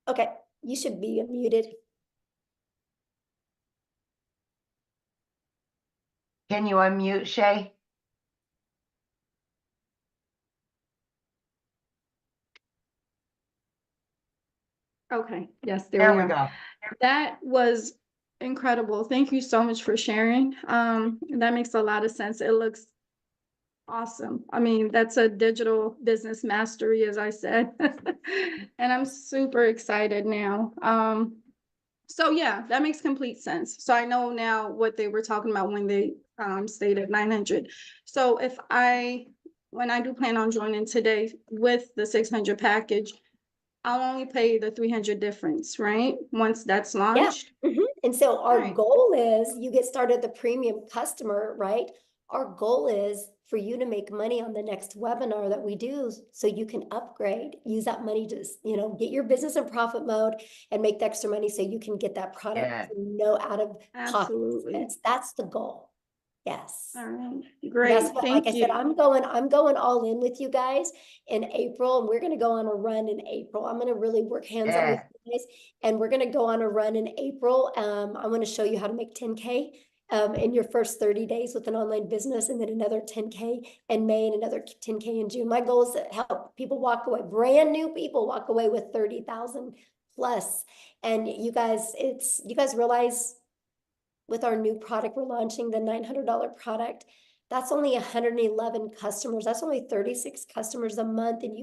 Okay, you should be unmuted. Can you unmute, Shay? Okay, yes, There we we are. go. That was incredible. Thank you so much for sharing. That makes a lot of sense. It looks awesome. I mean, that's a digital business mastery, as I said. And I'm super excited now. So yeah, that makes complete sense. So I know now what they were talking about when they stated 900. So when I do plan on joining today with the 600 package, I'll only pay the 300 difference, right? Once that's launched. Yeah. And so our Right. goal is you get started the premium customer, right? Our goal is for you to make money on the next webinar that we do so you can upgrade, use that money to, get your business in profit mode and make the extra money so you can get that product for no out of pocket expense. That's the goal. Yes. All right. Great. Great. Like Thank I you. said, I'm going all in with you guys in April, and we're going to go on a run in April. I'm going to really work hands-on with you guys, and we're going to go on a run in April. I want to show you how to make 10K in your first 30 days with an online business, and then another 10K in May and another 10K in June. My goal is to help people walk away, brand new people walk away with 30,000 plus. And you guys realize with our new product we're launching, the $900 product, that's only 111 customers. That's only 36 customers a month. And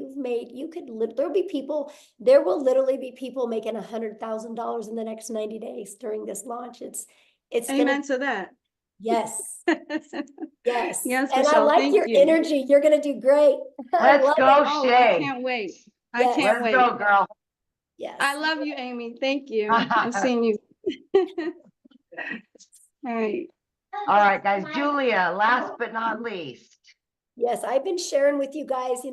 there will literally be people making $100,000 in the next 90 days during this launch. It's Amen to that. Yes. Yes. Yes, And I Michelle, like thank your you. energy. You're going to do great. Let's go, Oh, Shay. I can't wait. I Yes. can't Let's wait. go, girl. Yes. I love you, Amy. Thank you. I've seen you. All right. All right, guys. Julia, last but not least. Yes, I've been sharing with you guys, we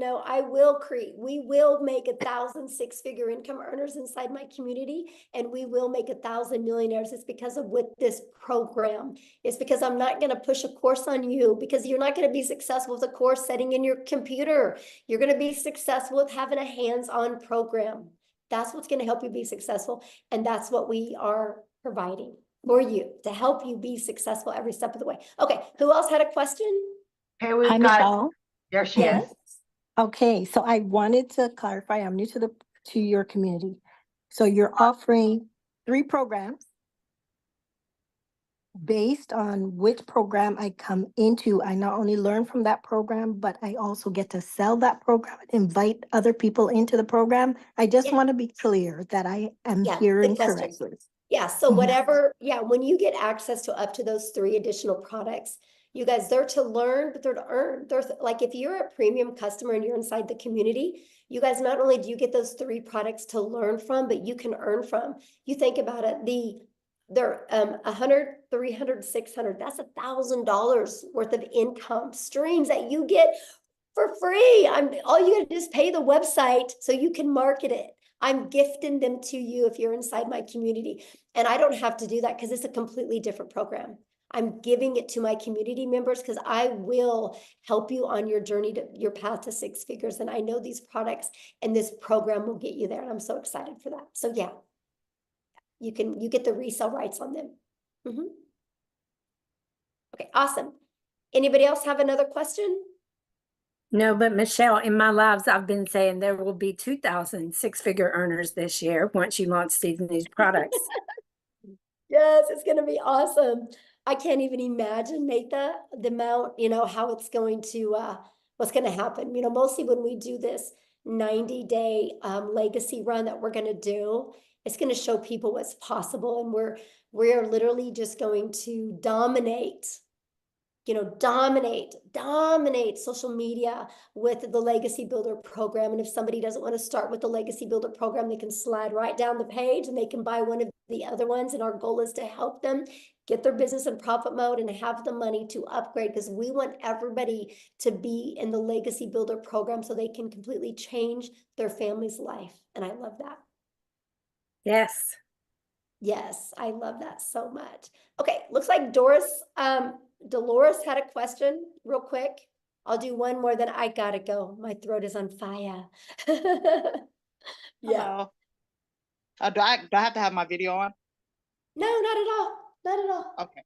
will make 1,000 6-figure income earners inside my community, and we will make 1,000 millionaires. It's because of with this program. It's because I'm not going to push a course on you, because you're not going to be successful with a course setting in your computer. You're going to be successful with having a hands-on program. That's what's going to help you be successful. And that's what we are providing for you to help you be successful every step of the way. Okay. Who else had a question? Okay, we've Hi, got, Michelle. there she Yes. is. Okay, so I wanted to clarify, I'm new to your community. So you're offering 3 programs. Based on which program I come into, I not only learn from that program, but I also get to sell that program and invite other people into the program. I just want to be clear that I am Yeah, hearing good question. correctly. Yeah, so Mhm. whatever, yeah, when you get access to up to those 3 additional products, you guys, they're to learn, but they're to earn. They're like, if you're a premium customer and you're inside the community, you guys, not only do you get those 3 products to learn from, but you can earn from. You think about it, they're 100, 300, 600, that's $1,000 worth of income streams that you get for free. All you gotta do is pay the website so you can market it. I'm gifting them to you if you're inside my community. And I don't have to do that because it's a completely different program. I'm giving it to my community members because I will help you on your journey to your path to 6 figures. And I know these products and this program will get you there. And I'm so excited for that. So yeah, you get the resale rights on them. Mhm. Okay, awesome. Anybody else have another question? No, but Michelle, in my lives, I've been saying there will be 2,000 six-figure earners this year once you launch these new products. Yes, it's going to be awesome. I can't even imagine, Natha, the amount, how it's going to, what's going to happen. Mostly when we do this 90-day legacy run that we're going to do, it's going to show people what's possible. And we're literally just going to dominate social media with the Legacy Builder program. And if somebody doesn't want to start with the Legacy Builder program, they can slide right down the page and they can buy one of the other ones. And our goal is to help them get their business in profit mode and have the money to upgrade, because we want everybody to be in the Legacy Builder program so they can completely change their family's life. And I love that. Yes. Yes, I love that so much. Okay, looks like Dolores had a question real quick. I'll do one more, then I gotta go. My throat is on fire. Yeah. Hello. Do I have to have my video on? No, not at all. Not at all. Okay.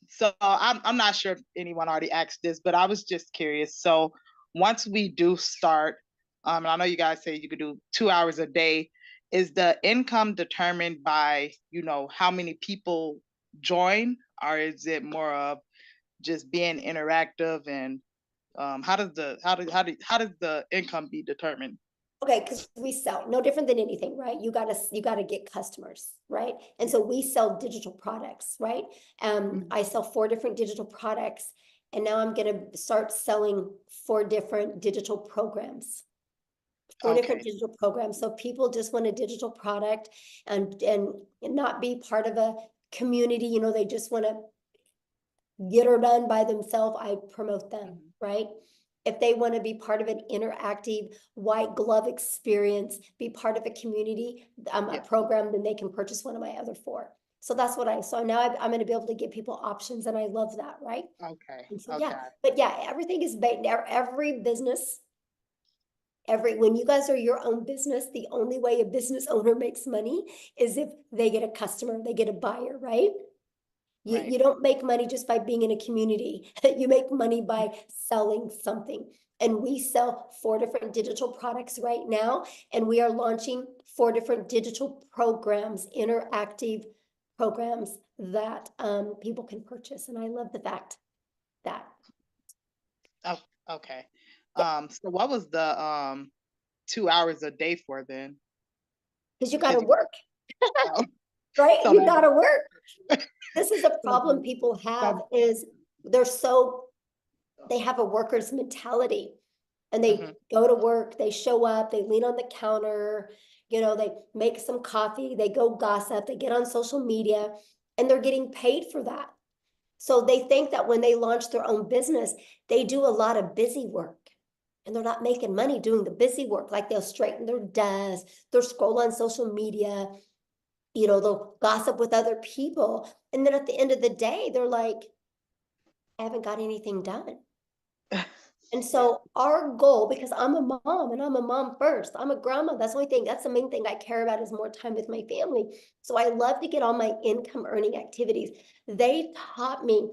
So I'm not sure if anyone already asked this, but I was just curious. So once we do start, and I know you guys say you could do 2 hours a day, is the income determined by, how many people join, or is it more of just being interactive? And how does the income be determined? Okay, because we sell no different than anything, right? You gotta get customers, right? And so we sell digital products, right? I sell 4 different digital products, and now I'm gonna start selling 4 different digital programs. 4 different digital programs. So people just want a digital product and not be part of a community, they just want to get her done by themselves. I promote them, right? If they want to be part of an interactive white glove experience, be part of a community, a program, then they can purchase one of my other 4. So that's what so now I'm going to be able to give people options, and I love that, right? Okay. And so, yeah, but yeah, everything is based, every business, when you guys are your own business, the only way a business owner makes money is if they get a customer, they get a buyer, right? You don't make money just by being in a community. You make money by selling something. And we sell 4 different digital products right now, and we are launching 4 different digital programs, interactive programs that people can purchase. And I love the fact that. Oh, okay. So what was the 2 hours a day for then? Because you got to work. Right? So You got to work. This is a problem people have, is they have a worker's mentality, and they go to work, they show up, they lean on the counter, they make some coffee, they go gossip, they get on social media, and they're getting paid for that. So they think that when they launch their own business, they do a lot of busy work, and they're not making money doing the busy work. Like, they'll straighten their desk, they'll scroll on social media, they'll gossip with other people. And then at the end of the day, they're like, I haven't got anything done. And so our goal, because I'm a mom and I'm a mom first, I'm a grandma. That's the main thing I care about, is more time with my family. So I love to get all my income earning activities. They taught me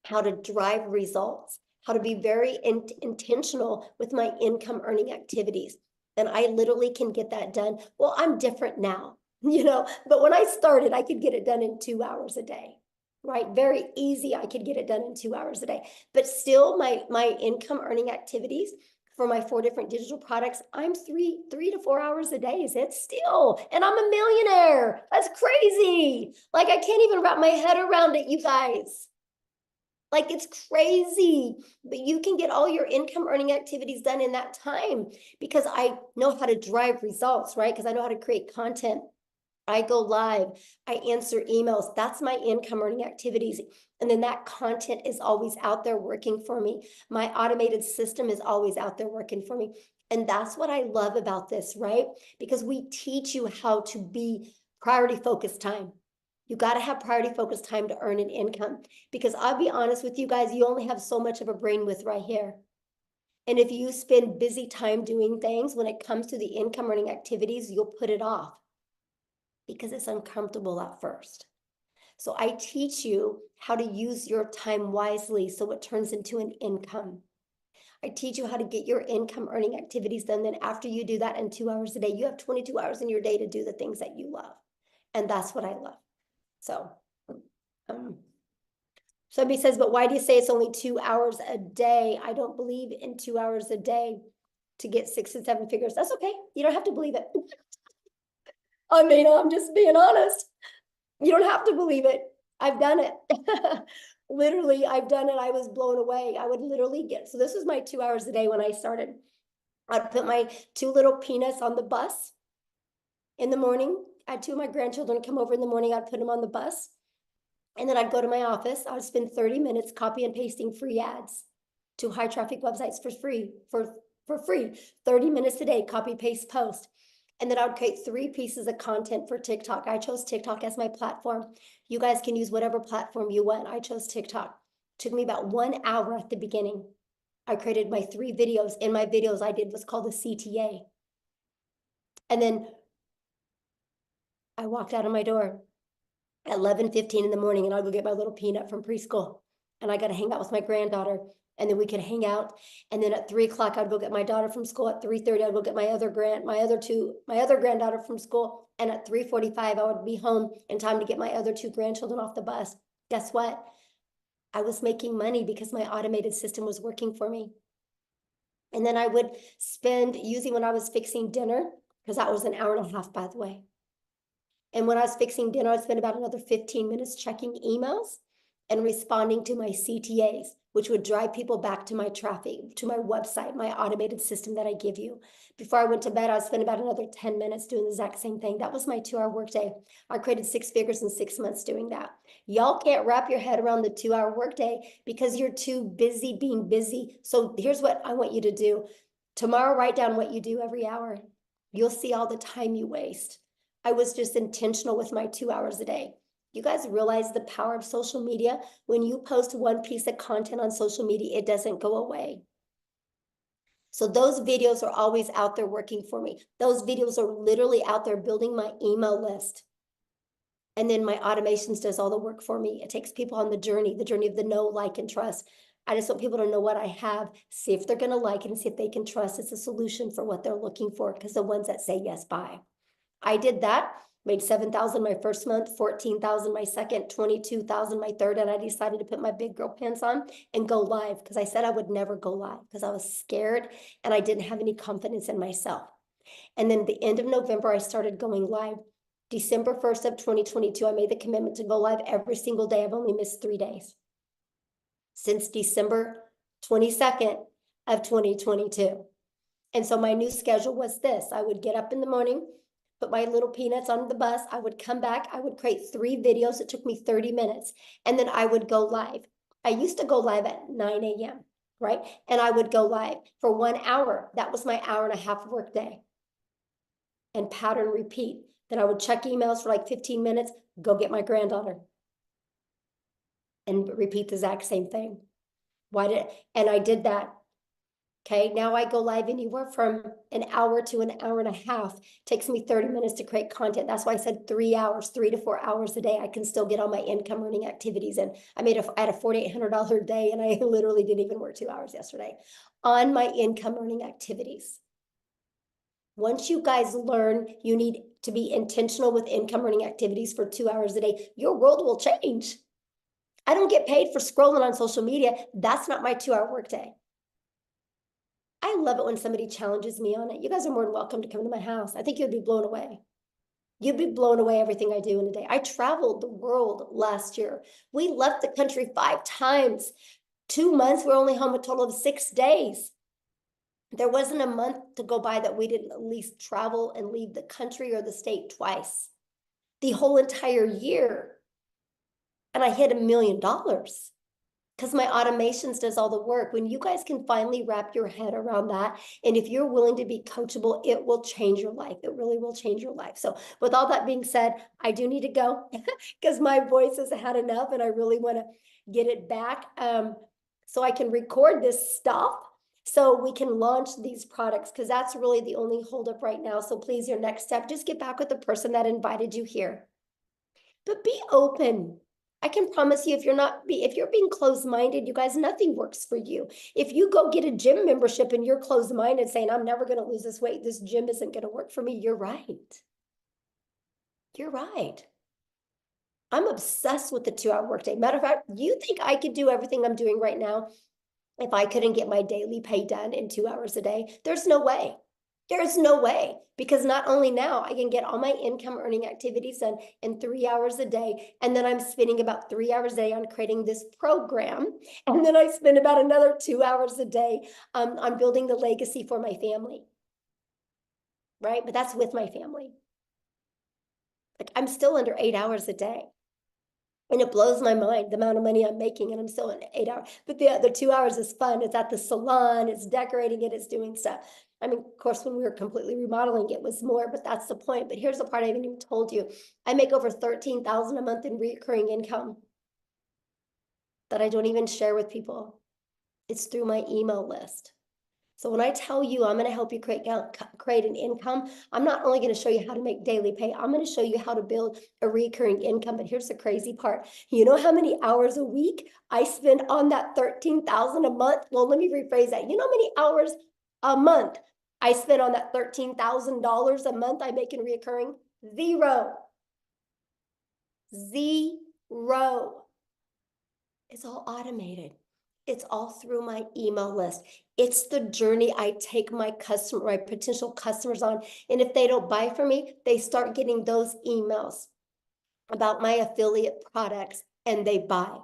how to drive results, how to be very intentional with my income earning activities. And I literally can get that done. Well, I'm different now, but when I started, I could get it done in 2 hours a day, right? Very easy. I could get it done in 2 hours a day, but still my income earning activities for my 4 different digital products, I'm 3 to 4 hours a day. It's still, and I'm a millionaire. That's crazy. Like, I can't even wrap my head around it, you guys. Like, it's crazy, but you can get all your income earning activities done in that time because I know how to drive results, right? Because I know how to create content. I go live, I answer emails. That's my income earning activities. And then that content is always out there working for me. My automated system is always out there working for me. And that's what I love about this, right? Because we teach you how to be priority focused time. You got to have priority focused time to earn an income, because I'll be honest with you guys, you only have so much of a brain width right here. And if you spend busy time doing things, when it comes to the income earning activities, you'll put it off because it's uncomfortable at first. So I teach you how to use your time wisely so it turns into an income. I teach you how to get your income earning activities done. Then after you do that in 2 hours a day, you have 22 hours in your day to do the things that you love. And that's what I love. So somebody says, but why do you say it's only 2 hours a day? I don't believe in 2 hours a day to get 6 and 7 figures. That's okay. You don't have to believe it. I mean, I'm just being honest. You don't have to believe it. I've done it. Literally, I've done it. I was blown away. I would literally so this was my 2 hours a day when I started. I'd put my 2 little peanuts on the bus in the morning. I had 2 of my grandchildren come over in the morning. I'd put them on the bus. And then I'd go to my office. I would spend 30 minutes copy and pasting free ads to high traffic websites for free, 30 minutes a day, copy, paste, post. And then I would create 3 pieces of content for TikTok. I chose TikTok as my platform. You guys can use whatever platform you want. I chose TikTok. It took me about 1 hour at the beginning. I created my 3 videos. In my videos, I did what's called a CTA. And then I walked out of my door at 11:15 in the morning, and I'll go get my little peanut from preschool. And I got to hang out with my granddaughter, and then we could hang out. And then at 3 o'clock, I'd go get my daughter from school. At 3:30, I'd go get my other granddaughter from school. And at 3:45, I would be home in time to get my other 2 grandchildren off the bus. Guess what? I was making money because my automated system was working for me. And then I would spend, usually when I was fixing dinner, because that was an hour and a half, by the way. And when I was fixing dinner, I'd spend about another 15 minutes checking emails and responding to my CTAs, which would drive people back to my traffic, to my website, my automated system that I give you. Before I went to bed, I'd spend about another 10 minutes doing the exact same thing. That was my 2-hour workday. I created 6 figures in 6 months doing that. Y'all can't wrap your head around the 2-hour workday because you're too busy being busy. So here's what I want you to do. Tomorrow, write down what you do every hour. You'll see all the time you waste. I was just intentional with my 2 hours a day. You guys realize the power of social media? When you post 1 piece of content on social media, it doesn't go away. So those videos are always out there working for me. Those videos are literally out there building my email list. And then my automations does all the work for me. It takes people on the journey of the know, like, and trust. I just want people to know what I have, see if they're going to like it, and see if they can trust it's a solution for what they're looking for, because the ones that say yes, buy. I did that, made 7,000 my first month, 14,000 my second, 22,000 my third, and I decided to put my big girl pants on and go live, because I said I would never go live because I was scared and I didn't have any confidence in myself. And then the end of November, I started going live. December 1st of 2022, I made the commitment to go live every single day. I've only missed 3 days since December 22nd of 2022. And so my new schedule was this. I would get up in the morning, put my little peanuts on the bus. I would come back. I would create 3 videos. It took me 30 minutes. And then I would go live. I used to go live at 9 a.m., right? And I would go live for 1 hour. That was my hour and a half work day. And pattern repeat. Then I would check emails for like 15 minutes, go get my granddaughter. And repeat the exact same thing. And I did that. Okay, now I go live anywhere from an hour to an hour and a half. It takes me 30 minutes to create content. That's why I said 3 hours, 3 to 4 hours a day. I can still get all my income earning activities in. I had a $4,800 day, and I literally didn't even work 2 hours yesterday on my income earning activities. Once you guys learn, you need to be intentional with income earning activities for 2 hours a day. Your world will change. I don't get paid for scrolling on social media. That's not my 2-hour workday. I love it when somebody challenges me on it. You guys are more than welcome to come to my house. I think you'd be blown away. You'd be blown away everything I do in a day. I traveled the world last year. We left the country 5 times. 2 months, we're only home a total of 6 days. There wasn't a month to go by that we didn't at least travel and leave the country or the state twice. The whole entire year. And I hit $1 million because my automations does all the work. When you guys can finally wrap your head around that, and if you're willing to be coachable, it will change your life. It really will change your life. So with all that being said, I do need to go because my voice has had enough and I really want to get it back so I can record this stuff so we can launch these products, because that's really the only holdup right now. So please, your next step, just get back with the person that invited you here. But be open. I can promise you, if you're being closed-minded, you guys, nothing works for you. If you go get a gym membership and you're closed-minded saying, I'm never going to lose this weight, this gym isn't going to work for me, you're right. You're right. I'm obsessed with the 2-hour workday. Matter of fact, you think I could do everything I'm doing right now if I couldn't get my daily pay done in 2 hours a day? There's no way. There's no way, because not only now I can get all my income earning activities done in 3 hours a day. And then I'm spending about 3 hours a day on creating this program. And then I spend about another 2 hours a day on building the legacy for my family. Right? But that's with my family. Like, I'm still under 8 hours a day. And it blows my mind the amount of money I'm making, and I'm still in 8 hours. But the 2 hours is fun. It's at the salon, it's decorating it, it's doing stuff. I mean, of course, when we were completely remodeling, it was more, but that's the point. But here's the part I haven't even told you. I make over $13,000 a month in recurring income that I don't even share with people. It's through my email list. So when I tell you I'm going to help you create an income, I'm not only going to show you how to make daily pay, I'm going to show you how to build a recurring income. But here's the crazy part. You know how many hours a week I spend on that $13,000 a month? Well, let me rephrase that. You know how many hours a month I spend on that $13,000 a month I make in recurring? 0. 0. It's all automated. It's all through my email list. It's the journey I take my potential customers on. And if they don't buy from me, they start getting those emails about my affiliate products and they buy.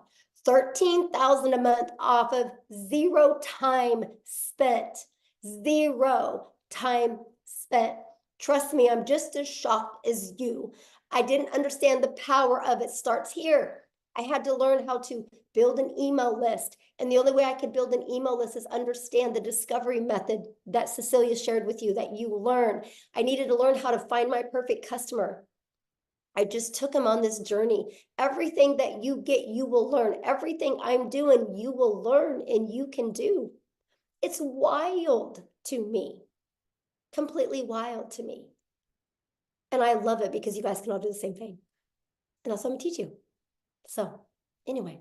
$13,000 a month off of 0 time spent. 0 time spent. Trust me, I'm just as shocked as you. I didn't understand the power of it starts here. I had to learn how to build an email list. And the only way I could build an email list is understand the discovery method that Cecilia shared with you, that you learn. I needed to learn how to find my perfect customer. I just took them on this journey. Everything that you get, you will learn. Everything I'm doing, you will learn and you can do. It's wild to me. Completely wild to me. And I love it because you guys can all do the same thing. And that's what I'm gonna teach you. So anyway,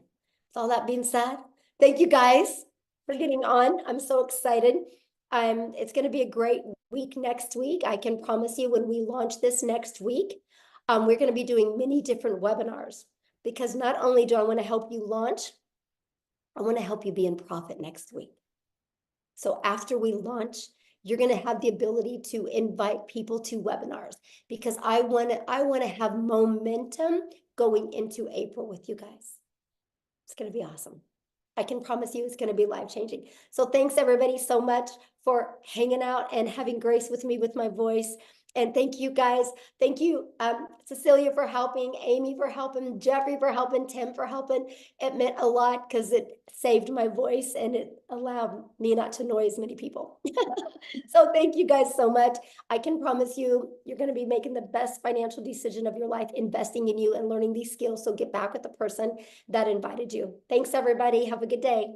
with all that being said, thank you guys for getting on. I'm so excited. It's going to be a great week next week. I can promise you when we launch this next week, we're going to be doing many different webinars, because not only do I want to help you launch, I want to help you be in profit next week. So after we launch, you're going to have the ability to invite people to webinars, because I want to have momentum going into April with you guys. It's going to be awesome. I can promise you it's going to be life-changing. So thanks everybody so much for hanging out and having grace with me with my voice. And thank you guys. Thank you, Cecilia, for helping, Amy for helping, Jeffrey for helping, Tim for helping. It meant a lot because it saved my voice and it allowed me not to annoy as many people. So thank you guys so much. I can promise you, you're going to be making the best financial decision of your life, investing in you and learning these skills. So get back with the person that invited you. Thanks, everybody. Have a good day.